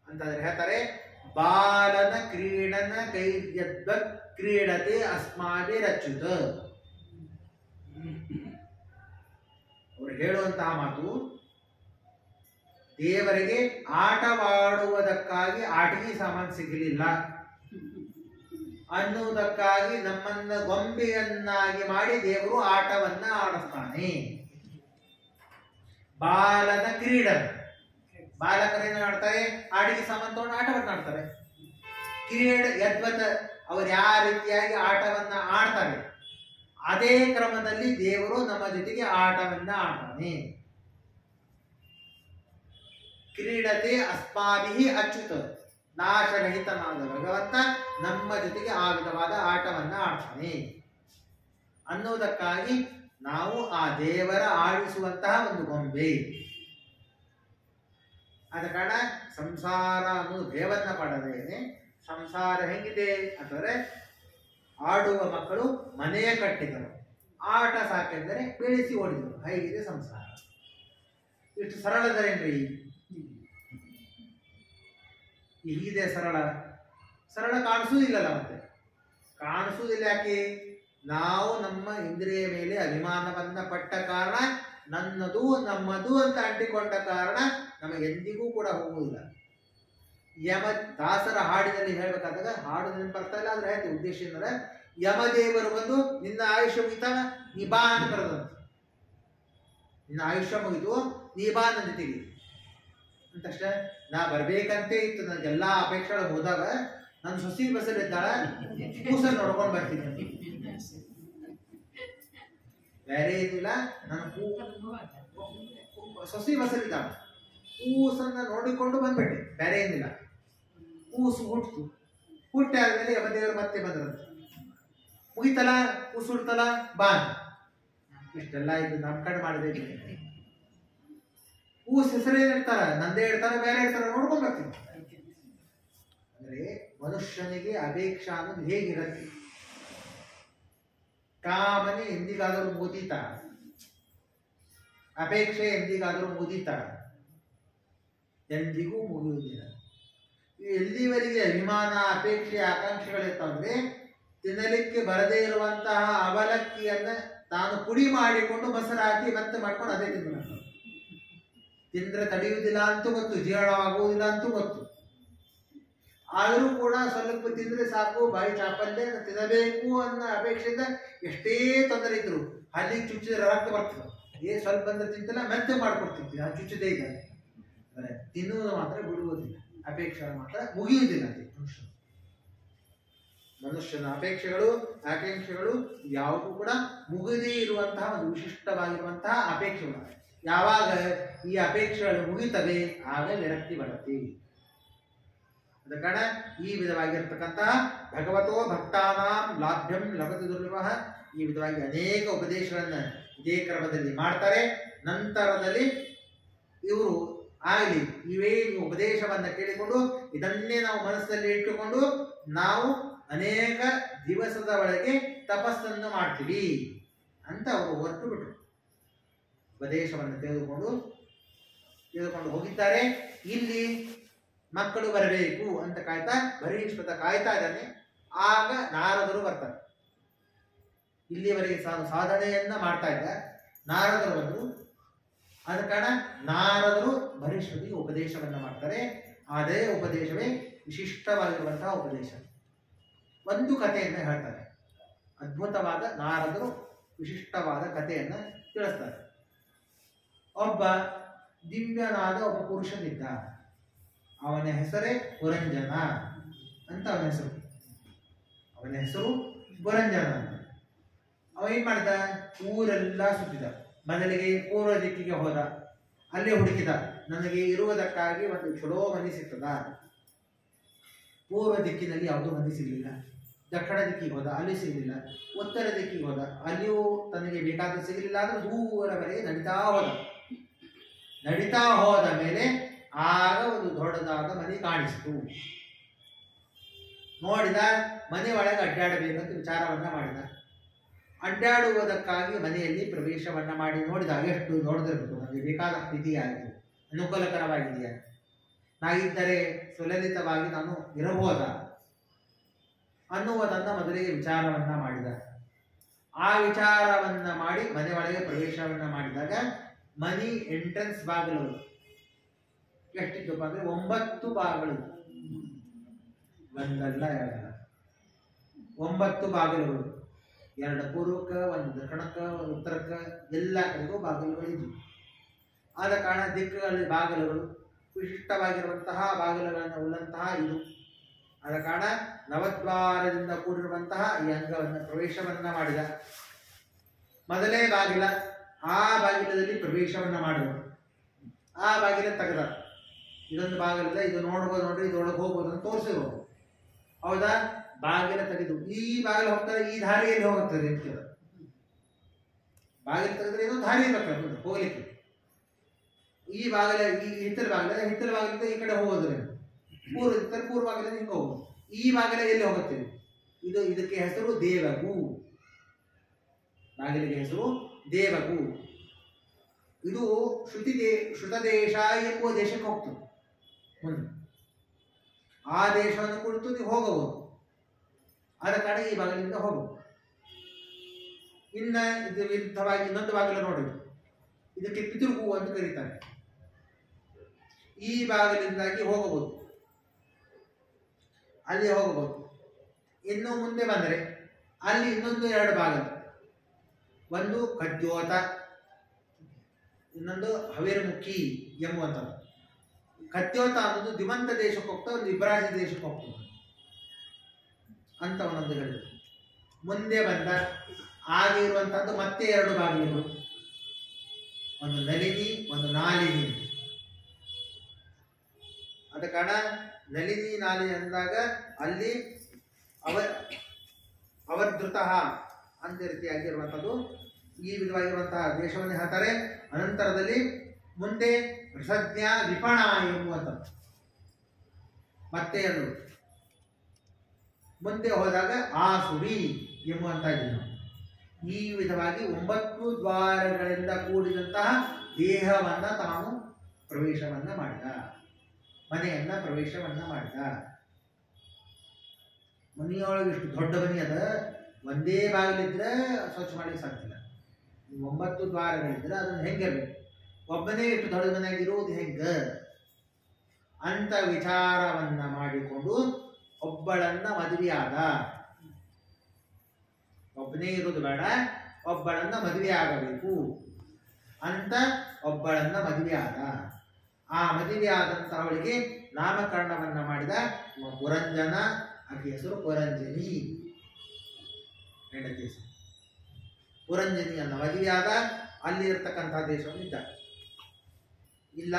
ಅಂತಂದ್ರೆ ಹೇಳ್ತಾರೆ, ಬಾಲನ ಕ್ರೀಡನ ಕೈದ್ಯದ್ವ ಕ್ರೀಡತೆ ಅಸ್ಮಾಭಿರಚ್ಯುತ. ಅವರು ಹೇಳುವಂತಹ ಮಾತು, ದೇವರಿಗೆ ಆಟವಾಡುವುದಕ್ಕಾಗಿ ಆಟಿಕೆ ಸಾಮಾನು ಸಿಗಲಿಲ್ಲ ಅನ್ನುವುದಕ್ಕಾಗಿ ನಮ್ಮನ್ನ ಗೊಂಬೆಯನ್ನಾಗಿ ಮಾಡಿ ದೇವರು ಆಟವನ್ನ ಆಡಿಸ್ತಾನೆ. ಬಾಲನ ಕ್ರೀಡನ, ಬಾಲಕರೇನು ಆಡ್ತಾರೆ, ಆಟಿಕೆ ಸಾಮಾನು ತಗೊಂಡು ಆಟವನ್ನ ಆಡ್ತಾರೆ. ಕ್ರೀಡ ಯದ್ವತ ಅವರು ಯಾವ ರೀತಿಯಾಗಿ ಆಟವನ್ನ ಆಡ್ತಾರೆ ಅದೇ ಕ್ರಮದಲ್ಲಿ ದೇವರು ನಮ್ಮ ಜೊತೆಗೆ ಆಟವನ್ನ ಆಡ್ತಾನೆ. ಕ್ರೀಡತೆ ಅಸ್ಮಾಭಿಹಿ ಅಚ್ಯುತ, ನಾಶರಹಿತನಾದ ಭಗವಂತ ನಮ್ಮ ಜೊತೆಗೆ ಆ ವಿಧವಾದ ಆಟವನ್ನ ಆಡ್ತಾನೆ ಅನ್ನೋದಕ್ಕಾಗಿ ನಾವು ಆ ದೇವರ ಆಡಿಸುವಂತಹ ಒಂದು ಗೊಂಬೆ. ಆದ ಕಾರಣ ಸಂಸಾರ ಅನ್ನೋದು ಭಯವನ್ನ ಪಡದೇನೆ, ಸಂಸಾರ ಹೆಂಗಿದೆ ಅಂತಂದ್ರೆ ಆಡುವ ಮಕ್ಕಳು ಮನೆಯ ಕಟ್ಟಿದರು, ಆಟ ಸಾಕೆಂದರೆ ಬೆಳೆಸಿ ಓಡಿದರು, ಹೇಗಿದೆ ಸಂಸಾರ. ಇಷ್ಟು ಸರಳದರೇನ್ರಿ? ಹೀಗಿದೆ ಸರಳ. ಸರಳ ಕಾಣಿಸುವುದಿಲ್ಲಲ್ಲ, ಮತ್ತೆ ಕಾಣಿಸುವುದಿಲ್ಲ. ಯಾಕೆ? ನಾವು ನಮ್ಮ ಇಂದ್ರಿಯ ಮೇಲೆ ಅಭಿಮಾನವನ್ನ ಪಟ್ಟ ಕಾರಣ, ನನ್ನದು ನಮ್ಮದು ಅಂತ ಅಂಟಿಕೊಂಡ ಕಾರಣ ನಮಗೆಂದಿಗೂ ಕೂಡ ಹೋಗುವುದಿಲ್ಲ. ಯಮ ದಾಸರ ಹಾಡಿನಲ್ಲಿ ಹೇಳ್ಬೇಕಾದಾಗ, ಹಾಡು ನೆನಪು ಬರ್ತಾ ಇಲ್ಲ ಆದ್ರೆ ಹೇಳ್ತೀವಿ ಉದ್ದೇಶ ಅಂದ್ರೆ, ಯಮದೇವರು ಬಂದು ನಿನ್ನ ಆಯುಷ್ಯ ಮುಗಿತ ನೀ ಬಾ ಅಂತ ಕರೆದಂತ. ನಿನ್ನ ಆಯುಷ್ಯ ಮುಗಿದು ನೀ ಬಾ ನನ್ನ ಜೊತೆಗೆ ಅಂತಷ್ಟೇ. ನಾ ಬರ್ಬೇಕಂತೆ ಇತ್ತು, ನನಗೆಲ್ಲಾ ಅಪೇಕ್ಷೆಗಳು ಹೋದಾಗ ನನ್ನ ಸೊಸಿ ಬಸರಿದ್ದಾಳ, ಕೂಸನ್ನು ನೋಡ್ಕೊಂಡು ಬರ್ತೀನಿ, ಬೇರೆ ಏನಿಲ್ಲ. ನನ್ನ ಸೊಸಿ ಬಸರಿದ್ದಾಳ, ಕೂಸನ್ನ ನೋಡಿಕೊಂಡು ಬಂದ್ಬಿಟ್ಟೆ, ಬೇರೆ ಏನಿಲ್ಲ. ಕೂಸು ಹುಟ್ಟಿತು, ಹುಟ್ಟಿ ಆದ್ಮೇಲೆ ಯಮದೇವರು ಮತ್ತೆ ಬಂದ್ರಂತ, ಮುಗಿತಲ್ಲ ಕೂಸು ಹುಡ್ತಲ್ಲ ಬಾ. ಇಷ್ಟೆಲ್ಲ ಇದು ನಮ್ಮ ಕಡೆ ಮಾಡಿದೆ. ಕೂಸು ಹೆಸರೇನ್ ಇರ್ತಾರ, ನಂದೇ ಇರ್ತಾರ, ಬೇರೆ ಇರ್ತಾರ, ನೋಡ್ಕೊಂಡ್ ಬರ್ತೀನಿ. ಅಂದ್ರೆ ಮನುಷ್ಯನಿಗೆ ಅಪೇಕ್ಷಾ ಅನ್ನೋದು ಹೇಗಿರತ್ತೆ? ಕಾಮನೆ ಎಂದಿಗಾದರೂ ಮುದೀತ, ಅಪೇಕ್ಷೆ ಎಂದಿಗಾದರೂ ಮುದೀತ? ಎಂದಿಗೂ ಮುಗಿಯುವುದಿಲ್ಲ. ಎಲ್ಲಿವರೆಗೆ ಅಭಿಮಾನ, ಅಪೇಕ್ಷೆ, ಆಕಾಂಕ್ಷೆಗಳಿರ್ತಾವಂದ್ರೆ ತಿನ್ನಲಿಕ್ಕೆ ಬರದೇ ಇರುವಂತಹ ಅವಲಕ್ಕಿಯನ್ನ ತಾನು ಪುಡಿ ಮಾಡಿಕೊಂಡು ಮೊಸರು ಹಾಕಿ ಮತ್ತೆ ಮಾಡ್ಕೊಂಡು ಅದೇ ತಿಂದು ತಿಂದ್ರೆ ತಡೆಯುವುದಿಲ್ಲ ಅಂತೂ ಗೊತ್ತು, ಜೀರ್ಣವಾಗುವುದಿಲ್ಲ ಅಂತೂ ಗೊತ್ತು. ಆದರೂ ಕೂಡ ಸ್ವಲ್ಪ ತಿಂದ್ರೆ ಸಾಕು, ಬಾಯಿ ಚಾಪಲ್ಯ ತಿನ್ನಬೇಕು ಅನ್ನೋ ಅಪೇಕ್ಷೆಯಿಂದ ಎಷ್ಟೇ ತೊಂದರೆ ಇದ್ರು ಹಲ್ಲಿಗೆ ಚುಚ್ಚಿದ್ರೆ ರಕ್ತ ಬರ್ತದೆ. ಸ್ವಲ್ಪ ಬಂದ್ರೆ ತಿಂತಿಲ್ಲ, ಮೆತ್ತೆ ಮಾಡ್ಕೊಡ್ತಿರ್ತೀವಿ, ಅದು ಚುಚ್ಚದೇ ಇದ್ದಾರೆ. ಅಂದರೆ ತಿನ್ನುವುದು ಮಾತ್ರ ಬಿಡುವುದಿಲ್ಲ, ಅಪೇಕ್ಷೆ ಮಾತ್ರ ಮುಗಿಯುವುದಿಲ್ಲ. ಮನುಷ್ಯನ ಅಪೇಕ್ಷೆಗಳು, ಆಕಾಂಕ್ಷೆಗಳು ಯಾವುದೂ ಕೂಡ ಮುಗಿದೇ ಇರುವಂತಹ ಒಂದು ವಿಶಿಷ್ಟವಾಗಿರುವಂತಹ ಅಪೇಕ್ಷೆಗಳು. ಯಾವಾಗ ಈ ಅಪೇಕ್ಷೆಗಳು ಮುಗಿತವೆ ಆಗ ವಿರಕ್ತಿ ಬರುತ್ತೆ. ಅದ ಕಾರಣ ಈ ವಿಧವಾಗಿರ್ತಕ್ಕಂತಹ ಭಗವತೋ ಭಕ್ತಾನಾಂ ಲಾಭ್ಯಂ ಲಭತೆ ದುರ್ಲಭ, ಈ ವಿಧವಾಗಿ ಅನೇಕ ಉಪದೇಶಗಳನ್ನ ಇದೇ ಕ್ರಮದಲ್ಲಿ ಮಾಡ್ತಾರೆ. ನಂತರದಲ್ಲಿ ಇವರು ಆಗಲಿ ಇವೇ ಉಪದೇಶವನ್ನ ಕೇಳಿಕೊಂಡು ಇದನ್ನೇ ನಾವು ಮನಸ್ಸಲ್ಲಿ ಇಟ್ಟುಕೊಂಡು ನಾವು ಅನೇಕ ದಿವಸದ ಒಳಗೆ ತಪಸ್ಸನ್ನು ಮಾಡ್ತೀವಿ ಅಂತ ಅವರು ಹೊರಟು ಬಿಟ್ರು. ಉಪದೇಶವನ್ನು ತೆಗೆದುಕೊಂಡು ಹೋಗಿದ್ದಾರೆ. ಇಲ್ಲಿ ಮಕ್ಕಳು ಬರಬೇಕು ಅಂತ ಕಾಯ್ತಾ ಭರೀಶ್ವತ ಕಾಯ್ತಾ ಇದ್ದಾನೆ. ಆಗ ನಾರದರು ಬರ್ತಾರೆ. ಇಲ್ಲಿವರೆಗೆ ಸಾಧನೆಯನ್ನ ಮಾಡ್ತಾ ಇದ್ದ ನಾರದರು ಬಂದರು. ಆದ ಕಾರಣ ನಾರದರು ಭರೀಶ್ವತಿಗೆ ಉಪದೇಶವನ್ನ ಮಾಡ್ತಾರೆ. ಅದೇ ಉಪದೇಶವೇ ವಿಶಿಷ್ಟವಾಗಿರುವಂತಹ ಉಪದೇಶ. ಒಂದು ಕಥೆಯನ್ನು ಹೇಳ್ತಾರೆ. ಅದ್ಭುತವಾದ ನಾರದರು ವಿಶಿಷ್ಟವಾದ ಕಥೆಯನ್ನು ತಿಳಿಸ್ತಾರೆ. ಒಬ್ಬ ದಿವ್ಯನಾದ ಒಬ್ಬ ಪುರುಷನಿದ್ದ. ಅವನ ಹೆಸರೇ ಪುರಂಜನ ಅಂತ ಅವನ ಹೆಸರು ಪುರಂಜನ ಅಂತ. ಅವ ಏನ್ ಮಾಡಿದ? ಊರೆಲ್ಲ ಸುತ್ತಿದ. ಮೊದಲಿಗೆ ಪೂರ್ವ ದಿಕ್ಕಿಗೆ ಹೋದ. ಅಲ್ಲೇ ಹುಡುಕಿದ, ನನಗೆ ಇರುವುದಕ್ಕಾಗಿ ಒಂದು ಚಲೋ ಮನೆ ಸಿಗ್ತದ. ಪೂರ್ವ ದಿಕ್ಕಿನಲ್ಲಿ ಯಾವುದೂ ಮನೆ ಸಿಗಲಿಲ್ಲ. ದಕ್ಷಿಣ ದಿಕ್ಕಿಗೆ ಹೋದ, ಅಲ್ಲಿ ಸಿಗಲಿಲ್ಲ. ಉತ್ತರ ದಿಕ್ಕಿಗೆ ಹೋದ, ಅಲ್ಲಿಯೂ ತನಗೆ ಬೇಕಾದ ಸಿಗಲಿಲ್ಲ. ಆದ್ರೆ ದೂರವರೆಗೆ ನಡೀತಾ ಹೋದ ಮೇಲೆ ಆಗ ಒಂದು ದೊಡ್ಡದಾದ ಮನೆ ಕಾಣಿಸಿತು. ನೋಡಿದ, ಮನೆ ಒಳಗೆ ಅಡ್ಡಾಡಬೇಕಂತ ವಿಚಾರವನ್ನ ಮಾಡಿದ. ಅಡ್ಡಾಡುವುದಕ್ಕಾಗಿ ಮನೆಯಲ್ಲಿ ಪ್ರವೇಶವನ್ನ ಮಾಡಿ ನೋಡಿದ. ಎಷ್ಟು ನೋಡಿದಿರ್ಬೇಕು, ನನಗೆ ಬೇಕಾದ ಸ್ಥಿತಿಯಾಯಿತು, ಅನುಕೂಲಕರವಾಗಿದೆಯಾ, ನಾಗಿದ್ದರೆ ಸುಲಲಿತವಾಗಿ ನಾನು ಇರಬಹುದ ಅನ್ನುವುದನ್ನ ಮೊದಲಿಗೆ ವಿಚಾರವನ್ನ ಮಾಡಿದ. ಆ ವಿಚಾರವನ್ನ ಮಾಡಿ ಮನೆ ಒಳಗೆ ಪ್ರವೇಶವನ್ನ ಮಾಡಿದಾಗ ಮನಿ ಎಂಟ್ರೆನ್ಸ್ ಬಾಗಿಲು ಎಷ್ಟಿದ್ದಪ್ಪ ಅಂದ್ರೆ 9 ಬಾಗಿಲು. ಒಂದಲ್ಲ ಎರಡಲ್ಲ, 9 ಬಾಗಿಲುಗಳು. 2 ಪೂರ್ವಕ್ಕೆ, 1 ದಕ್ಷಿಣಕ್ಕೆ, 1 ಉತ್ತರಕ್ಕೆ, ಎಲ್ಲ ಕಡೆಗೂ ಬಾಗಿಲುಗಳಿದ್ವು. ಆದ ಕಾರಣ ದಿಕ್ಕುಗಳಲ್ಲಿ ಬಾಗಿಲುಗಳು ವಿಶಿಷ್ಟವಾಗಿರುವಂತಹ ಬಾಗಿಲುಗಳನ್ನು ಉಳ್ಳಂತಹ ಇದು. ಆದ ಕಾರಣ ನವದ್ವಾರದಿಂದ ಕೂಡಿರುವಂತಹ ಈ ಅಂಗವನ್ನು ಪ್ರವೇಶವನ್ನ ಮಾಡಿದ. ಮೊದಲೇ ಬಾಗಿಲ, ಆ ಬಾಗಿಲದಲ್ಲಿ ಪ್ರವೇಶವನ್ನ ಮಾಡಿದರು. ಆ ಬಾಗಿಲ ತೆಗೆದ. ಇದೊಂದು ಬಾಗಿಲದ, ಇದು ನೋಡ್ಬೋದು ನೋಡ್ರಿ, ಇದರೊಳಗೆ ಹೋಗ್ಬೋದು ಅಂತ ತೋರಿಸಿರ್ಬೋದು. ಹೌದಾ? ಬಾಗಿಲ ತೆಗೆದು ಈ ಬಾಗಿಲು ಹೋಗ್ತಾರೆ, ಈ ದಾರಿಯಲ್ಲಿ ಹೋಗುತ್ತದೆ ಅಂತ. ಬಾಗಿಲು ತೆಗೆದ್ರೆ ಏನೋ ದಾರಿ ಇರಬೇಕು ಹೋಗ್ಲಿಕ್ಕೆ. ಈ ಬಾಗಿಲ, ಈ ಹಿತ್ತಲ ಬಾಗಿಲಿಂದ ಈ ಕಡೆ ಹೋಗೋದು, ಪೂರ್ವ ಬಾಗಿಲಿಂದ ಹಿಂಗೆ ಹೋಗೋದು. ಈ ಬಾಗಿಲ ಎಲ್ಲಿ ಹೋಗುತ್ತೇವೆ? ಇದಕ್ಕೆ ಹೆಸರು ದೇವಗು. ಬಾಗಿಲಿಗೆ ಹೆಸರು ದೇವಗು. ಇದು ಶ್ರುತದೇಶ ಎಂಬುವ ದೇಶಕ್ಕೆ ಹೋಗ್ತದೆ. ಮುಂದೆ ಆ ದೇಶವನ್ನು ಕುರಿತು ನೀವು ಹೋಗಬಹುದು. ಆದ ಕಾರಣ ಈ ಬಾಗಿಲಿಂದ ಹೋಗಬಹುದು. ಇನ್ನ ಇದು ವಿರುದ್ಧವಾಗಿ ಇನ್ನೊಂದು ಬಾಗಿಲು ನೋಡಿ, ಇದಕ್ಕೆ ಪಿತೃಗು ಅಂತ ಕರೀತಾರೆ. ಈ ಬಾಗಿಲಿಂದಾಗಿ ಹೋಗಬಹುದು, ಅಲ್ಲಿ ಹೋಗಬಹುದು. ಇನ್ನು ಮುಂದೆ ಬಂದರೆ ಅಲ್ಲಿ ಇನ್ನೊಂದು 2 ಬಾಗಿಲು. ಒಂದು ಕದ್ಯೋತ, ಇನ್ನೊಂದು ಹವೇರ್ಮುಖಿ ಎಂಬುವಂಥದ್ದು. ಕದ್ಯೋತ ಅನ್ನೋದು ದಿವಂತ ದೇಶಕ್ಕೆ ಹೋಗ್ತದೆ, ಒಂದು ಇಬ್ರಾಜಿ ದೇಶಕ್ಕೆ ಹೋಗ್ತದೆ ಅಂತ ಒಂದೊಂದು ಹೇಳಿದ್ರು. ಮುಂದೆ ಬಂದ ಆಗ ಇರುವಂತಹದ್ದು ಮತ್ತೆ 2 ಬಾಗಿಲುಗಳು, ಒಂದು ನಲಿನಿ, ಒಂದು ನಾಲಿನಿ. ಆದ ಕಾರಣ ನಲಿನಿ ನಾಲಿನಿ ಅಂದಾಗ ಅಲ್ಲಿ ಅವಧೃತ ಅಂತ ರೀತಿಯಾಗಿರುವಂಥದ್ದು ಈ ವಿಧವಾಗಿರುವಂತಹ ದೇಶವನ್ನು ಹೇಳ್ತಾರೆ. ಅನಂತರದಲ್ಲಿ ಮುಂದೆ ರಸಜ್ಞ ವಿಪಣ ಎಂಬುವಂಥದ್ದು ಮತ್ತೆ ಎರಡು. ಮುಂದೆ ಹೋದಾಗ ಆಸುರಿ ಎಂಬುವಂತ ಈ ವಿಧವಾಗಿ 9 ದ್ವಾರಗಳಿಂದ ಕೂಡಿದಂತಹ ದೇಹವನ್ನ ತಾನು ಪ್ರವೇಶವನ್ನ ಮಾಡಿದ, ಮನೆಯನ್ನ ಪ್ರವೇಶವನ್ನ ಮಾಡಿದ. ಮನೆಯೊಳಗೆ ಇಷ್ಟು ದೊಡ್ಡ ಮನೆ ಅದ, ಒಂದೇ ಬಾಗಿಲಿದ್ರೆ ಸ್ವಚ್ಛ ಮಾಡಲಿಕ್ಕೆ ಸಾಧ್ಯ. 9 ದ್ವಾರಗಳಿದ್ರೆ ಅದನ್ನು ಹೆಂಗಿರ್ಬೇಕು? ಒಬ್ಬನೇ ಇಷ್ಟು ದೊಡ್ಡ ಮನೆಯಾಗಿರುವುದು ಹೆಂಗ ಅಂತ ವಿಚಾರವನ್ನ ಮಾಡಿಕೊಂಡು ಒಬ್ಬಳನ್ನ ಮದುವೆಯಾದ. ಒಬ್ಬನೇ ಇರೋದು ಬೇಡ, ಒಬ್ಬಳನ್ನ ಮದುವೆ ಆಗಬೇಕು ಅಂತ ಒಬ್ಬಳನ್ನ ಮದುವೆಯಾದ. ಆ ಮದುವೆ ಆದಂತಹವಳಿಗೆ ನಾಮಕರಣವನ್ನ ಮಾಡಿದ ಪುರಂಜನ. ಆಕೆ ಹೆಸರು ಪುರಂಜನಿ, ಹೆಂಡತಿ ಹೆಸರು ಪುರಂಜನಿಯನ್ನ ಮದುವೆಯಾದ. ಅಲ್ಲಿ ಇರ್ತಕ್ಕಂತಹ ದೇಶವನ್ನು ಇದ್ದ. ಇಲ್ಲ,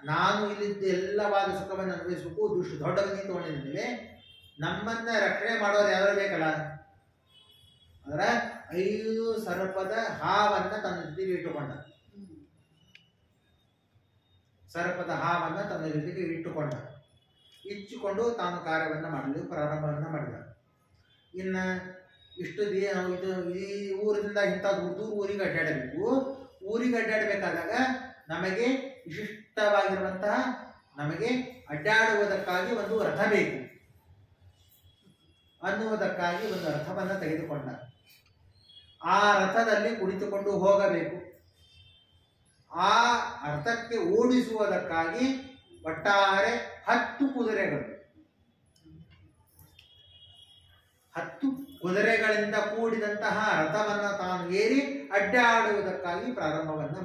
ನಾನು ಇಲ್ಲಿದ್ದು ಎಲ್ಲವಾದ ಸುಖವನ್ನು ಅನುಭವಿಸಬೇಕು, ದೊಡ್ಡ ಮನೆ ತಗೊಂಡಿದ್ದೇವೆ, ನಮ್ಮನ್ನ ರಕ್ಷಣೆ ಮಾಡೋರು ಯಾರು ಬೇಕಲ್ಲ. ಅದರ 5 ಸರ್ಪದ ಹಾವನ್ನ ತನ್ನ ಜೊತೆಗೆ ಇಟ್ಟುಕೊಂಡ. ಸರ್ಪದ ಹಾವನ್ನ ತನ್ನ ಜೊತೆಗೆ ಇಟ್ಟುಕೊಂಡ. ಇಚ್ಚಿಕೊಂಡು ತಾನು ಕಾರ್ಯವನ್ನು ಮಾಡಲು ಪ್ರಾರಂಭವನ್ನು ಮಾಡಿದ. ಇನ್ನು ಇಷ್ಟು ಇದು ಈ ಊರಿನಿಂದ ಇಂಥ ದೂರ ಊರಿಗೆ ಅಡ್ಡಾಡಬೇಕು. ಊರಿಗೆ ಅಡ್ಡಾಡಬೇಕಾದಾಗ ನಮಗೆ ವಿಶಿಷ್ಟವಾಗಿರುವಂತಹ ನಮಗೆ ಅಡ್ಡಾಡುವುದಕ್ಕಾಗಿ ಒಂದು ರಥ ಬೇಕು ಅನ್ನುವುದಕ್ಕಾಗಿ ಒಂದು ರಥವನ್ನು ತೆಗೆದುಕೊಂಡ. ಆ ರಥದಲ್ಲಿ ಕುಳಿತುಕೊಂಡು ಹೋಗಬೇಕು. ಆ ರಥಕ್ಕೆ ಓಡಿಸುವುದಕ್ಕಾಗಿ ಒಟ್ಟಾರೆ 10 ಕುದುರೆಗಳು, 10 ಕುದುರೆಗಳಿಂದ ಕೂಡಿದಂತಹ ರಥವನ್ನು ತಾನು ಏರಿ ಅಡ್ಡಾಡುವುದಕ್ಕಾಗಿ ಪ್ರಾರಂಭವನ್ನು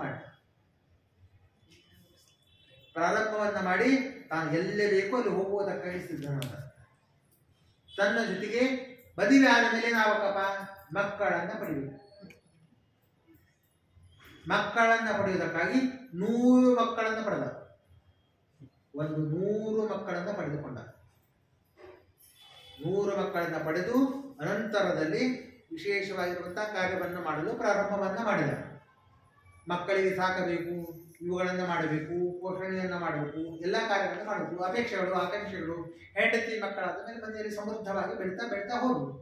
ಮಾಡಿ ತಾನು ಎಲ್ಲೇ ಬೇಕೋ ಅಲ್ಲಿ ಹೋಗುವುದಕ್ಕಾಗಿ ಸಿದ್ಧನಾದ. ತನ್ನ ಜೊತೆಗೆ ಮದುವೆ ಆದ ಮೇಲೆ ನಾವಕ್ಕಪ್ಪ ಮಕ್ಕಳನ್ನ ಪಡೆಯಬೇಕು. ಮಕ್ಕಳನ್ನ ಪಡೆಯುವುದಕ್ಕಾಗಿ 100 ಮಕ್ಕಳನ್ನು ಪಡೆದ. 100 ಮಕ್ಕಳನ್ನು ಪಡೆದುಕೊಂಡ. 100 ಮಕ್ಕಳನ್ನು ಪಡೆದು ಅನಂತರದಲ್ಲಿ ವಿಶೇಷವಾಗಿರುವಂತಹ ಕಾರ್ಯವನ್ನು ಮಾಡಲು ಪ್ರಾರಂಭವನ್ನು ಮಾಡಿದ. ಮಕ್ಕಳಿಗೆ ಸಾಕಬೇಕು, ಇವುಗಳನ್ನು ಮಾಡಬೇಕು, ಪೋಷಣೆಯನ್ನು ಮಾಡಬೇಕು, ಎಲ್ಲ ಕಾರ್ಯಗಳನ್ನು ಮಾಡಬೇಕು. ಅಪೇಕ್ಷೆಗಳು ಆಕಾಂಕ್ಷೆಗಳು ಹೆಂಡತಿ ಮಕ್ಕಳಾದ ಮೇಲೆ ಮನೆಯಲ್ಲಿ ಸಮೃದ್ಧವಾಗಿ ಬೆಳೀತಾ ಹೋಗುವುದು.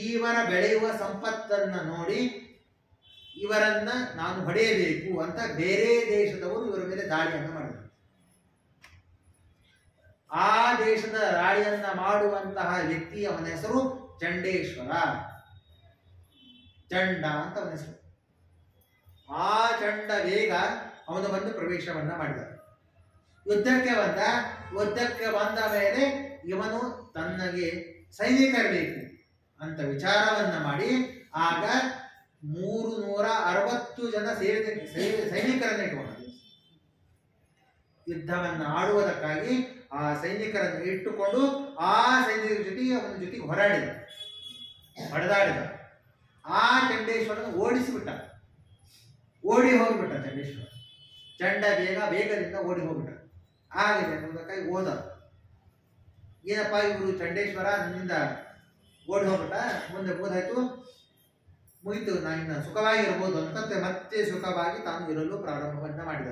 ಇವರ ಬೆಳೆಯುವ ಸಂಪತ್ತನ್ನು ನೋಡಿ ಇವರನ್ನ ನಾನು ಹೊಡೆಯಬೇಕು ಅಂತ ಬೇರೆ ದೇಶದವರು ಇವರ ಮೇಲೆ ದಾಳಿಯನ್ನು ಮಾಡಿದರು. ಆ ದೇಶದ ದಾಳಿಯನ್ನ ಮಾಡುವಂತಹ ವ್ಯಕ್ತಿ, ಅವನ ಹೆಸರು ಚಂಡೇಶ್ವರ. ಚಂಡ ಅಂತ ಅವನ ಹೆಸರು. ಆ ಚಂಡ ವೇಗ ಅವನು ಬಂದು ಪ್ರವೇಶವನ್ನ ಮಾಡಿದ. ಯುದ್ಧಕ್ಕೆ ಬಂದ ಮೇಲೆ ಇವನು ತನ್ನಗೆ ಸೈನಿಕರು ಬೇಕು ಅಂತ ವಿಚಾರವನ್ನ ಮಾಡಿ ಆಗ 360 ಜನ ಸೈನಿಕರನ್ನು ಇಟ್ಟುಕೊಂಡ. ಯುದ್ಧವನ್ನು ಆಡುವುದಕ್ಕಾಗಿ ಆ ಸೈನಿಕರನ್ನು ಇಟ್ಟುಕೊಂಡು ಆ ಸೈನಿಕರ ಜೊತೆಗೆ ಅವನ ಜೊತೆಗೆ ಹೊಡೆದಾಡಿದ. ಆ ಚಂಡೇಶ್ವರನ ಓಡಿಸಿಬಿಟ್ಟ. ಓಡಿ ಹೋಗ್ಬಿಟ್ಟ ಚಂಡೇಶ್ವರ. ಚಂಡ ವೇಗದಿಂದ ಓಡಿ ಹೋಗ್ಬಿಟ್ಟ. ಆಗಿದೆ ಅನ್ನೋದಕ್ಕಾಗಿ ಹೋದ. ಏನಪ್ಪ ಇವರು ಚಂಡೇಶ್ವರ ನನ್ನಿಂದ ಓಡಿ ಹೋಗ್ಬಿಟ್ಟ, ಮುಂದೆ ಬೋಧಾಯ್ತು, ಮುಗಿತು, ನಾನು ಸುಖವಾಗಿರ್ಬೋದು ಅಂತ ಮತ್ತೆ ಸುಖವಾಗಿ ತಾನು ಇರಲು ಪ್ರಾರಂಭವನ್ನ ಮಾಡಿದ.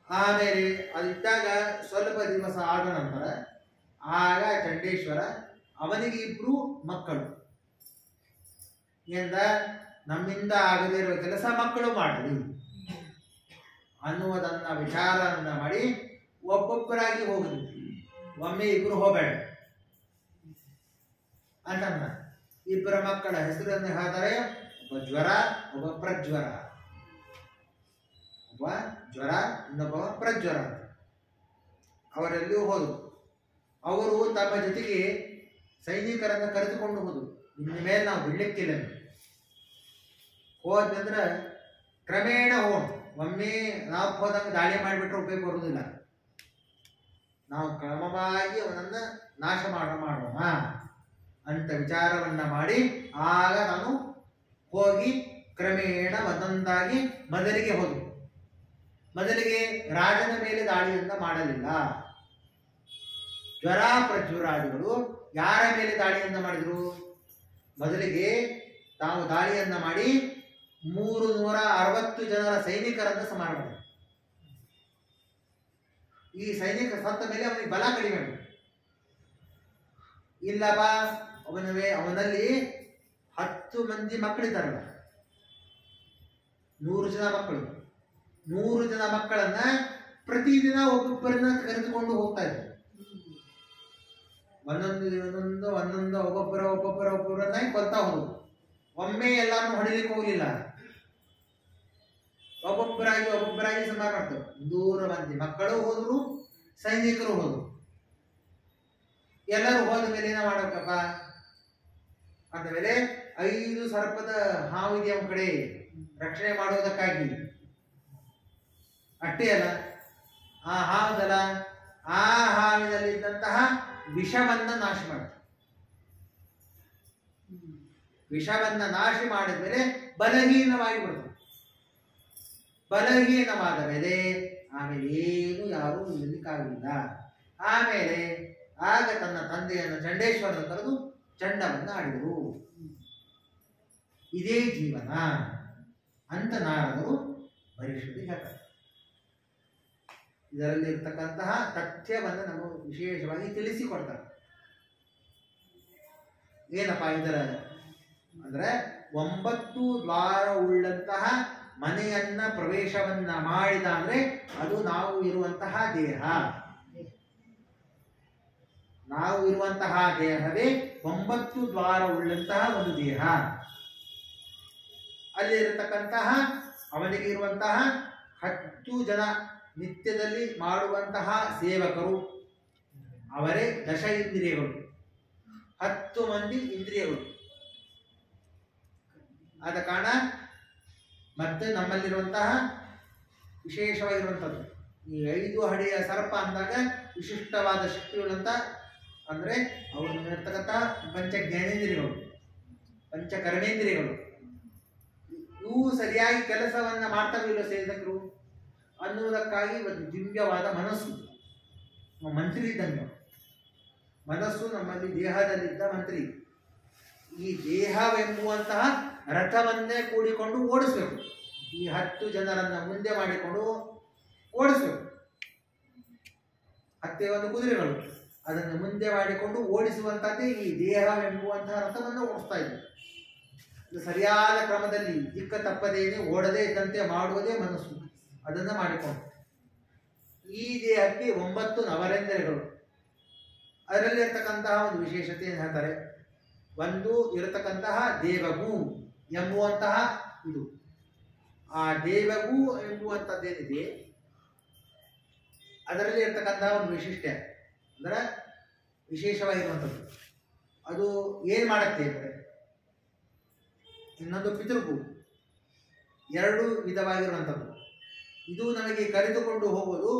ಆಮೇಲೆ ಅದಿದ್ದಾಗ ಸ್ವಲ್ಪ ದಿವಸ ಆದ ನಂತರ ಆಗ ಚಂಡೇಶ್ವರ ಅವನಿಗೆ 2 ಮಕ್ಕಳು. ಎಂದ ನಮ್ಮಿಂದ ಆಗದೇ ಇರುವ ಕೆಲಸ ಮಕ್ಕಳು ಮಾಡಲಿ ಅನ್ನುವುದನ್ನ ವಿಚಾರವನ್ನ ಮಾಡಿ ಒಬ್ಬೊಬ್ಬರಾಗಿ ಹೋಗುದು. ಒಮ್ಮೆ 2 ಹೋಗಬೇಡ ಅಂತ. 2 ಮಕ್ಕಳ ಹೆಸರನ್ನು ಹೇಳ್ತಾರೆ. ಒಬ್ಬ ಜ್ವರ, ಒಬ್ಬ ಪ್ರಜ್ವರ. ಒಬ್ಬ ಜ್ವರ, ಇನ್ನೊಬ್ಬ ಪ್ರಜ್ವರ ಅಂತ. ಅವರೆಲ್ಲಿಯೂ ಹೋದರು. ಅವರು ತಮ್ಮ ಜೊತೆಗೆ ಸೈನಿಕರನ್ನು ಕರೆದುಕೊಂಡು ಹೋದರು. ಇನ್ನು ಮೇಲೆ ನಾವು ಬಿಡ್ಲಿಕ್ಕಿಲ್ಲ. ಹೋದಂದ್ರೆ ಕ್ರಮೇಣ ಒಮ್ಮೆ ನಾವು ಹೋದಂಗೆ ದಾಳಿ ಮಾಡಿಬಿಟ್ರೆ ಉಪಯೋಗ ಬರುವುದಿಲ್ಲ. ನಾವು ಕ್ರಮವಾಗಿ ಅವನನ್ನ ನಾಶ ಮಾಡೋಣ ಅಂತ ವಿಚಾರವನ್ನ ಮಾಡಿ ಆಗ ನಾನು ಹೋಗಿ ಕ್ರಮೇಣ ಒಂದೊಂದಾಗಿ ಮೊದಲಿಗೆ ಹೋದವು. ಮೊದಲಿಗೆ ರಾಜನ ಮೇಲೆ ದಾಳಿಯನ್ನ ಮಾಡಲಿಲ್ಲ. ಜ್ವರ ಪ್ರಜ್ವರಾದಿಗಳು ಯಾರ ಮೇಲೆ ದಾಳಿಯನ್ನ ಮಾಡಿದ್ರು? ಮೊದಲಿಗೆ ತಾವು ದಾಳಿಯನ್ನ ಮಾಡಿ 360 ಜನರ ಸೈನಿಕರನ್ನು ಸಂಹಾರ ಮಾಡಿದರು. ಈ ಸೈನಿಕ ಸತ್ತ ಮೇಲೆ ಅವನಿಗೆ ಬಲ ಕಡಿಮೆ ಆಗಿದೆ. ಇಲ್ಲಪ್ಪ, ಅವನಲ್ಲಿ 10 ಮಂದಿ ಮಕ್ಕಳಿದ್ದಾರಲ್ಲ, 100 ಜನ ಮಕ್ಕಳು. 100 ಜನ ಮಕ್ಕಳನ್ನ ಪ್ರತಿದಿನ ಒಬ್ಬೊಬ್ಬರನ್ನ ಕರೆದುಕೊಂಡು ಹೋಗ್ತಾ ಇದ್ರು. ಒಂದೊಂದು ಒಬ್ಬೊಬ್ಬರನ್ನಾಗಿ ಬರ್ತಾ ಹೋದ್ರು. ಒಮ್ಮೆ ಎಲ್ಲಾನು ಹೊಡಿಲಿಕ್ಕೆ ಹೋಗ್ಲಿಲ್ಲ. ಒಬ್ಬೊಬ್ಬರಾಗಿ ಸಂಹಾರ ಮಾಡ್ತಾರೆ. 100 ಮಂದಿ ಮಕ್ಕಳು ಹೋದ್ರು, ಸೈನಿಕರು ಹೋದ್ರು. ಎಲ್ಲರೂ ಹೋದ ಮೇಲೆ ಏನ ಮಾಡಬೇಕಪ್ಪ ಅಂದ ಮೇಲೆ 5 ಸರ್ಪದ ಹಾವಿಗೆ ಅವನ ಕಡೆ ರಕ್ಷಣೆ ಮಾಡುವುದಕ್ಕಾಗಿ ಅಷ್ಟೇ ಅಲ್ಲ, ಆ ಹಾವದಲ್ಲ, ಆ ಹಾವಿನಲ್ಲಿದ್ದಂತಹ ವಿಷವನ್ನ ನಾಶ ಮಾಡ್ತಾರೆ. ವಿಷವನ್ನ ನಾಶ ಮಾಡಿದ ಮೇಲೆ ಬಲಹೀನವಾಗಿ ಬಿಡ್ತಾರೆ. ಬಲಹೀನವಾದ ಮೇಲೆ ಆಮೇಲೆ ಏನು ಯಾರೂ ನಿಲ್ಲಕ್ಕಾಗಲಿಲ್ಲ. ಆಮೇಲೆ ಆಗ ತನ್ನ ತಂದೆಯನ್ನು ಚಂಡೇಶ್ವರನ ಕರೆದು ಚಂಡವನ್ನ ಆಡಿದರು. ಇದೇ ಜೀವನ ಅಂತ ನಾರದರು ಪರಿಷತ್ತಿಗೆ ಹೇಳ್ತಾರೆ. ಇದರಲ್ಲಿ ಇರ್ತಕ್ಕಂತಹ ತಥ್ಯವನ್ನು ನಾವು ವಿಶೇಷವಾಗಿ ತಿಳಿಸಿಕೊಡ್ತಾರೆ. ಏನಪ್ಪಾ ಇದರ ಅಂದ್ರೆ 9 ದ್ವಾರ ಉಳ್ಳಂತಹ ಮನೆಯನ್ನ ಪ್ರವೇಶವನ್ನ ಮಾಡಿದ ಅಂದ್ರೆ ಅದು ನಾವು ಇರುವಂತಹ ದೇಹ. ನಾವು ಇರುವಂತಹ ದೇಹವೇ 9 ದ್ವಾರ ಉಳ್ಳಂತಹ ಒಂದು ದೇಹ. ಅಲ್ಲಿ ಇರತಕ್ಕಂತಹ ಅವನಿಗೆ ಇರುವಂತಹ 10 ಜನ ನಿತ್ಯದಲ್ಲಿ ಮಾಡುವಂತಹ ಸೇವಕರು, ಅವರೇ 10 ಇಂದ್ರಿಯಗಳು, 10 ಮಂದಿ ಇಂದ್ರಿಯಗಳು. ಆದ ಕಾರಣ ಮತ್ತೆ ನಮ್ಮಲ್ಲಿರುವಂತಹ ವಿಶೇಷವಾಗಿರುವಂಥದ್ದು ಈ 5 ಹಡಿಯ ಸರ್ಪ ಅಂದಾಗ ವಿಶಿಷ್ಟವಾದ ಶಕ್ತಿಗಳಂತ ಅಂದ್ರೆ ಅವರು ಇರ್ತಕ್ಕಂತಹ ಪಂಚ ಜ್ಞಾನೇಂದ್ರಿಯಗಳು, ಪಂಚ ಕರ್ಮೇಂದ್ರಿಯಗಳು, ಇವು ಸರಿಯಾಗಿ ಕೆಲಸವನ್ನ ಮಾಡ್ತಾವಿಲ್ಲ ಸೇವಕರು ಅನ್ನುವುದಕ್ಕಾಗಿ ಒಂದು ದಿವ್ಯವಾದ ಮನಸ್ಸು, ಮಂತ್ರಿ ಇದ್ದಂಗೆ. ಮನಸ್ಸು ನಮ್ಮಲ್ಲಿ ದೇಹದಲ್ಲಿದ್ದ ಮಂತ್ರಿ. ಈ ದೇಹವೆಂಬುವಂತಹ ರಥವನ್ನೇ ಕೂಡಿಕೊಂಡು ಓಡಿಸ್ಬೇಕು. ಈ 10 ಜನರನ್ನ ಮುಂದೆ ಮಾಡಿಕೊಂಡು ಓಡಿಸ್ಬೇಕು. 10 ಕುದುರೆಗಳು ಅದನ್ನು ಮುಂದೆ ಮಾಡಿಕೊಂಡು ಓಡಿಸುವಂತಹದ್ದೇ ಈ ದೇಹವೆಂಬುವಂತಹ ರಥವನ್ನು ಓಡಿಸ್ತಾ ಇದೆ. ಸರಿಯಾದ ಕ್ರಮದಲ್ಲಿ ದಿಕ್ಕ ತಪ್ಪದೇನೆ ಓಡದೇ ಇದ್ದಂತೆ ಮಾಡುವುದೇ ಮನಸ್ಸು. ಅದನ್ನು ಮಾಡಿಕೊಂಡು ಈ ದೇಹಕ್ಕೆ 9 ನವರೇಂದ್ರಗಳು. ಅದರಲ್ಲಿ ಇರತಕ್ಕಂತಹ ಒಂದು ವಿಶೇಷತೆ ಏನು ಹೇಳ್ತಾರೆ, ಒಂದು ಇರತಕ್ಕಂತಹ ದೇವಗು ಎಂಬುವಂತಹ ಇದು. ಆ ದೇವಗು ಎಂಬುವಂಥದ್ದೇನಿದೆ ಅದರಲ್ಲಿ ಇರತಕ್ಕಂತಹ ಒಂದು ವಿಶಿಷ್ಟ ಅಂದ್ರೆ ವಿಶೇಷವಾಗಿರುವಂಥದ್ದು. ಅದು ಏನು ಮಾಡುತ್ತೆ ಅಂದರೆ, ಇನ್ನೊಂದು ಪಿತೃಗು, 2 ವಿಧವಾಗಿರುವಂಥದ್ದು. ಇದು ನಮಗೆ ಕರೆದುಕೊಂಡು ಹೋಗುವುದು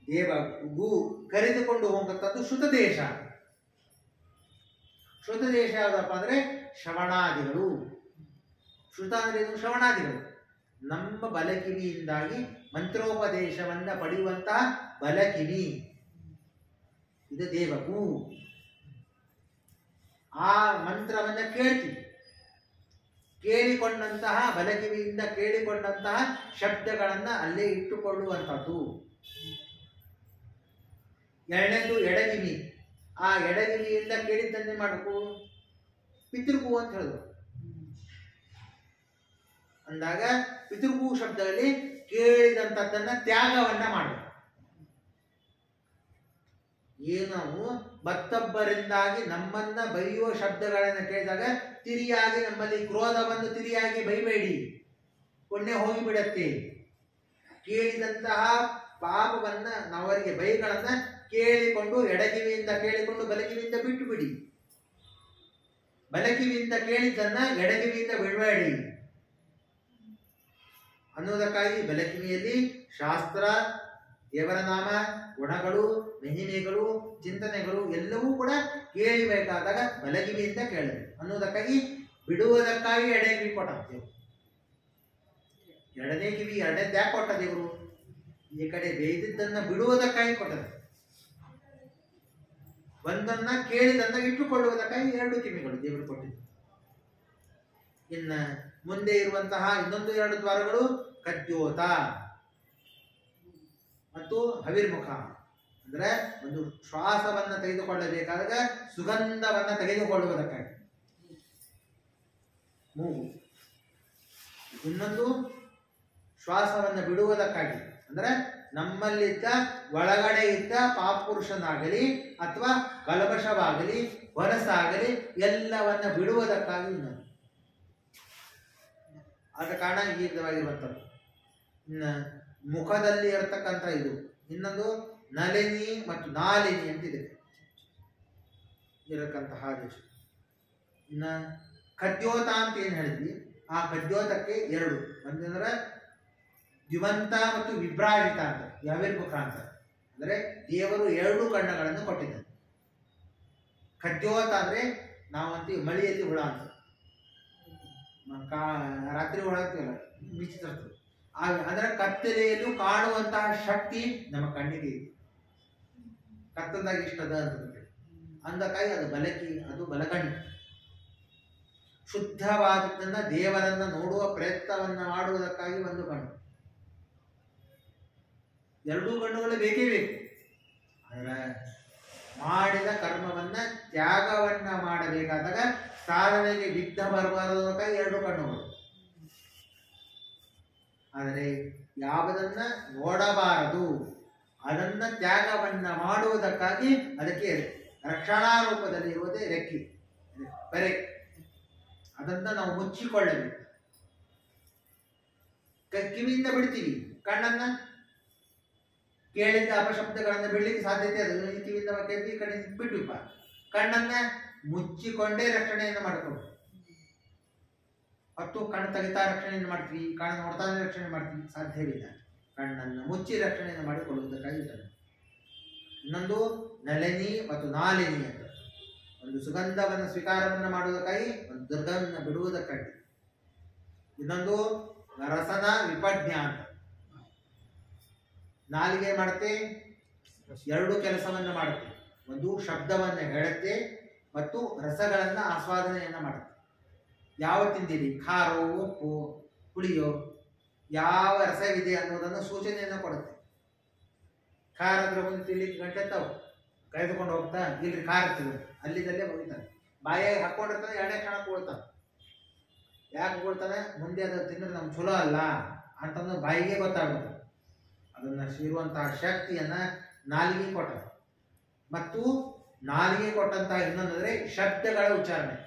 ದೇವಗು, ಕರೆದುಕೊಂಡು ಹೋಗುವಂಥದ್ದು ಶ್ರುತದೇಶ. ಶ್ರುತದೇಶ ಯಾವುದಪ್ಪ ಅಂದರೆ ಶ್ರವಣಾದಿಗಳು. ಶ್ರುತ ಅಂದರೆ ಇದು ಶ್ರವಣಾದಿಗಳು. ನಮ್ಮ ಬಲಕಿವಿಯಿಂದಾಗಿ ಮಂತ್ರೋಪದೇಶವನ್ನ ಪಡೆಯುವಂತಹ ಬಲಕಿವಿ, ಇದು ದೇವಗು. ಆ ಮಂತ್ರವನ್ನ ಕೇಳ್ತೀವಿ, ಕೇಳಿಕೊಂಡಂತಹ ಬಲಕಿವಿಯಿಂದ ಕೇಳಿಕೊಂಡಂತಹ ಶಬ್ದಗಳನ್ನ ಅಲ್ಲೇ ಇಟ್ಟುಕೊಳ್ಳುವಂಥದ್ದು. 2ನೇದು ಎಡಗಿವಿ. ಆ ಎಡಗಿವಿಯಿಂದ ಕೇಳಿದ್ದನ್ನೇ ಮಾಡಬೇಕು, ಪಿತೃಗು ಅಂತ ಹೇಳಿದ್ರು. ಅಂದಾಗ ಪಿತೃಗು ಶಬ್ದದಲ್ಲಿ ಕೇಳಿದಂಥದ್ದನ್ನ ತ್ಯಾಗವನ್ನ ಮಾಡಬೇಕು. ಏನು ನಾವು ಮತ್ತೊಬ್ಬರಿಂದಾಗಿ ನಮ್ಮನ್ನ ಬೈಯುವ ಶಬ್ದಗಳನ್ನು ಕೇಳಿದಾಗ ತಿರಿಯಾಗಿ ನಮ್ಮಲ್ಲಿ ಕ್ರೋಧವನ್ನು ತಿರಿಯಾಗಿ ಬೈಬೇಡಿ, ಪುಣ್ಯ ಹೋಗಿಬಿಡತ್ತೆ. ಕೇಳಿದಂತಹ ಪಾಪವನ್ನ ನಾವರಿಗೆ ಬೈಗಳನ್ನ ಕೇಳಿಕೊಂಡು ಎಡಗಿವಿಯಿಂದ ಕೇಳಿಕೊಂಡು ಬಲಕಿವಿಯಿಂದ ಬಿಟ್ಟು ಬಿಡಿ. ಬಲಕಿವಿಯಿಂದ ಕೇಳಿದ್ದನ್ನ ಎಡಗಿವಿಯಿಂದ ಬಿಡಬೇಡಿ ಅನ್ನುವುದಕ್ಕಾಗಿ ಬಲಕಿವಿಯಲ್ಲಿ ಶಾಸ್ತ್ರ, ದೇವರ ನಾಮ, ಗುಣಗಳು, ಮಹಿಮೆಗಳು, ಚಿಂತನೆಗಳು ಎಲ್ಲವೂ ಕೂಡ ಕೇಳಬೇಕಾದಾಗ ಬಲಕಿವಿಯಿಂದ ಕೇಳಬೇಕು ಅನ್ನುವುದಕ್ಕಾಗಿ ಬಿಡುವುದಕ್ಕಾಗಿ ಎಡಗಿವಿ ಕೊಟ್ಟೇವು. 2ನೇ ಕಿವಿ 2ನೇದು ಯಾಕೆ ಕೊಟ್ಟ ದೇವರು? ಈ ಕಡೆ ಬೇಯ್ದಿದ್ದನ್ನ ಬಿಡುವುದಕ್ಕಾಗಿ ಕೊಟ್ಟರು. ಒಂದನ್ನ ಕೇಳಿದನ್ನ ಇಟ್ಟುಕೊಳ್ಳುವುದಕ್ಕಾಗಿ 2 ಕಿವಿಗಳು ದೇವರು ಕೊಟ್ಟಿದ್ದು. ಇನ್ನು ಮುಂದೆ ಇರುವಂತಹ ಇನ್ನೊಂದು 2 ದ್ವಾರಗಳು ಕದ್ಯೋತ ಮತ್ತು ಹವಿರ್ಮುಖ. ಅಂದ್ರೆ ಒಂದು ಶ್ವಾಸವನ್ನ ತೆಗೆದುಕೊಳ್ಳಬೇಕಾದಾಗ ಸುಗಂಧವನ್ನ ತೆಗೆದುಕೊಳ್ಳುವುದಕ್ಕಾಗಿ ಮೂಗು, ಇನ್ನೊಂದು ಶ್ವಾಸವನ್ನು ಬಿಡುವುದಕ್ಕಾಗಿ. ಅಂದ್ರೆ ನಮ್ಮಲ್ಲಿದ್ದ ಒಳಗಡೆ ಇದ್ದ ಪಾಪುರುಷನಾಗಲಿ ಅಥವಾ ಕಲ್ಮಶವಾಗಲಿ ಹೊರಸಾಗಲಿ ಎಲ್ಲವನ್ನ ಬಿಡುವುದಕ್ಕಾಗಿ ಇನ್ನೊಂದು. ಆದ ಕಾರಣ ಈ ವಿಧವಾಗಿರುವಂಥದ್ದು. ಇನ್ನು ಮುಖದಲ್ಲಿ ಇರತಕ್ಕಂಥ ಇದು ಇನ್ನೊಂದು ನಳಿನಿ ಮತ್ತು ನಾಲಿನಿ ಅಂತಿದೆ ಇರತಕ್ಕಂತಹ ದೇಶ. ಇನ್ನು ಕದ್ಯೋತ ಅಂತ ಏನು ಹೇಳಿದ್ವಿ, ಆ ಕದ್ಯೋತಕ್ಕೆ 2, ಒಂದಂದ್ರೆ ದ್ಯುವಂತ ಮತ್ತು ವಿಭ್ರಾಜಿತ ಅಂತ, ಯಾವಿರ್ಮುಖ ಅಂತ. ಅಂದರೆ ದೇವರು 2 ಕಣ್ಣುಗಳನ್ನು ಕೊಟ್ಟಿದ್ದಾನೆ. ಕದ್ಯೋತ ಅಂದ್ರೆ ನಾವಂತೀವಿ ಮಳೆಯಲ್ಲಿ ಹುಳ ಅಂತ, ರಾತ್ರಿ ಹುಳ ಅಂತೀವಲ್ಲ, ಮಿಚ್ಚಿರ್ತದೆ. ಅದರ ಕತ್ತಲೆಯಲ್ಲೂ ಕಾಣುವಂತಹ ಶಕ್ತಿ ನಮ್ಮ ಕಣ್ಣಿಗೆ ಇದೆ. ಕತ್ತಲದಾಗ ಇಷ್ಟದ ಅಂತ ಅಂದಕ್ಕಾಗಿ ಅದು ಬಲಕಿ, ಅದು ಬಲಕಣ್ಣು. ಶುದ್ಧವಾದದ್ದನ್ನ ದೇವರನ್ನ ನೋಡುವ ಪ್ರಯತ್ನವನ್ನ ಮಾಡುವುದಕ್ಕಾಗಿ ಒಂದು ಕಣ್ಣು. ಎರಡೂ ಕಣ್ಣುಗಳು ಬೇಕೇ ಬೇಕು. ಆದರೆ ಮಾಡಿದ ಕರ್ಮವನ್ನ ತ್ಯಾಗವನ್ನ ಮಾಡಬೇಕಾದಾಗ ಸಾಧನೆಗೆ ವಿಘ್ನ ಬರಬಾರದಕ್ಕಾಗಿ ಎರಡು ಕಣ್ಣುಗಳು. ಆದರೆ ಯಾವುದನ್ನ ನೋಡಬಾರದು ಅದನ್ನ ತ್ಯಾಗವನ್ನ ಮಾಡುವುದಕ್ಕಾಗಿ ಅದಕ್ಕೆ ರಕ್ಷಣಾ ರೂಪದಲ್ಲಿ ಇರುವುದೇ ರೆಕ್ಕೆ, ಬರೆ. ಅದನ್ನ ನಾವು ಮುಚ್ಚಿಕೊಳ್ಳಬೇಕು. ಕಿವಿಯಿಂದ ಬಿಡ್ತೀವಿ, ಕಣ್ಣನ್ನ ಕೇಳಿದ ಅಪಶಬ್ದಗಳನ್ನು ಬಿಡ್ಲಿಕ್ಕೆ ಸಾಧ್ಯತೆ ಅದು. ಕಿವಿಯಿಂದ ಕೇಳಿ ಈ ಕಡೆ ಬಿಟ್ವಿಪ್ಪ, ಕಣ್ಣನ್ನ ಮುಚ್ಚಿಕೊಂಡೇ ರಕ್ಷಣೆಯನ್ನು ಮಾಡ್ಕೊಂಡು ಮತ್ತು ಕಣ್ಣು ತೆಗಿತಾ ರಕ್ಷಣೆಯನ್ನು ಮಾಡ್ತೀವಿ, ಕಣ್ಣು ನೋಡ್ತಾ ರಕ್ಷಣೆ ಮಾಡ್ತೀವಿ, ಸಾಧ್ಯವಿಲ್ಲ. ಕಣ್ಣನ್ನು ಮುಚ್ಚಿ ರಕ್ಷಣೆಯನ್ನು ಮಾಡಿಕೊಳ್ಳುವುದಕ್ಕಾಗಿ ಇದ್ದಾರೆ. ಇನ್ನೊಂದು ನಳಿನಿ ಮತ್ತು ನಾಲಿನಿ ಅಂತ, ಒಂದು ಸುಗಂಧವನ್ನು ಸ್ವೀಕಾರವನ್ನು ಮಾಡುವುದಕ್ಕಾಗಿ, ಒಂದು ದುರ್ಗವನ್ನು ಬಿಡುವುದಕ್ಕಾಗಿ. ಇನ್ನೊಂದು ರಸನ ವಿಪಜ್ಞಾ ಅಂತ. ನಾಲಿಗೆ ಮಾಡುತ್ತೆ, ಎರಡು ಕೆಲಸವನ್ನ ಮಾಡುತ್ತೆ. ಒಂದು ಶಬ್ದವನ್ನು ಹೇಳುತ್ತೆ ಮತ್ತು ರಸಗಳನ್ನ ಆಸ್ವಾದನೆಯನ್ನ ಮಾಡುತ್ತೆ. ಯಾವ ತಿಂದಿರಿ, ಖಾರೋ, ಉಪ್ಪು, ಹುಳಿಯೋ, ಯಾವ ರಸವಿದೆ ಅನ್ನೋದನ್ನು ಸೂಚನೆಯನ್ನು ಕೊಡುತ್ತೆ. ಖಾರ ಅಂದ್ರೆ ಒಂದು ತಿಳ್ಲಿಕ್ಕೆ ಗಂಟೆ ತಾವು ಕರೆದುಕೊಂಡು ಹೋಗ್ತಾ, ಇಲ್ರಿ ಖಾರ ತಿಂದು ಅಲ್ಲಿದಲ್ಲೇ ಹೋಗ್ತಾನೆ. ಬಾಯಾಗಿ ಹಾಕೊಂಡಿರ್ತಾನೆ, ಎರಡನೇ ಕ್ಷಣ ಕೂಳ್ತಾನೆ. ಯಾಕೆ ಕೂಳ್ತಾನೆ, ಮುಂದೆ ಅದು ತಿಂದ್ರೆ ನಮ್ಗೆ ಚಲೋ ಅಲ್ಲ ಅಂತಂದ್ರೆ ಬಾಯಿಗೆ ಗೊತ್ತಾಗುತ್ತೆ. ಅದನ್ನ ಇರುವಂತಹ ಶಕ್ತಿಯನ್ನ ನಾಲಿಗೆ ಕೊಟ್ಟ. ಮತ್ತು ನಾಲಿಗೆ ಕೊಟ್ಟಂತಹ ಇನ್ನೊಂದಂದ್ರೆ ಶಬ್ದಗಳ ಉಚ್ಚಾರಣೆ.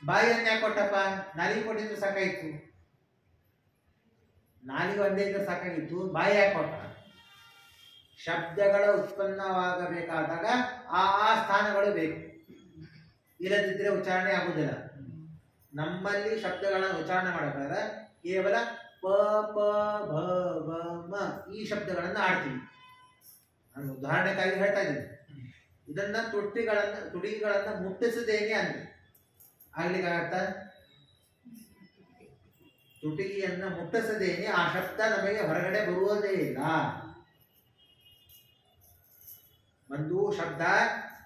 ಬಾಯಿಯನ್ನ ಯಾಕೆ ಕೊಟ್ಟಪ್ಪ, ನಾಲಿಗೆ ಕೊಟ್ಟಿದ್ರು ಸಾಕಾಗಿತ್ತು. ನಾಲಿಗೆ ಒಂದೇ ಇದ್ರೆ ಸಾಕಾಗಿತ್ತು, ಬಾಯಿ ಯಾಕೆ ಕೊಟ್ಟ? ಶಬ್ದಗಳ ಉತ್ಪನ್ನವಾಗಬೇಕಾದಾಗ ಆ ಸ್ಥಾನಗಳು ಬೇಕು, ಇಲ್ಲದಿದ್ರೆ ಉಚ್ಚಾರಣೆ ಆಗುವುದಿಲ್ಲ. ನಮ್ಮಲ್ಲಿ ಶಬ್ದಗಳನ್ನ ಉಚ್ಚಾರಣೆ ಮಾಡಬೇಕಾದ್ರೆ ಕೇವಲ ಪ ಪ ಭ ಭ ಮ ಈ ಶಬ್ದಗಳನ್ನ ಆಡ್ತೀವಿ. ನಾನು ಉದಾಹರಣೆಗಾಗಿ ಹೇಳ್ತಾ ಇದ್ದೀನಿ. ಇದನ್ನ ತುಟಿಗಳನ್ನ ಮುಟ್ಟಿಸದೇನೆ ಅಂದ್ರೆ ಆಗ್ಲಿಕ್ಕಾಗತ್ತ? ತುಟಿಯನ್ನು ಮುಟ್ಟಿಸದೇನೆ ಆ ಶಬ್ದ ನಮಗೆ ಹೊರಗಡೆ ಬರುವುದೇ ಇಲ್ಲ. ಒಂದು ಶಬ್ದ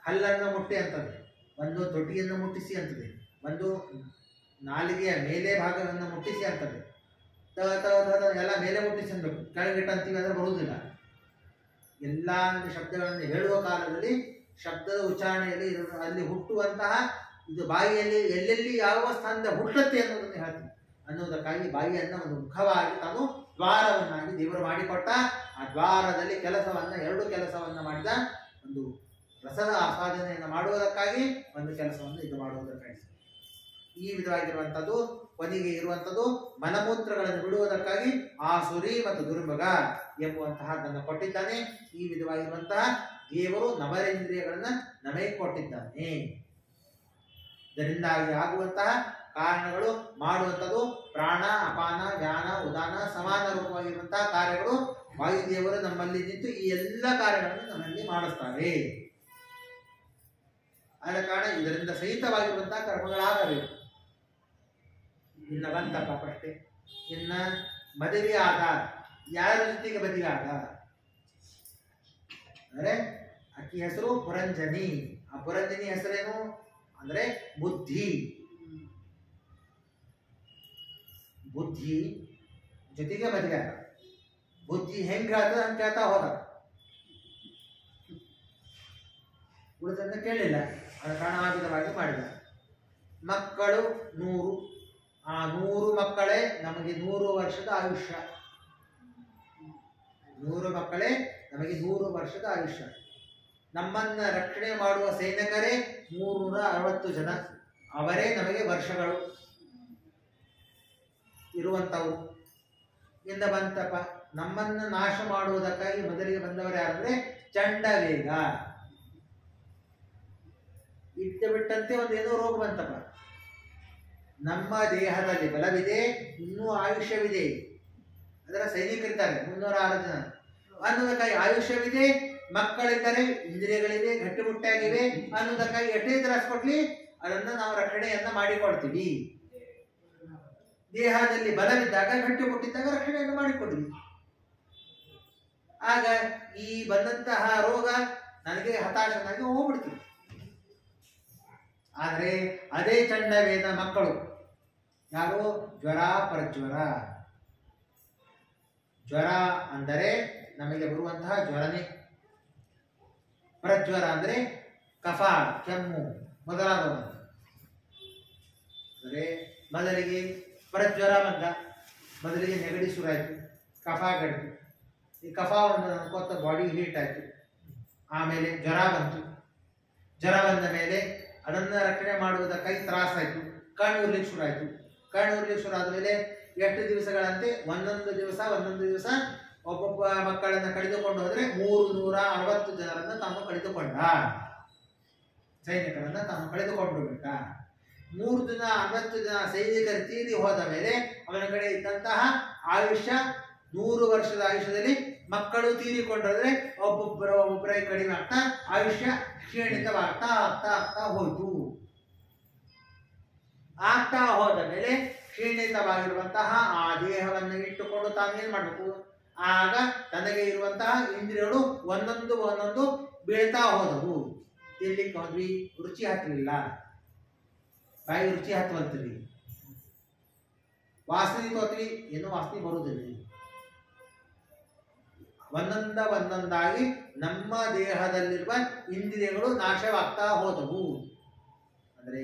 ಹಲ್ಲನ್ನು ಮುಟ್ಟಿ ಅಂತದೆ, ಒಂದು ತುಟಿಯನ್ನು ಮುಟ್ಟಿಸಿ ಅಂತದೆ, ಒಂದು ನಾಲಿಗೆಯ ಮೇಲೆ ಭಾಗವನ್ನು ಮುಟ್ಟಿಸಿ ಅಂತದೆ. ಎಲ್ಲ ಮೇಲೆ ಮುಟ್ಟಿಸಿ ಅನ್ಬೇಕು, ಕೆಳಗಿಟ್ಟು ಅಂತೀವಿ ಅಂದ್ರೆ ಬರುವುದಿಲ್ಲ. ಎಲ್ಲ ಶಬ್ದಗಳನ್ನು ಹೇಳುವ ಕಾಲದಲ್ಲಿ ಶಬ್ದದ ಉಚ್ಚಾರಣೆಯಲ್ಲಿ ಅಲ್ಲಿ ಹುಟ್ಟುವಂತಹ ಇದು ಬಾಯಿಯಲ್ಲಿ ಎಲ್ಲೆಲ್ಲಿ ಯಾವ ಸ್ಥಾನದ ಹುಟ್ಟುತ್ತೆ ಅನ್ನೋದನ್ನು ಹೇಳ್ತೀನಿ. ಅನ್ನೋದಕ್ಕಾಗಿ ಬಾಯಿಯನ್ನು ಒಂದು ಮುಖವಾಗಿ ತಾನು ದ್ವಾರವನ್ನಾಗಿ ದೇವರು ಮಾಡಿಕೊಟ್ಟ. ಆ ದ್ವಾರದಲ್ಲಿ ಎರಡು ಕೆಲಸವನ್ನ ಮಾಡಿದ. ಒಂದು ರಸದ ಆಸ್ವಾದನೆಯನ್ನು ಮಾಡುವುದಕ್ಕಾಗಿ, ಒಂದು ಕೆಲಸವನ್ನು ಇದು ಮಾಡುವುದಕ್ಕಾಗಿ. ಈ ವಿಧವಾಗಿರುವಂಥದ್ದು ಕೊನೆಗೆ ಇರುವಂಥದ್ದು ಮಲಮೂತ್ರಗಳನ್ನು ಬಿಡುವುದಕ್ಕಾಗಿ ಆಸುರಿ ಮತ್ತು ದುರ್ಮಗ ಎಂಬುವಂತಹದನ್ನು ಕೊಟ್ಟಿದ್ದಾನೆ. ಈ ವಿಧವಾಗಿರುವಂತಹ ದೇವರು ನವರೇಂದ್ರಿಯಗಳನ್ನ ನಮಗೆ ಕೊಟ್ಟಿದ್ದಾನೆ. ಇದರಿಂದಾಗಿ ಆಗುವಂತಹ ಕಾರಣಗಳು ಮಾಡುವಂಥದ್ದು ಪ್ರಾಣ, ಅಪಾನ, ವ್ಯಾನ, ಉದಾನ ಸಮಾನ ರೂಪವಾಗಿರುವಂತಹ ಕಾರ್ಯಗಳು ವಾಯುದೇವರು ನಮ್ಮಲ್ಲಿ ನಿಂತು ಈ ಎಲ್ಲ ಕಾರ್ಯಗಳನ್ನು ನಮ್ಮಲ್ಲಿ ಮಾಡಿಸ್ತಾರೆ. ಆದ ಕಾರಣ ಇದರಿಂದ ಸಹಿತವಾಗಿರುವಂತಹ ಕರ್ಮಗಳಾಗಬೇಕು. ಇನ್ನ ಬಂತಪ್ಪ ಪ್ರಶ್ನೆ, ಇನ್ನ ಮದುವೆ ಆದ ಯಾರ ಜೊತೆಗೆ ಮದುವೆ ಆದ ಅಂದ್ರೆ ಅಕ್ಕಿ ಹೆಸರು ಪುರಂಜನಿ. ಆ ಪುರಂಜನಿ ಹೆಸರೇನು ಅಂದ್ರೆ ಬುದ್ಧಿ. ಬುದ್ಧಿ ಜೊತೆಗೆ ಮದುವೆ ಆದ. ಬುದ್ಧಿ ಹೆಂಗ್ ಹೇಳ್ತದ ಅಂತ ಕೇಳ್ತಾ ಹೋದ, ಉಳಿದನ್ನ ಕೇಳಿಲ್ಲ. ಅದ ಕಾರಣಾಭಿಧವಾಗಿ ಮಾಡಿದ. ಮಕ್ಕಳು 100. ಆ 100 ಮಕ್ಕಳೇ ನಮಗೆ 100 ವರ್ಷದ ಆಯುಷ್ಯ. 100 ಮಕ್ಕಳೇ ನಮಗೆ 100 ವರ್ಷದ ಆಯುಷ್ಯ. ನಮ್ಮನ್ನ ರಕ್ಷಣೆ ಮಾಡುವ ಸೈನಿಕರೇ 360 ಜನ. ಅವರೇ ನಮಗೆ ವರ್ಷಗಳು ಇರುವಂತವು. ಇಂದ ಬಂತಪ್ಪ, ನಮ್ಮನ್ನ ನಾಶ ಮಾಡುವುದಕ್ಕಾಗಿ ಮೊದಲಿಗೆ ಬಂದವರು ಯಾರಂದ್ರೆ ಚಂಡವೇಗ. ಇಟ್ಟ ಬಿಟ್ಟಂತೆ ಒಂದೇನೋ ರೋಗ ಬಂತಪ್ಪ. ನಮ್ಮ ದೇಹದಲ್ಲಿ ಬಲವಿದೆ, ಇನ್ನೂ ಆಯುಷ್ಯವಿದೆ. ಅದರ ಸೈನಿಕರಿದ್ದಾರೆ 306 ಜನ ಅನ್ನೋದಕ್ಕಾಗಿ ಆಯುಷ್ಯವಿದೆ, ಮಕ್ಕಳಿದ್ದಾರೆ, ಇಂದ್ರಿಯಗಳಿವೆ, ಗಟ್ಟಿಮುಟ್ಟಾಗಿವೆ ಅನ್ನೋದಕ್ಕಾಗಿ ಎಷ್ಟೇ ತ್ರಾಸ ಕೊಡ್ಲಿ ಅದನ್ನ ನಾವು ರಕ್ಷಣೆಯನ್ನ ಮಾಡಿಕೊಡ್ತೀವಿ. ದೇಹದಲ್ಲಿ ಬಲವಿದ್ದಾಗ, ಗಟ್ಟಿಮುಟ್ಟಿದ್ದಾಗ ರಕ್ಷಣೆಯನ್ನು ಮಾಡಿಕೊಡ್ವಿ. ಆಗ ಈ ಬಂದಂತಹ ರೋಗ ನನಗೆ ಹತಾಶನಾಗಿ ಹೋಗ್ಬಿಡ್ತೀವಿ. ಆದರೆ ಅದೇ ಚಂಡವೇದ ಮಕ್ಕಳು ಯಾರು? ಜ್ವರ, ಪರಜ್ವರ. ಜ್ವರ ಅಂದರೆ ನಮಗೆ ಬರುವಂತಹ ಜ್ವರನೇ. ಪ್ರಜ್ವರ ಅಂದರೆ ಕಫ, ಕೆಮ್ಮು ಮೊದಲಾದವು. ಅಂದರೆ ಮೊದಲಿಗೆ ಪ್ರಜ್ವರ ಬಂದ, ಮೊದಲಿಗೆ ನೆಗಡಿ ಶುರುವಾಯಿತು, ಕಫ ಗಡ್ತು. ಈ ಕಫ ಒಂದು ಅನ್ಕೋತ ಬಾಡಿ ಹೀಟ್ ಆಯಿತು. ಆಮೇಲೆ ಜ್ವರ ಬಂತು. ಜ್ವರ ಬಂದ ಮೇಲೆ ಅದನ್ನು ರಕ್ಷಣೆ ಮಾಡುವುದಕ್ಕಾಗಿ ತ್ರಾಸಾಯಿತು. ಕಣ್ಣು ಉರ್ಲಿಕ್ಕೆ ಶುರು ಆಯಿತು. ಕಣ್ಣು ಉರ್ಲಿಕ್ಕೆ ಶುರು ಆದಮೇಲೆ ಎಷ್ಟು ದಿವಸಗಳಂತೆ ಒಂದೊಂದು ದಿವಸ ಒಬ್ಬೊಬ್ಬ ಮಕ್ಕಳನ್ನು ಕಳೆದುಕೊಂಡು ಹೋದರೆ 360 ಜನರನ್ನು ತಾನು ಕಳೆದುಕೊಂಡ, ಸೈನಿಕರನ್ನು ತಾನು ಕಳೆದುಕೊಂಡು ಬಿಟ್ಟ. 360 ಜನ ಸೈನಿಕರು ತೀರಿ ಹೋದ ಮೇಲೆ ಅವನ ಕಡೆ ಇದ್ದಂತಹ ಆಯುಷ್ಯ 100 ವರ್ಷದ ಆಯುಷ್ಯದಲ್ಲಿ ಮಕ್ಕಳು ತೀರಿಕೊಂಡ್ರೆ ಒಬ್ಬೊಬ್ಬರ ಕಡಿಮೆ ಆಗ್ತಾ ಆಯುಷ್ಯ ಕ್ಷೀಣಿತವಾಗ್ತಾ ಆಗ್ತಾ ಆಗ್ತಾ ಹೋಯಿತು. ಆಗ್ತಾ ಹೋದ ಮೇಲೆ ಕ್ಷೀಣಿತವಾಗಿರುವಂತಹ ಆ ದೇಹವನ್ನು ಇಟ್ಟುಕೊಂಡು ತಾನೇನ್ ಮಾಡಬೇಕು? ಆಗ ತನಗೆ ಇರುವಂತಹ ಇಂದ್ರಿಯಗಳು ಒಂದೊಂದು ಬೀಳ್ತಾ ಹೋದವು. ತಿನ್ಲಿಕ್ಕೆ ಹೋದ್ವಿ, ರುಚಿ ಹತ್ತಲಿಲ್ಲ, ಬಾಯಿ ರುಚಿ ಹತ್ತುವಂತರಿ. ವಾಸನೆ ತೋತ್ವಿ, ಏನೋ ವಾಸನೆ ಬರುವುದಿಲ್ಲ. ಒಂದೊಂದಾಗಿ ನಮ್ಮ ದೇಹದಲ್ಲಿರುವ ಇಂದ್ರಿಯಗಳು ನಾಶವಾಗ್ತಾ ಹೋದವು. ಅಂದರೆ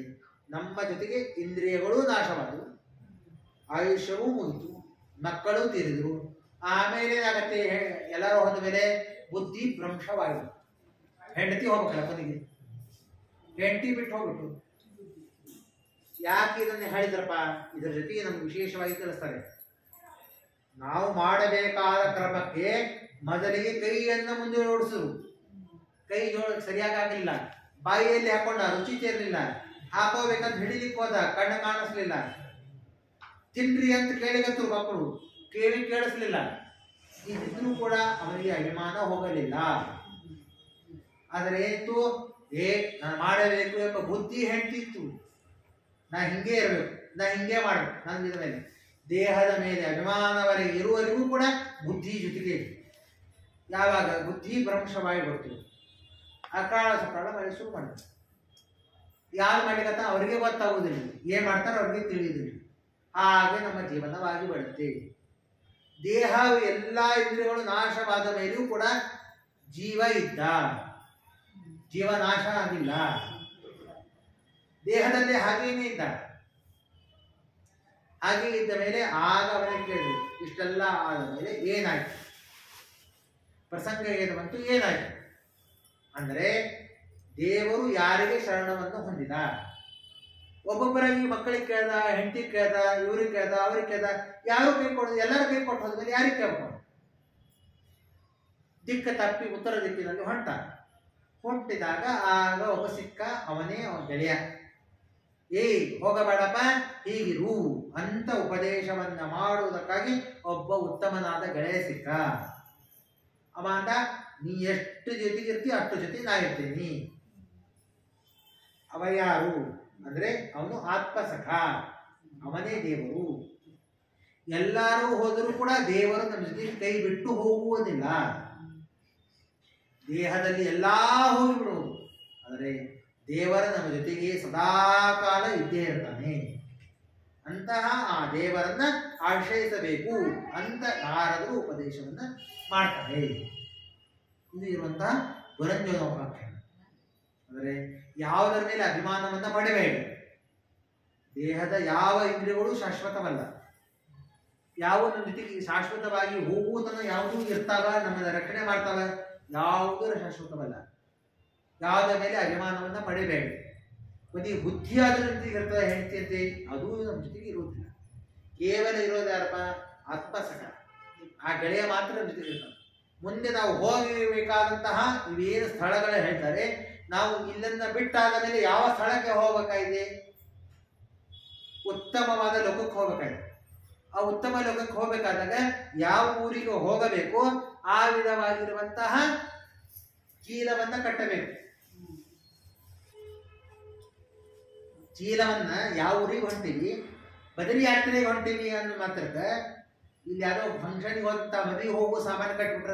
ನಮ್ಮ ಜೊತೆಗೆ ಇಂದ್ರಿಯಗಳು ನಾಶವಾದವು, ಆಯುಷ್ಯವೂ ಮುಗಿತು, ಮಕ್ಕಳು ತೀರಿದ್ರು. ಆಮೇಲೆ ಏನಾಗತ್ತೆ? ಎಲ್ಲರೂ ಹೋದ ಮೇಲೆ ಬುದ್ಧಿ ಭ್ರಂಶವಾಯಿತು. ಹೆಂಡತಿ ಹೋಗ್ಬೇಕಲ್ಲ ಕೊನೆಗೆ, ಹೆಂಡತಿ ಬಿಟ್ಟು ಹೋಗ್ಬಿಟ್ಟು. ಯಾಕೆ ಇದನ್ನು ಹೇಳಿದ್ರಪ್ಪ? ಇದರ ಜೊತೆಗೆ ನಮ್ಗೆ ವಿಶೇಷವಾಗಿ ತಿಳಿಸ್ತಾರೆ. ನಾವು ಮಾಡಬೇಕಾದ ಕ್ರಮಕ್ಕೆ ಮೊದಲಿಗೆ ಕೈಯನ್ನು ಮುಂದೆ ಓಡಿಸಿದ್ರು. ಕೈ ಸರಿಯಾಗಿ ಆಗಲಿಲ್ಲ, ಬಾಯಿಯಲ್ಲಿ ಹಾಕೊಂಡ, ರುಚಿ ಸೇರಲಿಲ್ಲ. ಹಾಕೋಬೇಕಂತ ಹಿಡಿಲಿಕ್ಕೆ ಹೋದ, ಕಣ್ಣು ಕಾಣಿಸ್ಲಿಲ್ಲ. ತಿನ್ರಿ ಅಂತ ಕೇಳಿಗತ್ತರು ಮಕ್ಕಳು, ಕೇಳಿಸ್ಲಿಲ್ಲ. ಇದ್ರೂ ಕೂಡ ಅವನಿಗೆ ಅಭಿಮಾನ ಹೋಗಲಿಲ್ಲ. ಆದರೆ ಏತು ನಾನು ಮಾಡಬೇಕು ಎಂಬ ಬುದ್ಧಿ ಹೆಂಡ್ತಿತ್ತು. ನಾ ಹಿಂಗೆ ಇರಬೇಕು, ನಾ ಹಿಂಗೆ ಮಾಡಬೇಕು, ನನ್ನ ಮೇಲೆ ದೇಹದ ಮೇಲೆ ಅಭಿಮಾನವರೆಗೆ ಇರುವವರೆಗೂ ಕೂಡ ಬುದ್ಧಿ ಜೊತೆಗೆ. ಯಾವಾಗ ಬುದ್ಧಿ ಭ್ರಂಶವಾಗಿ ಬರ್ತದೆ, ಅಕಾಳ ಸಕಾಳ ಮಾಡಿ ಶುರು ಮಾಡ್ತಾರೆ. ಯಾರು ಮಾಡಿಕತ್ತ ಅವರಿಗೆ ಗೊತ್ತಾಗುವುದಿಲ್ಲ, ಏನ್ ಮಾಡ್ತಾರೆ ಅವ್ರಿಗೆ ತಿಳಿಯುವುದಿಲ್ಲ. ಹಾಗೆ ನಮ್ಮ ಜೀವನವಾಗಿ ಬಿಡುತ್ತೆ. ದೇಹ ಎಲ್ಲ ಇಂದ್ರಿಯಗಳು ನಾಶವಾದ ಮೇಲೆಯೂ ಕೂಡ ಜೀವ ಇದ್ದ, ಜೀವ ನಾಶ ಆಗಿಲ್ಲ. ದೇಹದಲ್ಲಿ ಹಾಗೇನೇ ಇದ್ದ. ಹಾಗೆ ಇದ್ದ ಮೇಲೆ ಆಗ ಅವನಿಗೆ ಕೇಳಿದ್ರು, ಇಷ್ಟೆಲ್ಲ ಆದ ಮೇಲೆ ಏನಾಯ್ತು? ಪ್ರಸಂಗ ಏನು ಬಂತು, ಏನಾಯ್ತು ಅಂದರೆ ದೇವರು ಯಾರಿಗೆ ಶರಣವನ್ನು ಹೊಂದಿದ? ಒಬ್ಬೊಬ್ಬರಾಗಿ ಮಕ್ಕಳಿಗೆ ಕೇಳ್ದ, ಹೆಂಡತಿ ಕೇಳ್ದ, ಇವ್ರಿಗೆ ಕೇಳ್ದ, ಅವ್ರಿಗೆ ಕೇಳ್ದ. ಯಾರು ಕೈ ಕೊಡೋದು? ಎಲ್ಲರೂ ಕೈ ಕೊಟ್ಟು ಹೋದ್ಮೇಲೆ ಯಾರಿಗೆ ಕೇಳ್ಕೊಂಡು ದಿಕ್ಕ ತಪ್ಪಿ ಉತ್ತರ ದಿಕ್ಕಿನಲ್ಲಿ ಹೊಂಟಿದಾಗ ಆಗ ಒಬ್ಬ ಸಿಕ್ಕ, ಅವನೇ ಅವನ ಗೆಳೆಯ. ಹೋಗಬೇಡಪ್ಪ, ಹೀಗಿರು ಅಂತ ಉಪದೇಶವನ್ನ ಮಾಡುವುದಕ್ಕಾಗಿ ಒಬ್ಬ ಉತ್ತಮನಾದ ಗೆಳೆಯ ಸಿಕ್ಕ. ಅವ ಅಂದ, ನೀ ಎಷ್ಟು ಜೊತೆಗಿರ್ತೀಯ ಅಷ್ಟು ಜೊತೆ ನಾ ಇರ್ತೀನಿ. ಅವ ಯಾರು ಅಂದ್ರೆ ಅವನು ಆತ್ಮಸಖ, ಅವನೇ ದೇವರು. ಎಲ್ಲರೂ ಹೋದರೂ ಕೂಡ ದೇವರು ನಮ್ಮ ಜೊತೆ ಕೈ ಬಿಟ್ಟು ಹೋಗುವುದಿಲ್ಲ. ದೇಹದಲ್ಲಿ ಎಲ್ಲಾ ಹೋಗಿಬಿಡುವುದು, ಆದರೆ ದೇವರ ನಮ್ಮ ಜೊತೆಗೆ ಸದಾಕಾಲ ಇದ್ದೇ ಇರ್ತಾನೆ. ಅಂತಹ ಆ ದೇವರನ್ನ ಆಶ್ರಯಿಸಬೇಕು ಅಂತ ನಾರದರು ಉಪದೇಶವನ್ನ ಮಾಡ್ತಾರೆ. ಇದು ಇರುವಂತಹ ಗುರಂಜೋಪಾಖ್ಯಾನ. ಅಂದರೆ ಯಾವುದರ ಮೇಲೆ ಅಭಿಮಾನವನ್ನ ಪಡೆಬೇಡಿ. ದೇಹದ ಯಾವ ಇಂದ್ರಿಯಗಳು ಶಾಶ್ವತವಲ್ಲ. ಯಾವ ನಮ್ಮ ಜೊತೆಗೆ ಶಾಶ್ವತವಾಗಿ ಹೋಗುವುದನ್ನು ಯಾವುದೂ ಇರ್ತಾವ, ನಮ್ಮನ್ನ ರಕ್ಷಣೆ ಮಾಡ್ತಾವ, ಯಾವುದೂ ಶಾಶ್ವತವಲ್ಲ. ಯಾವುದರ ಮೇಲೆ ಅಭಿಮಾನವನ್ನ ಪಡೆಬೇಡಿ. ಕೊನೆಗೆ ಬುದ್ಧಿಯಾದ ಜೊತೆಗೆ ಇರ್ತದೆ ಹೆಂಡತಿಯಂತೆ, ಅದೂ ನಮ್ಮ ಜೊತೆಗೆ ಇರುವುದಿಲ್ಲ. ಕೇವಲ ಇರೋದು ಯಾರಪ್ಪ? ಆತ್ಮಸಖ, ಆ ಗೆಳೆಯ ಮಾತ್ರ ನಮ್ಮ ಜೊತೆಗೆ ಇರ್ತಾನೆ. ಮುಂದೆ ನಾವು ಹೋಗಬೇಕಾದಂತಹ ಇವೇನು ಸ್ಥಳಗಳ ಹೇಳ್ತಾರೆ, ನಾವು ಇಲ್ಲನ್ನ ಬಿಟ್ಟಾದ ಮೇಲೆ ಯಾವ ಸ್ಥಳಕ್ಕೆ ಹೋಗಬೇಕಾಗಿದೆ? ಉತ್ತಮವಾದ ಲೋಕಕ್ಕೆ ಹೋಗಬೇಕಾಗಿದೆ. ಆ ಉತ್ತಮ ಲೋಕಕ್ಕೆ ಹೋಗಬೇಕಾದಾಗ ಯಾವ ಊರಿಗೆ ಹೋಗಬೇಕು ಆ ವಿಧವಾಗಿರುವಂತಹ ಚೀಲವನ್ನ ಕಟ್ಟಬೇಕು. ಚೀಲವನ್ನ ಯಾವ ಊರಿಗೆ ಹೊಂಟೀವಿ? ಬದರಿ ಯಾತ್ರೆಗೆ ಹೊಂಟೀವಿ ಅನ್ನೋ ಮಾತ್ರಕ್ಕೆ ಇಲ್ಲಿ ಯಾವುದೋ ಫಂಕ್ಷನ್ಗೆ ಹೋಗ್ತಾ ಮದುವೆಗೆ ಹೋಗುವ ಸಾಮಾನು ಕಟ್ಬಿಟ್ರ.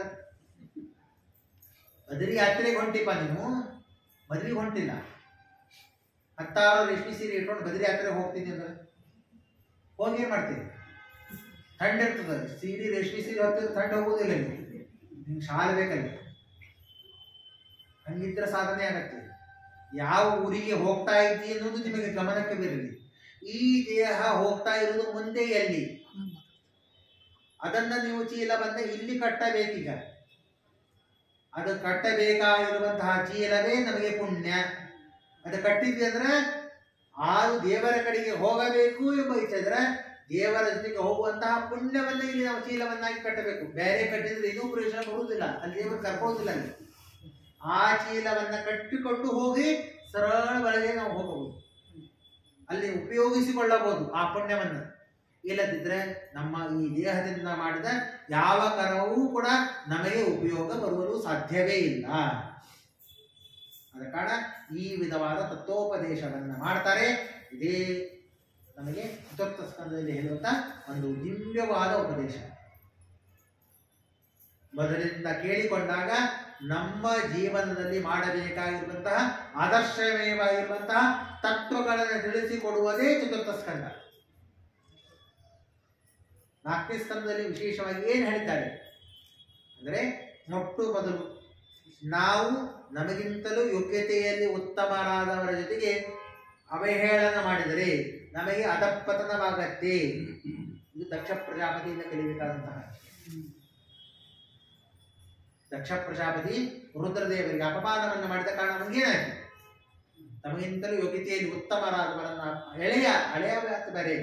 ಬದರಿ ಯಾತ್ರೆಗೆ ಹೊಂಟಿಪ್ಪ, ನೀವು ಮದುವೆಗೆ ಹೊಂಟಿಲ್ಲ. 10,000 ರೇಷ್ಮೆ ಸೀರೆ ಇಟ್ಕೊಂಡು ಬದರಿ ಯಾತ್ರೆಗೆ ಹೋಗ್ತೀನಿ ಅಂದ್ರೆ ಹೋಗಿ ಏನ್ ಮಾಡ್ತೀವಿ? ಥಂಡ್ ಇರ್ತದೆ, ಸೀರೆ ರೇಷ್ಮೆ ಸೀರೆ ಹೊತ್ತಿದ್ರೆ ಥಂಡ್ ಹೋಗೋದಿಲ್ಲ, ನಿಮ್ಗೆ ಶಾಲೆ ಬೇಕಲ್ಲಿ. ಹಂಗಿದ್ರೆ ಸಾಧನೆ ಆಗತ್ತೆ. ಯಾವ ಊರಿಗೆ ಹೋಗ್ತಾ ಇದ್ದಿ ಅನ್ನೋದು ನಿಮಗೆ ಗಮನಕ್ಕೆ ಬರಲಿ. ಈ ದೇಹ ಹೋಗ್ತಾ ಇರೋದು ಮುಂದೆ ಎಲ್ಲಿ, ಅದನ್ನ ನೀವು ಚೀಲ ಬಂದ ಇಲ್ಲಿ ಕಟ್ಟಬೇಕೀಗ. ಅದು ಕಟ್ಟಬೇಕಾಗಿರುವಂತಹ ಚೀಲವೇ ನಮಗೆ ಪುಣ್ಯ. ಅದು ಕಟ್ಟಿದ್ವಿ ಅಂದ್ರೆ ಆರು ದೇವರ ಕಡೆಗೆ ಹೋಗಬೇಕು ಎಂಬ ಇಚ್ಛಿದ್ರೆ ದೇವರ ಜೊತೆಗೆ ಹೋಗುವಂತಹ ಪುಣ್ಯವನ್ನ ಇಲ್ಲಿ ನಾವು ಚೀಲವನ್ನಾಗಿ ಕಟ್ಟಬೇಕು. ಬೇರೆ ಕಟ್ಟಿದ್ರೆ ಇನ್ನೂ ಪ್ರಯೋಜನ ಬರುವುದಿಲ್ಲ, ಅಲ್ಲಿ ದೇವರು ಕರ್ಕೊಳ್ಳುವುದಿಲ್ಲ. ಅಲ್ಲಿ ಆ ಚೀಲವನ್ನ ಕಟ್ಟಿಕೊಂಡು ಹೋಗಿ ಸರಳ ಒಳಗೆ ನಾವು ಹೋಗಬಹುದು, ಅಲ್ಲಿ ಉಪಯೋಗಿಸಿಕೊಳ್ಳಬಹುದು ಆ ಪುಣ್ಯವನ್ನ. ಇಲ್ಲದಿದ್ರೆ ನಮ್ಮ ಈ ದೇಹದಿಂದ ಮಾಡಿದ ಯಾವ ಕರ್ಮವೂ ಕೂಡ ನಮಗೆ ಉಪಯೋಗ ಬರುವುದು ಸಾಧ್ಯವೇ ಇಲ್ಲ. ಆದ ಕಾರಣ ಈ ವಿಧವಾದ ತತ್ವೋಪದೇಶವನ್ನ ಮಾಡ್ತಾರೆ. ಇದೇ ನಮಗೆ ಚತುರ್ಥ ಸ್ಕಂದದಲ್ಲಿ ಹೇಳುವಂತ ಒಂದು ದಿವ್ಯವಾದ ಉಪದೇಶ. ಮೊದಲಿನಿಂದ ಕೇಳಿಕೊಂಡಾಗ ನಮ್ಮ ಜೀವನದಲ್ಲಿ ಮಾಡಬೇಕಾಗಿರುವಂತಹ ಆದರ್ಶಮಯವಾಗಿರುವಂತಹ ತತ್ವಗಳನ್ನು ತಿಳಿಸಿಕೊಡುವುದೇ ಚತುರ್ಥ ಸ್ಕಂದ. ನಾಲ್ಕನೇ ಸ್ಕಂದದಲ್ಲಿ ವಿಶೇಷವಾಗಿ ಏನು ಹೇಳಿದ್ದಾರೆ ಅಂದರೆ, ಮೊಟ್ಟು ಮೊದಲು ನಾವು ನಮಗಿಂತಲೂ ಯೋಗ್ಯತೆಯಲ್ಲಿ ಉತ್ತಮರಾದವರ ಜೊತೆಗೆ ಅವಹೇಳನ ಮಾಡಿದರೆ ನಮಗೆ ಅಧಃಪತನವಾಗತ್ತೆ. ಇದು ದಕ್ಷ ಪ್ರಜಾಪತಿಯಿಂದ ಕಲಿಬೇಕಾದಂತಹ. ದಕ್ಷ ಪ್ರಜಾಪತಿ ರುದ್ರದೇವರಿಗೆ ಅಪಮಾನವನ್ನು ಮಾಡಿದ ಕಾರಣ ನಮಗೇನಾಯ್ತು, ನಮಗಿಂತಲೂ ಯೋಗ್ಯತೆಯಲ್ಲಿ ಉತ್ತಮರಾದವರನ್ನ ಹಳೆಯ ಬೇರೆ,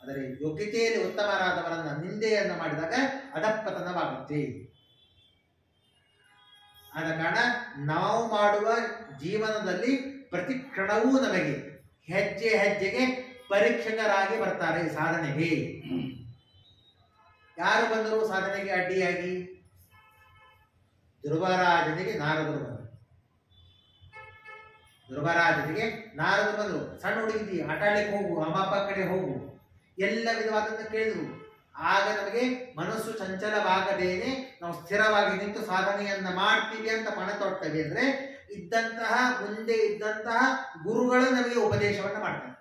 ಆದರೆ ಯೋಗ್ಯತೆಯಲ್ಲಿ ಉತ್ತಮರಾದವರನ್ನ ನಿಂದೆಯನ್ನು ಮಾಡಿದಾಗ ಅಧಃಪತನವಾಗುತ್ತೆ. ಆದ ಕಾರಣ ನಾವು ಮಾಡುವ ಜೀವನದಲ್ಲಿ ಪ್ರತಿ ಕ್ಷಣವೂ ನಮಗೆ ಹೆಜ್ಜೆ ಹೆಜ್ಜೆಗೆ ಪರೀಕ್ಷಕರಾಗಿ ಬರ್ತಾರೆ ಸಾಧನೆಗೆ. ಯಾರು ಬಂದರು ಸಾಧನೆಗೆ ಅಡ್ಡಿಯಾಗಿ? ಧ್ರುವರಾಜನಿಗೆ ನಾರದರು ಬಂದರು. ಧ್ರುವರಾಜನಿಗೆ ನಾರದರು ಬಂದರು. ಸಣ್ಣ ಹುಡುಗಿದ್ದಿ, ಆಟ ಆಡ್ಲಿಕ್ಕೆ ಹೋಗು, ಅಮ್ಮ ಅಪ್ಪ ಕಡೆ ಹೋಗು, ಎಲ್ಲ ವಿಧವಾದಂತ ಕೇಳಿದ್ರು. ಆಗ ನಮಗೆ ಮನಸ್ಸು ಚಂಚಲವಾಗದೇನೆ ನಾವು ಸ್ಥಿರವಾಗಿ ನಿಂತು ಸಾಧನೆಯನ್ನ ಮಾಡ್ತೀವಿ ಅಂತ ಪಣ ತೊಡ್ತೇವೆ ಅಂದ್ರೆ ಇದ್ದಂತಹ ಮುಂದೆ ಇದ್ದಂತಹ ಗುರುಗಳು ನಮಗೆ ಉಪದೇಶವನ್ನ ಮಾಡ್ತಾರೆ.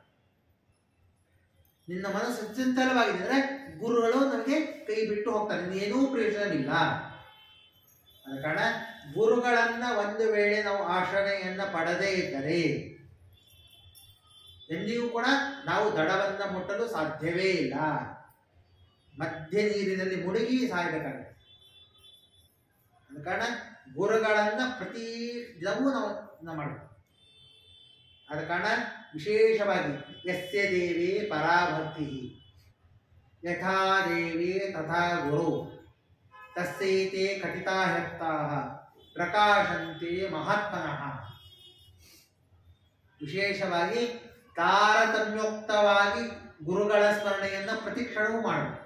ನಿನ್ನ ಮನಸ್ಸು ಚಂಚಲವಾಗಿದೆ ಅಂದ್ರೆ ಗುರುಗಳು ನಮಗೆ ಕೈ ಬಿಟ್ಟು ಹೋಗ್ತಾರೆ, ಏನೂ ಪ್ರಯೋಜನವಿಲ್ಲ. ಆದ ಕಾರಣ ಗುರುಗಳನ್ನ ಒಂದು ವೇಳೆ ನಾವು ಆಶ್ರಯನ್ನ ಪಡೆದೇ ಇದ್ದರೆ ಎಂದಿಗೂ ಕೂಡ ನಾವು ದಡವನ್ನ ಮುಟ್ಟಲು ಸಾಧ್ಯವೇ ಇಲ್ಲ. ಮಧ್ಯ ನೀರಿನಲ್ಲಿ ಮುಳುಗಿ ಸಾಯಬೇಕಾಗುತ್ತೆ. ಆದ ಕಾರಣ ಗುರುಗಳನ್ನ ಪ್ರತಿ ದಿನವೂ ನಾವು ಮಾಡಬೇಕು. ಆದ ಕಾರಣ ವಿಶೇಷವಾಗಿ ಯಸ್ಯ ದೇವೇ ಪರಾಭಕ್ತಿ ಯಥಾ ದೇವೇ ತಥಾ ಗುರು ತಸ್ಯೈತೆ ಕಟಿತಾ ಹ್ಯಕ್ತಾಃ ಪ್ರಕಾಶಂತೆ ಮಹಾತ್ಮನಃ. ವಿಶೇಷವಾಗಿ ತಾರತಮ್ಯೋಕ್ತವಾಗಿ ಗುರುಗಳ ಸ್ಮರಣೆಯನ್ನ ಪ್ರತಿ ಕ್ಷಣವೂ ಮಾಡಬೇಕು.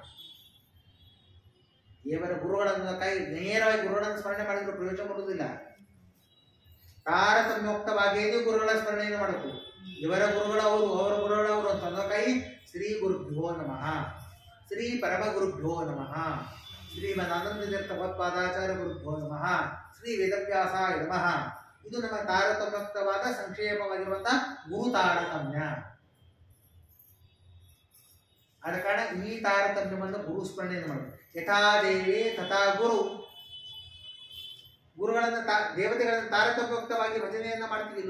ದೇವರ ಗುರುಗಳನ್ನು ನೇರವಾಗಿ ಗುರುಗಳನ್ನು ಸ್ಮರಣೆ ಮಾಡಿದ್ರೆ ಪ್ರಯೋಜನ ಬರುವುದಿಲ್ಲ. ತಾರತಮ್ಯೋಕ್ತವಾಗಿಯೇ ಗುರುಗಳ ಸ್ಮರಣೆಯನ್ನು ಮಾಡಬೇಕು. ಇವರ ಗುರುಗಳು ಅವರು, ಅವರ ಗುರುಗಳು ಅವರು ಅಂತ ಕೈ ಶ್ರೀ ಗುರುಭ್ಯೋ ನಮಃ, ಶ್ರೀ ಪರಮ ಗುರುಭ್ಯೋ ನಮಃ, ಶ್ರೀಮದ್ ಆನಂದ ತೀರ್ಥ ಭಗವತ್ಪಾದಾಚಾರ್ಯ ಗುರುಭ್ಯೋ ನಮಃ, ಶ್ರೀ ವೇದವ್ಯಾಸಾಯ ನಮಃ. ಇದು ನಮ್ಮ ತಾರತಮ್ಯೋಕ್ತವಾದ ಸಂಕ್ಷೇಪವಾಗಿರುವಂತಹ ಗುರು ತಾರತಮ್ಯ. ಆದ ಕಾರಣ ಈ ತಾರತಮ್ಯವನ್ನು ಗುರು ಸ್ಮರಣೆಯನ್ನು ಮಾಡಬೇಕು. ಯಥಾ ದೇವೇ ತಥಾ ಗುರು. ಗುರುಗಳನ್ನ ದೇವತೆಗಳನ್ನು ತಾರತಮ್ಯೋಕ್ತವಾಗಿ ಭಜನೆಯನ್ನ ಮಾಡ್ತೀವಿ,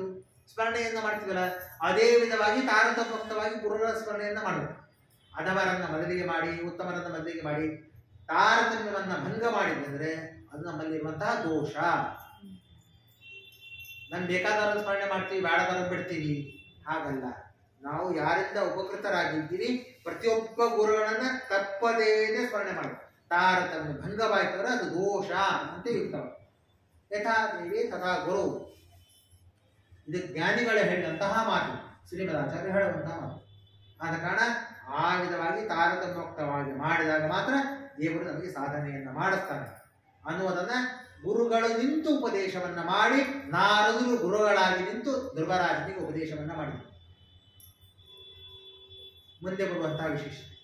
ಸ್ಮರಣೆಯನ್ನ ಮಾಡ್ತೀವಲ್ಲ, ಅದೇ ವಿಧವಾಗಿ ತಾರತಮ್ಯೋಕ್ತವಾಗಿ ಗುರುಗಳ ಸ್ಮರಣೆಯನ್ನ ಮಾಡಬೇಕು. ಅಧಮರನ್ನ ಮೊದಲಿಗೆ ಮಾಡಿ, ಉತ್ತಮರನ್ನ ಮೊದಲಿಗೆ ಮಾಡಿ, ತಾರತಮ್ಯವನ್ನ ಭಂಗ ಮಾಡಿದ್ರೆ ಅದು ನಮ್ಮಲ್ಲಿರುವಂತಹ ದೋಷ. ನಾನು ಬೇಕಾದವರನ್ನು ಸ್ಮರಣೆ ಮಾಡ್ತೀವಿ, ಬೇಡದವರನ್ನು ಬಿಡ್ತೀವಿ, ಹಾಗಲ್ಲ. ನಾವು ಯಾರಿಂದ ಉಪಕೃತರಾಗಿದ್ದೀವಿ ಪ್ರತಿಯೊಬ್ಬ ಗುರುಗಳನ್ನ ತಪ್ಪದೇನೆ ಸ್ಮರಣೆ ಮಾಡಬೇಕು. ತಾರತಮ್ಯ ಭಂಗವಾಯ್ತಂದ್ರೆ ಅದು ದೋಷ ಅಂತ ಇರ್ತಾವೆ. ಯಥಾ ದೇವಿ ತಥಾ ಗುರು, ಇದು ಜ್ಞಾನಿಗಳು ಹೇಳಿದಂತಹ ಮಾತು, ಶ್ರೀಮದಾಚಾರ್ಯ ಹೇಳುವಂತಹ ಮಾತು. ಆದ ಕಾರಣ ಆ ವಿಧವಾಗಿ ತಾರತಮ್ಯೋಕ್ತವಾಗಿ ಮಾಡಿದಾಗ ಮಾತ್ರ ದೇವರು ನಮಗೆ ಸಾಧನೆಯನ್ನ ಮಾಡಿಸ್ತಾನೆ ಅನ್ನುವುದನ್ನ ಗುರುಗಳು ನಿಂತು ಉಪದೇಶವನ್ನ ಮಾಡಿ, ನಾರದರು ಗುರುಗಳಾಗಿ ನಿಂತು ಧ್ರುವರಾಜನಿಗೆ ಉಪದೇಶವನ್ನ ಮಾಡಿದರು. ಮುಂದೆ ಬರುವಂತಹ ವಿಶೇಷತೆ.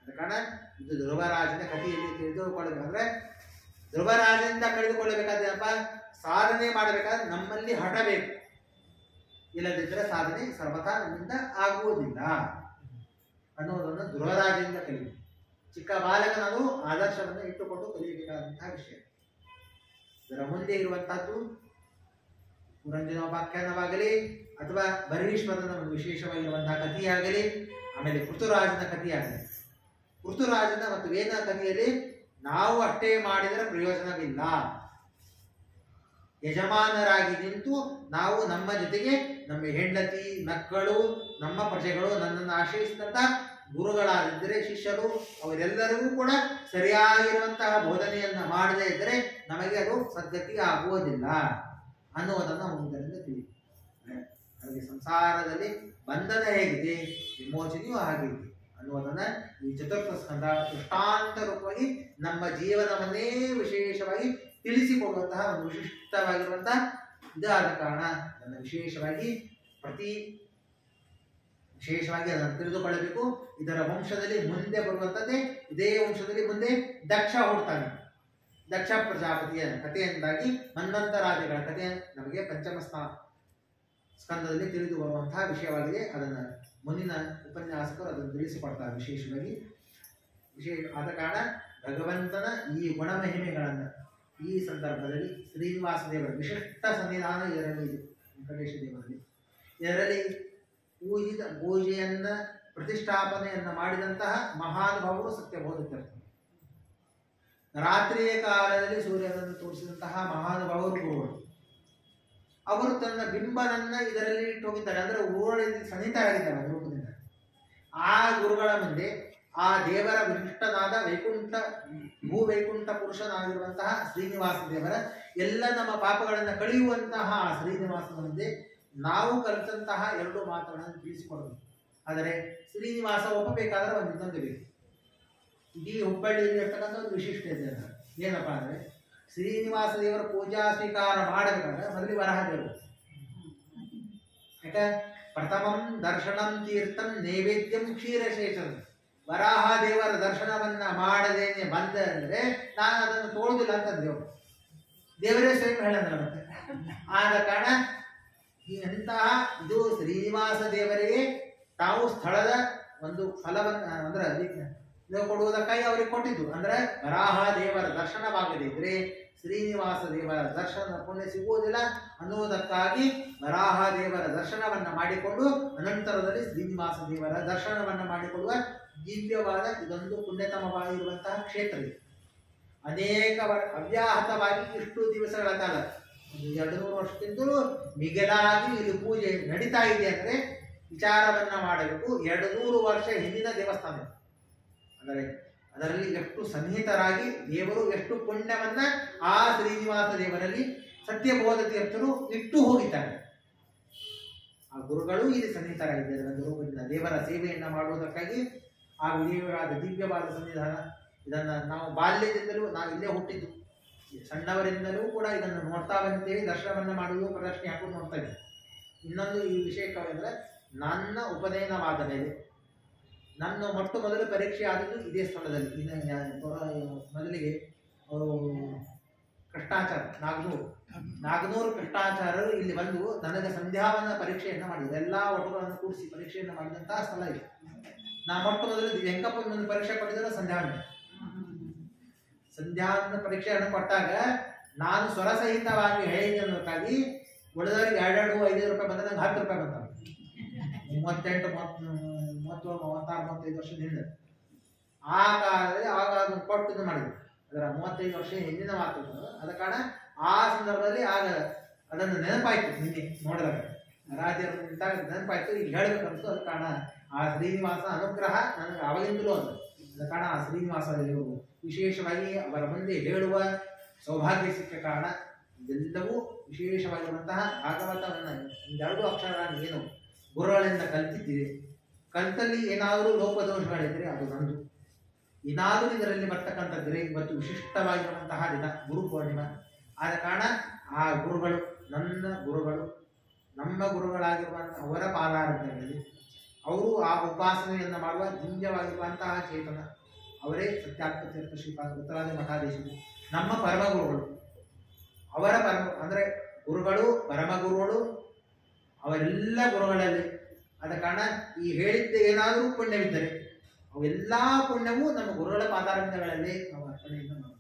ಆದ ಕಾರಣ ಇದು ಧ್ರುವರಾಜನ ಕಥೆಯಲ್ಲಿ ತಿಳಿದುಕೊಳ್ಳಬೇಕಂದ್ರೆ, ಧ್ರುವರಾಜನಿಂದ ಕಳೆದುಕೊಳ್ಳಬೇಕಾದ್ರಪ್ಪ ಸಾಧನೆ ಮಾಡಬೇಕಾದ್ರೆ ನಮ್ಮಲ್ಲಿ ಹಠ ಬೇಕು. ಇಲ್ಲದಿದ್ದರೆ ಸಾಧನೆ ಸರ್ವಥಾ ನಮ್ಮಿಂದ ಆಗುವುದಿಲ್ಲ ಅನ್ನೋದನ್ನು ಧ್ರುವರಾಜನಿಂದ ಕಲಿಬೇಕು. ಚಿಕ್ಕ ಬಾಲಕನದು ಆದರ್ಶವನ್ನು ಇಟ್ಟುಕೊಂಡು ಕಲಿಯಬೇಕಾದಂತಹ ವಿಷಯ. ಇದರ ಮುಂದೆ ಇರುವಂತಹದ್ದು ಪುರಂಜನೋಪಾಖ್ಯಾನವಾಗಲಿ ಅಥವಾ ಬರೀಶ್ವರನ ಒಂದು ವಿಶೇಷವಾಗಿರುವಂತಹ ಕಥೆಯಾಗಲಿ, ಆಮೇಲೆ ಪೃಥುರಾಜನ ಕಥೆಯಾಗಲಿ. ಪೃಥುರಾಜನ ಮತ್ತು ವೇದ ಕಥೆಯಲ್ಲಿ ನಾವು ಅಷ್ಟೇ ಮಾಡಿದರೆ ಪ್ರಯೋಜನವಿಲ್ಲ. ಯಜಮಾನರಾಗಿ ನಿಂತು ನಾವು ನಮ್ಮ ಜೊತೆಗೆ ನಮ್ಮ ಹೆಂಡತಿ, ಮಕ್ಕಳು, ನಮ್ಮ ಪ್ರಜೆಗಳು, ನನ್ನನ್ನು ಆಶ್ರಯಿಸಿದಂತಹ ಗುರುಗಳಾಗಿದ್ದರೆ ಶಿಷ್ಯರು ಅವರೆಲ್ಲರಿಗೂ ಕೂಡ ಸರಿಯಾಗಿರುವಂತಹ ಬೋಧನೆಯನ್ನ ಮಾಡದೇ ಇದ್ದರೆ ನಮಗೆ ಅದು ಸದ್ಗತಿ ಆಗುವುದಿಲ್ಲ ಅನ್ನುವುದನ್ನು ನಾವು ಇದರಿಂದ ತಿಳಿಯುತ್ತೇವೆ. ಹಾಗೆ ಸಂಸಾರದಲ್ಲಿ ಬಂಧನ ಹೇಗಿದೆ, ವಿಮೋಚನೆಯೂ ಹಾಗಿದೆ ಅನ್ನುವುದನ್ನ ಈ ಚತುರ್ಥ ಸ್ಕಂದ ದೃಷ್ಟಾಂತ ರೂಪವಾಗಿ ನಮ್ಮ ಜೀವನವನ್ನೇ ವಿಶೇಷವಾಗಿ ತಿಳಿಸಿಕೊಡುವಂತಹ ಒಂದು ವಿಶಿಷ್ಟವಾಗಿರುವಂತಹ ಇದಾದ ಕಾರಣ ನನ್ನ ವಿಶೇಷವಾಗಿ ಅದನ್ನು ತಿಳಿದುಕೊಳ್ಳಬೇಕು. ಇದರ ವಂಶದಲ್ಲಿ ಮುಂದೆ ಬರುವಂಥದ್ದೇ, ಇದೇ ವಂಶದಲ್ಲಿ ಮುಂದೆ ದಕ್ಷ ಹುಡ್ತಾನೆ. ದಕ್ಷ ಪ್ರಜಾಪತಿಯ ಕಥೆಯಿಂದಾಗಿ ಮನ್ವಂತರಾದಿಗಳ ಕಥೆ ನಮಗೆ ಪಂಚಮ ಸ್ಕಂದದಲ್ಲಿ ತಿಳಿದು ಬರುವಂತಹ ವಿಷಯವಾಗಿದೆ. ಅದನ್ನು ಮುಂದಿನ ಉಪನ್ಯಾಸಕರು ಅದನ್ನು ತಿಳಿಸಿಕೊಡ್ತಾರೆ ವಿಶೇಷವಾಗಿ. ಆದ ಕಾರಣ ಭಗವಂತನ ಈ ಗುಣಮಹಿಮೆಗಳನ್ನು ಈ ಸಂದರ್ಭದಲ್ಲಿ ಶ್ರೀನಿವಾಸ ದೇವರ ವಿಶಿಷ್ಟ ಸನ್ನಿಧಾನ ಇದರಲ್ಲಿ ಇದೆ. ವೆಂಕಟೇಶ ದೇವರಲ್ಲಿ ಇದರಲ್ಲಿ ಪೂಜೆಯನ್ನ ಪ್ರತಿಷ್ಠಾಪನೆಯನ್ನ ಮಾಡಿದಂತಹ ಮಹಾನುಭಾವರು ಸತ್ಯಬೋಧಕರು. ರಾತ್ರಿಯ ಕಾಲದಲ್ಲಿ ಸೂರ್ಯನನ್ನು ತೋರಿಸಿದಂತಹ ಮಹಾನುಭಾವರು ಗುರುಗಳು. ಅವರು ತನ್ನ ಬಿಂಬನನ್ನ ಇದರಲ್ಲಿ ಇಟ್ಟು ಹೋಗಿದ್ದಾರೆ. ಅಂದ್ರೆ ಊರಲ್ಲಿ ಸನ್ನಿಹಿತರಾಗಿದ್ದಾರೆ ರೂಪದಿಂದ. ಆ ಗುರುಗಳ ಮುಂದೆ ಆ ದೇವರ ವಿಶಿಷ್ಟನಾದ ಭೂವೈಕುಂಠ ಪುರುಷನಾಗಿರುವಂತಹ ಶ್ರೀನಿವಾಸ ದೇವರ ಎಲ್ಲ ನಮ್ಮ ಪಾಪಗಳನ್ನು ಕಳೆಯುವಂತಹ ಶ್ರೀನಿವಾಸನ ಮುಂದೆ ನಾವು ಕಲಿತಂತಹ ಎರಡು ಮಾತುಗಳನ್ನು ತಿಳಿಸಿಕೊಡಬೇಕು. ಆದರೆ ಶ್ರೀನಿವಾಸ ಒಪ್ಪಬೇಕಾದ್ರೆ ಒಂದು ಇನ್ನೊಂದು ಬೇಕು. ಇಡೀ ಹುಬ್ಬಳ್ಳಿಯಲ್ಲಿ ಇರ್ತಕ್ಕಂಥ ಒಂದು ವಿಶಿಷ್ಟತೆ ಇದೆ. ಏನಪ್ಪಾ ಅಂದ್ರೆ ಶ್ರೀನಿವಾಸ ದೇವರ ಪೂಜಾ ಸ್ವೀಕಾರ ಮಾಡಬೇಕಾದ್ರೆ ಮೊದಲು ವರಾಹದೇವರು. ಯಾಕೆ ಪ್ರಥಮಂ ದರ್ಶನಂ ತೀರ್ಥಂ ನೈವೇದ್ಯಂ ಕ್ಷೀರಶೇಷಂ. ವರಾಹ ದೇವರ ದರ್ಶನವನ್ನ ಮಾಡದೇನೆ ಬಂದ ಅಂದ್ರೆ ನಾನು ಅದನ್ನು ತೋಳುದಿಲ್ಲ ಅಂತಂದೇವು. ದೇವರೇ ಸ್ವಯಂ ಹೇಳಂದ್ರೆ ಮತ್ತೆ. ಆದ ಕಾರಣ ಇಂತಹ ಇದು ಶ್ರೀನಿವಾಸ ದೇವರಿಗೆ ತಾವು ಸ್ಥಳದ ಒಂದು ಫಲವನ್ನ ಅಂದ್ರೆ ಇದು ಕೊಡುವುದಕ್ಕಾಗಿ ಅವರಿಗೆ ಕೊಟ್ಟಿದ್ದು. ಅಂದ್ರೆ ವರಾಹ ದೇವರ ದರ್ಶನವಾಗದಿದ್ರೆ ಶ್ರೀನಿವಾಸ ದೇವರ ದರ್ಶನ ಪುಣ್ಯ ಸಿಗುವುದಿಲ್ಲ ಅನ್ನುವುದಕ್ಕಾಗಿ ವರಾಹ ದೇವರ ದರ್ಶನವನ್ನ ಮಾಡಿಕೊಂಡು ಅನಂತರದಲ್ಲಿ ಶ್ರೀನಿವಾಸ ದೇವರ ದರ್ಶನವನ್ನ ಮಾಡಿಕೊಳ್ಳುವ ದಿವ್ಯವಾದ ಇದೊಂದು ಪುಣ್ಯತಮವಾಗಿರುವಂತಹ ಕ್ಷೇತ್ರ ಇದೆ. ಅನೇಕ ಅವ್ಯಾಹತವಾಗಿ ಇಷ್ಟು ದಿವಸಗಳ ಕಾಲ 200 ವರ್ಷಕ್ಕಿಂತಲೂ ಮಿಗಿಲಾಗಿ ಇಲ್ಲಿ ಪೂಜೆ ನಡೀತಾ ಇದೆ ಅಂದ್ರೆ ವಿಚಾರವನ್ನ ಮಾಡಬೇಕು. 200 ವರ್ಷ ಹಿಂದಿನ ದೇವಸ್ಥಾನ. ಅಂದರೆ ಅದರಲ್ಲಿ ಎಷ್ಟು ಸನ್ನಿಹಿತರಾಗಿ ದೇವರು ಎಷ್ಟು ಪುಣ್ಯವನ್ನ ಆ ಶ್ರೀನಿವಾಸ ದೇವರಲ್ಲಿ ಸತ್ಯಬೋಧ ತೀರ್ಥರು ಇಟ್ಟು ಹೋಗಿದ್ದಾರೆ. ಆ ಗುರುಗಳು ಇಲ್ಲಿ ಸನ್ನಿಹಿತರಾಗಿದ್ದಾರೆ. ದೇವರ ಸೇವೆಯನ್ನ ಮಾಡುವುದಕ್ಕಾಗಿ ಆ ವಿಧಿವಾದ ದಿವ್ಯವಾದ ಸನ್ನಿಧಾನ ಇದನ್ನ ನಾವು ಬಾಲ್ಯದಿಂದಲೂ ನಾವು ಇಲ್ಲೇ ಹುಟ್ಟಿದ್ದು, ಸಣ್ಣವರಿಂದಲೂ ಕೂಡ ಇದನ್ನು ನೋಡ್ತಾ ಬಂದಿದ್ದೇವೆ. ದರ್ಶನವನ್ನ ಮಾಡುವುದು, ಪ್ರದರ್ಶನ ಹಾಕೊಂಡು ನೋಡ್ತಾ ಇದ್ದೇವೆ. ಇನ್ನೊಂದು ಈ ವಿಷಯಕ್ಕೆಂದ್ರೆ ನನ್ನ ಉಪನಯನವಾದ ಮೇಲೆ ನನ್ನ ಮೊದಲು ಪರೀಕ್ಷೆ ಆದದ್ದು ಇದೇ ಸ್ಥಳದಲ್ಲಿ. ಮೊದಲಿಗೆ ಅವರು ಕೃಷ್ಣಾಚಾರ್ಯ ನಾಗನೂರು ಕೃಷ್ಣಾಚಾರ್ಯರು ಇಲ್ಲಿ ಬಂದು ನನಗೆ ಸಂಧ್ಯಾವನ ಪರೀಕ್ಷೆಯನ್ನ ಮಾಡಿದ್ರು. ಎಲ್ಲಾ ಒಟುಗಳನ್ನು ಕೂಡಿಸಿ ಪರೀಕ್ಷೆಯನ್ನು ಮಾಡಿದಂತಹ ಸ್ಥಳ ಇದೆ. ನಾ ಮೊದಲು ವೆಂಕಪ್ಪನ ಪರೀಕ್ಷೆ ಕೊಟ್ಟಿದ್ರೆ ಸಂಧ್ಯಾವನ ಪರೀಕ್ಷೆಯನ್ನು ಕೊಟ್ಟಾಗ ನಾನು ಸ್ವರಸಹಿತವಾಗಿ ಹೇಳಿದ್ದಕ್ಕಾಗಿ ಉಳಿದವರಿಗೆ 2-5 ರೂಪಾಯಿ ಬಂದ್ರೆ ನಂಗೆ 10 ರೂಪಾಯಿ ಬಂತ. 38, 37, 36, 35 ವರ್ಷದ ಹಿಂದೆ ಆ ಕಾಲದಲ್ಲಿ ಆಗ ಅದನ್ನು ಕೊಟ್ಟು ಮಾಡಿದ್ರು. ಅದರ 35 ವರ್ಷ ಹಿಂದಿನ ಮಾತು. ಅದ ಕಾರಣ ಆ ಸಂದರ್ಭದಲ್ಲಿ ಆಗ ಅದನ್ನು ನೆನಪಾಯ್ತು. ನಿನ್ನೆ ನೋಡಿದಾಗ ರಾಜ್ಯರ ನಿಂತಾಗ ನೆನಪಾಯ್ತು, ಈಗ ಹೇಳ್ಬೇಕಂತ. ಅದ ಕಾರಣ ಆ ಶ್ರೀನಿವಾಸ ಅನುಗ್ರಹ ನನಗೆ ಅವಾಗಿಂದಲೂ ಅದು. ಅದ ಕಾರಣ ಆ ಶ್ರೀನಿವಾಸ ವಿಶೇಷವಾಗಿ ಅವರ ಮುಂದೆ ಹೇಳುವ ಸೌಭಾಗ್ಯ ಸಿಕ್ಕ ಕಾರಣ ಇದೆಲ್ಲವೂ ವಿಶೇಷವಾಗಿರುವಂತಹ ಭಾಗವತವನ್ನು 2 ಅಕ್ಷರ ಏನು ಗುರುಗಳಿಂದ ಕಲ್ತಿದ್ದೀವಿ. ಕಲ್ತಲ್ಲಿ ಏನಾದರೂ ಲೋಪದೋಷಗಳಿದ್ರೆ ಅದು ನಂದು. ಏನಾದರೂ ಇದರಲ್ಲಿ ಬರ್ತಕ್ಕಂಥದ್ದರೆ ಇವತ್ತು ವಿಶಿಷ್ಟವಾಗಿರುವಂತಹ ದಿನ ಗುರು ಪೂರ್ಣಿಮಾ. ಆದ ಕಾರಣ ಆ ಗುರುಗಳು ನಮ್ಮ ಗುರುಗಳಾಗಿರುವಂತಹ ಅವರ ಪಾದಾರಗಳಲ್ಲಿ ಅವರು ಆ ಉಪಾಸನೆಯನ್ನು ಮಾಡುವ ದಿವ್ಯವಾಗಿರುವಂತಹ ಚೇತನ ಅವರೇ ಸತ್ಯಾತ್ಮ ತೀರ್ಥ ಶ್ರೀಪಾದ ಉತ್ತರಾದಿ ಮಠಾಧೀಶರು, ನಮ್ಮ ಪರಮಗುರುಗಳು. ಅವರ ಅಂದ್ರೆ ಗುರುಗಳು ಪರಮಗುರುಗಳು ಅವರೆಲ್ಲ ಗುರುಗಳಲ್ಲಿ. ಆದ ಕಾರಣ ಈ ಹೇಳಿದ್ದ ಏನಾದರೂ ಪುಣ್ಯವಿದ್ದರೆ ಅವೆಲ್ಲ ಪುಣ್ಯವೂ ನಮ್ಮ ಗುರುಗಳ ಪಾದಾರವಿಂದಗಳಲ್ಲಿ ನಾವು ಅರ್ಪಣೆಯಿಂದ ಮಾಡಬೇಕು.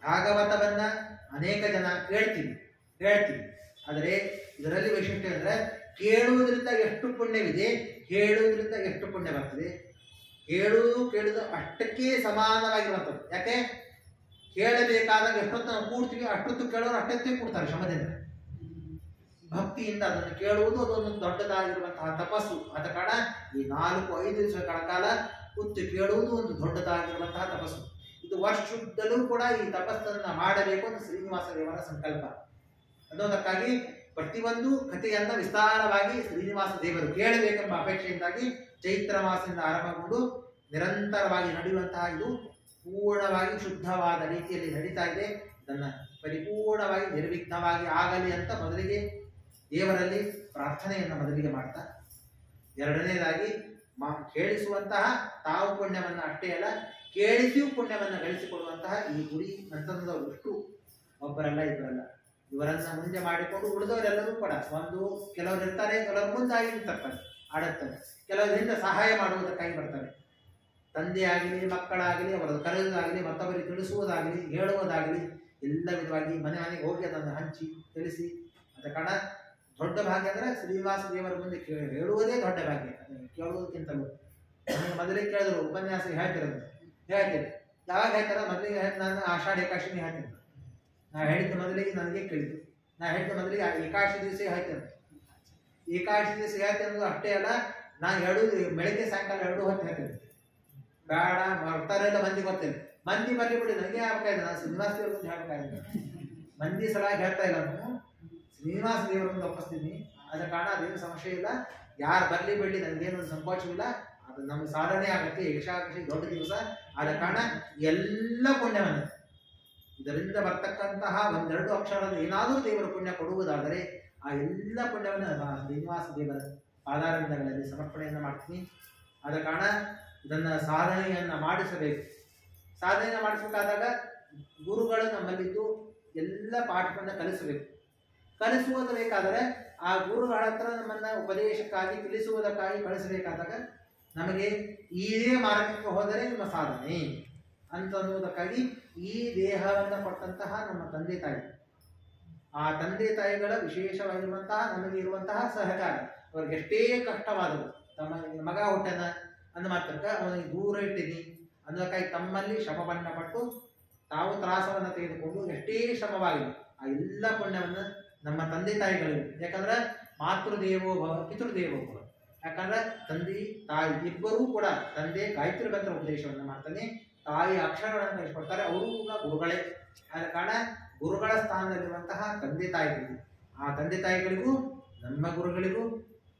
ಭಾಗವತವನ್ನ ಅನೇಕ ಜನ ಹೇಳ್ತೀವಿ, ಆದರೆ ಇದರಲ್ಲಿ ವೈಶಿಷ್ಟ್ಯ ಅಂದರೆ ಕೇಳುವುದರಿಂದ ಎಷ್ಟು ಪುಣ್ಯವಿದೆ, ಹೇಳುವುದರಿಂದ ಎಷ್ಟು ಪುಣ್ಯ ಬರ್ತದೆ. ಕೇಳುವುದು ಅಷ್ಟಕ್ಕೆ ಸಮಾನವಾಗಿರುವಂಥದ್ದು. ಯಾಕೆ ಕೇಳಬೇಕಾದಾಗ ಎಷ್ಟೊತ್ತು ನಾವು ಕೂಡ್ತೀವಿ, ಅಷ್ಟೊತ್ತು ಕೇಳೋರು ಅಷ್ಟೊತ್ತೇ ಕೂಡ್ತಾರೆ ಶ್ರಮದಿಂದ. ಭಕ್ತಿಯಿಂದ ಅದನ್ನು ಕೇಳುವುದು ಅದೊಂದು ದೊಡ್ಡದಾಗಿರುವಂತಹ ತಪಸ್ಸು. ಆದ ಕಾರಣ ಈ 4-5 ದಿವಸಗಳ ಕಾಲ ಕೂತು ಕೇಳುವುದು ಒಂದು ದೊಡ್ಡದಾಗಿರುವಂತಹ ತಪಸ್ಸು. ಇದು ವರ್ಷುದ್ದಲೂ ಕೂಡ ಈ ತಪಸ್ಸನ್ನು ಮಾಡಬೇಕು ಅಂತ ಶ್ರೀನಿವಾಸ ದೇವರ ಸಂಕಲ್ಪ. ಅದಕ್ಕಾಗಿ ಪ್ರತಿಯೊಂದು ಕಥೆಯನ್ನ ವಿಸ್ತಾರವಾಗಿ ಶ್ರೀನಿವಾಸ ದೇವರು ಕೇಳಬೇಕೆಂಬ ಅಪೇಕ್ಷೆಯಿಂದಾಗಿ ಚೈತ್ರ ಮಾಸದಿಂದ ಆರಂಭಗೊಂಡು ನಿರಂತರವಾಗಿ ನಡೆಯುವಂತಹ ಇದು ಪೂರ್ಣವಾಗಿ ಶುದ್ಧವಾದ ರೀತಿಯಲ್ಲಿ ನಡೀತಾ ಇದೆ. ಇದನ್ನು ಪರಿಪೂರ್ಣವಾಗಿ ನಿರ್ವಿಘ್ನವಾಗಿ ಆಗಲಿ ಅಂತ ಮೊದಲಿಗೆ ದೇವರಲ್ಲಿ ಪ್ರಾರ್ಥನೆಯನ್ನು ಮೊದಲಿಗೆ ಮಾಡ್ತಾ, ಎರಡನೇದಾಗಿ ಕೇಳಿಸುವಂತಹ ತಾವು ಪುಣ್ಯವನ್ನು ಅಷ್ಟೇ ಅಲ್ಲ, ಕೇಳಿಸಿಯೂ ಪುಣ್ಯವನ್ನು ಗಳಿಸಿಕೊಡುವಂತಹ ಈ ಗುರಿ ಅಂತಂದವಷ್ಟು ಒಬ್ಬರಲ್ಲ ಇಬ್ಬರಲ್ಲ, ಇವರನ್ನ ಮುಂದೆ ಮಾಡಿಕೊಂಡು ಉಳಿದವರೆಲ್ಲರೂ ಕೂಡ ಕೆಲವರು ಇರ್ತಾರೆ, ಕೆಲವರು ಮುಂದಾಗಿ ನಿಂತಿರ್ತಾರೆ ಆಡುತ್ತಾರೆ, ಕೆಲವರಿಂದ ಸಹಾಯ ಮಾಡುವುದಕ್ಕಾಗಿ ಬರ್ತಾರೆ. ತಂದೆಯಾಗಲಿ ಮಕ್ಕಳಾಗಲಿ ಅವರ ಕರೆಯುವುದಾಗಲಿ ಮತ್ತೊಬ್ಬರಿಗೆ ತಿಳಿಸುವುದಾಗಲಿ ಹೇಳುವುದಾಗಲಿ ಎಲ್ಲ ವಿಧವಾಗಿ ಮನೆ ಮನೆಗೆ ಹೋಗಿ ಅದನ್ನು ಹಂಚಿ ತಿಳಿಸಿ. ಅದ ಕಾರಣ ದೊಡ್ಡ ಭಾಗ್ಯ ಅಂದರೆ ಶ್ರೀನಿವಾಸ ದೇವರ ಮುಂದೆ ಹೇಳುವುದೇ ದೊಡ್ಡ ಭಾಗ್ಯ. ಕೇಳುವುದಕ್ಕಿಂತಲೂ ಮೊದಲಿಗೆ ಕೇಳಿದ್ರು ಉಪನ್ಯಾಸ ಹೇಳ್ತೀನಿ ಯಾವಾಗ ಹೇಳ್ತಾರ ಮೊದಲಿಗೆ ನಾನು ಆಷಾಢ ಏಕಾಶಿನಿ ಹೇಳ್ತೀನಿ. ನಾ ಹೇಳಿದ್ದ ಮೊದಲಿಗೆ ನನಗೆ ಕೇಳಿದ್ದು, ನಾ ಹೇಳಿದ ಮೊದಲಿಗೆ ಏಕಾದಶಿ ದಿವಸ ಹೇಳ್ತೇನೆ. ಏಕಾದಶಿ ದಿವಸ ಹೇಳ್ತೇನೆ ಅನ್ನೋದು ಅಷ್ಟೇ ಅಲ್ಲ, ನಾನು ಹೇಳುದು ಬೆಳಗ್ಗೆ ಸಾಯಂಕಾಲ 2 ಹೊತ್ತು ಹೇಳ್ತೇನೆ. ಬೇಡ ಬರ್ತಾರೆಲ್ಲ ಮಂದಿ ಗೊತ್ತೇನೆ, ಮಂದಿ ಬರ್ಲಿ ಬಿಡಿ ನನಗೆ ಆಗ್ಬೇಕಾಯ್ತು, ನಾನು ಶ್ರೀನಿವಾಸ ದೇವ್ರ ಮುಂದೆ ಹೇಳ್ಬೇಕಾಯ್ತು. ಮಂದಿ ಸಲ ಹೇಳ್ತಾ ಇಲ್ಲ, ನಾನು ಶ್ರೀನಿವಾಸ ದೇವರ ಮುಂದೆ ಒಪ್ಪಿಸ್ತೀನಿ. ಆದ ಕಾರಣ ಅದೇನು ಸಮಸ್ಯೆ ಇಲ್ಲ, ಯಾರು ಬರ್ಲಿ ಬಿಡ್ಲಿ ನನಗೇನೊಂದು ಸಂಕೋಚವಿಲ್ಲ. ಅದು ನಮ್ಗೆ ಸಾಧನೆ ಆಗತ್ತೆ. ಏಕಾದಶಿ ದೊಡ್ಡ ದಿವಸ, ಆದ ಕಾರಣ ಎಲ್ಲ ಪುಣ್ಯವನ್ನು ಇದರಿಂದ ಬರ್ತಕ್ಕಂತಹ 1-2 ಅಕ್ಷರದ ಏನಾದರೂ ದೇವರ ಪುಣ್ಯ ಕೊಡುವುದಾದರೆ ಆ ಎಲ್ಲ ಪುಣ್ಯವನ್ನು ಶ್ರೀನಿವಾಸ ದೇವರ ಪಾದಾರವಿಂದಗಳಲ್ಲಿ ಸಮರ್ಪಣೆಯನ್ನು ಮಾಡ್ತೀನಿ. ಆದ ಕಾರಣ ಇದನ್ನು ಸಾಧನೆಯನ್ನು ಮಾಡಿಸಬೇಕು. ಸಾಧನೆಯನ್ನು ಮಾಡಿಸಬೇಕಾದಾಗ ಗುರುಗಳು ನಮ್ಮಲ್ಲಿದ್ದು ಎಲ್ಲ ಪಾಠವನ್ನು ಕಲಿಸುವುದು ಬೇಕಾದರೆ ಆ ಗುರುಗಳ ಹತ್ರ ನಮ್ಮನ್ನು ಉಪದೇಶಕ್ಕಾಗಿ ತಿಳಿಸುವುದಕ್ಕಾಗಿ ಕಳಿಸಬೇಕಾದಾಗ ನಮಗೆ ಇದೇ ಮಾರ್ಗಕ್ಕೆ ಹೋದರೆ ನಿಮ್ಮ ಸಾಧನೆ ಅಂತನ್ನುವುದಕ್ಕಾಗಿ ಈ ದೇಹವನ್ನು ಕೊಟ್ಟಂತಹ ನಮ್ಮ ತಂದೆ ತಾಯಿ, ಆ ತಂದೆ ತಾಯಿಗಳ ವಿಶೇಷವಾಗಿರುವಂತಹ ನಮಗೆ ಇರುವಂತಹ ಸಹಕಾರ. ಅವ್ರಿಗೆ ಎಷ್ಟೇ ಕಷ್ಟವಾದರು, ತಮ್ಮ ಮಗ ಹುಟ್ಟನ ಅಂದ ಮಾತ್ರಕ್ಕೆ ಅವನಿಗೆ ದೂರ ಇಟ್ಟಿನಿ ಅನ್ನೋದಕ್ಕಾಗಿ ತಮ್ಮಲ್ಲಿ ಶ್ರಮವನ್ನು ಪಟ್ಟು ತಾವು ತ್ರಾಸವನ್ನು ತೆಗೆದುಕೊಂಡು ಎಷ್ಟೇ ಶ್ರಮವಾಗಿದೆ ಆ ಎಲ್ಲ ಪುಣ್ಯವನ್ನು ನಮ್ಮ ತಂದೆ ತಾಯಿಗಳಿವೆ. ಯಾಕಂದ್ರೆ ಮಾತೃದೇವೋ ಭವ ಪಿತೃದೇವೋ ಭವ. ಯಾಕಂದ್ರೆ ತಂದೆ ತಾಯಿ ಇಬ್ಬರೂ ಕೂಡ, ತಂದೆ ಗಾಯತ್ರಿ ಮಂತ್ರ ಉಪದೇಶವನ್ನು ಮಾಡ್ತಾನೆ, ತಾಯಿ ಅಕ್ಷರಗಳನ್ನು ಕಲಿಸ್ಕೊಡ್ತಾರೆ, ಅವರು ಕೂಡ ಗುರುಗಳೇ. ಆದ ಕಾರಣ ಗುರುಗಳ ಸ್ಥಾನದಲ್ಲಿರುವಂತಹ ತಂದೆ ತಾಯಿಗಳಿಗೂ, ಆ ತಂದೆ ತಾಯಿಗಳಿಗೂ ನಮ್ಮ ಗುರುಗಳಿಗೂ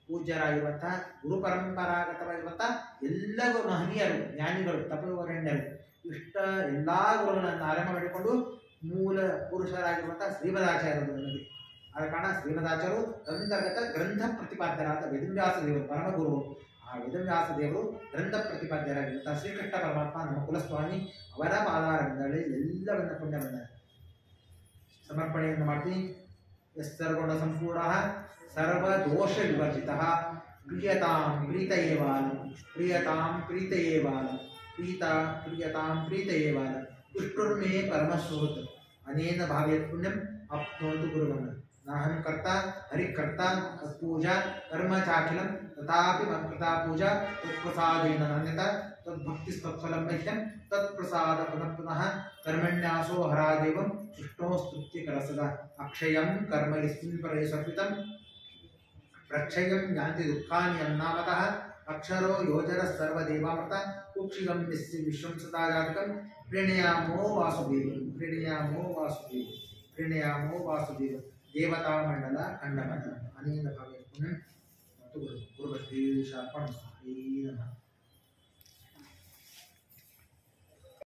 ಪೂಜ್ಯರಾಗಿರುವಂತಹ ಗುರು ಪರಂಪರಾಗತವಾಗಿರುವಂತಹ ಎಲ್ಲರೂ ಮಹನೀಯರು, ಜ್ಞಾನಿಗಳು, ತಪೋವರಣ್ಯರು, ಇಷ್ಟ ಎಲ್ಲ ಗುರುಗಳನ್ನು ಆರಂಭ ಮಾಡಿಕೊಂಡು ಮೂಲ ಪುರುಷರಾಗಿರುವಂತಹ ಶ್ರೀಮದಾಚಾರ್ಯರು ನಮಗೆ. ಆದ ಕಾರಣ ಶ್ರೀಮದಾಚಾರ್ಯರು ಅಂತರ್ಗತ ಗ್ರಂಥ ಪ್ರತಿಪಾದ್ಯರಾದ ವೇದವ್ಯಾಸ ದೇವರು ಪರಮಗುರು. ಆ ವೇದವ್ಯಾಸ ದೇವರು ಗ್ರಂಥ ಪ್ರತಿಪಾದ್ಯರಾಗಿರುವಂತಹ ಶ್ರೀಕೃಷ್ಣ ಪರಮಾತ್ಮ ನಮ್ಮ ಕುಲಸ್ವಾಮಿ, ಅವರ ಪಾದಾರಗಳಲ್ಲಿ ಎಲ್ಲವನ್ನ ಪುಣ್ಯವನ್ನು ಸಮರ್ಪಣೆಯನ್ನು ಮಾಡ್ತೀನಿ. ಸರ್ವಗುಣ ಸಂಪೂರ್ಣ ಸರ್ವದೋಷ ವಿವರ್ಜಿತ ಪ್ರಿಯತಾಂ ಪ್ರೀತಯೇವಾಲ ಪ್ರಿಯತಾಂ ಪ್ರೀತಯೇವಾಲ ಪ್ರಿಯತಾಂ ಪ್ರೀತಯೇವಾಲ ವಿಷ್ಣುರ್ಮೇ ಪರಮಶ್ರೋತ್ ಅನೇನ ಭಾವೇತ್ ಪುಣ್ಯಂ ಅಪ್ನೋತು ಗುರುವನ್ನ ನಾಹಂ ಕರ್ತ ಹರಿಕರ್ತ ತತ್ಪೂಜಾ ಕರ್ಮ ಚಾಖಿಲಂ ತಥಾಪಿ ಮತ್ಕೃತಾ ಪೂಜಾ ತತ್ಪ್ರಸಾದೇನ ನಾನ್ಯತ ತದ್ಭಕ್ತಿಸ್ತತ್ಫಲಂ ಮಹ್ಯಂ ತತ್ಪ್ರಸಾದ ಪುನಃ ಪುನಃ ಕರ್ಮಣ್ಯಾಸೋ ಹರಾದೇವಂ ವಿಷ್ಣೋಸ್ತುತ್ಯಕರಸದ ಅಕ್ಷಯಂ ಕರ್ಮ ಯಸ್ಮಿನ್ ಪರೇ ಸರ್ಪಿತಂ ಪ್ರಕ್ಷಯಂ ಯಾಂತಿ ದುಃಖಾನಿ ಅನ್ನಾಮತಃ ಅಕ್ಷರೋ ಯೋಜನ ಸರ್ವದೇವಾಮೃತ ಕುಕ್ಷಿಗಂ ನಿಸ್ಸಿ ವಿಶ್ವಂ ಸದಾಜಾತಕಂ ಪ್ರಣಯಾಮೋ ವಾಸುದೇವ ಪ್ರಣಯಾಮೋ ವಾಸುದೇವ ಪ್ರಣಯಾಮೋ ವಾಸುದೇವ ದೇವತಾ ಮಂಡಲ ಖಂಡಮಂಡಲ ಅನೇನ ಭಾಗ ಪುನಃ ಮತ್ತು ಗುರು ಗುರುಭಕ್ತಿ ಶಾರ್ಪಣ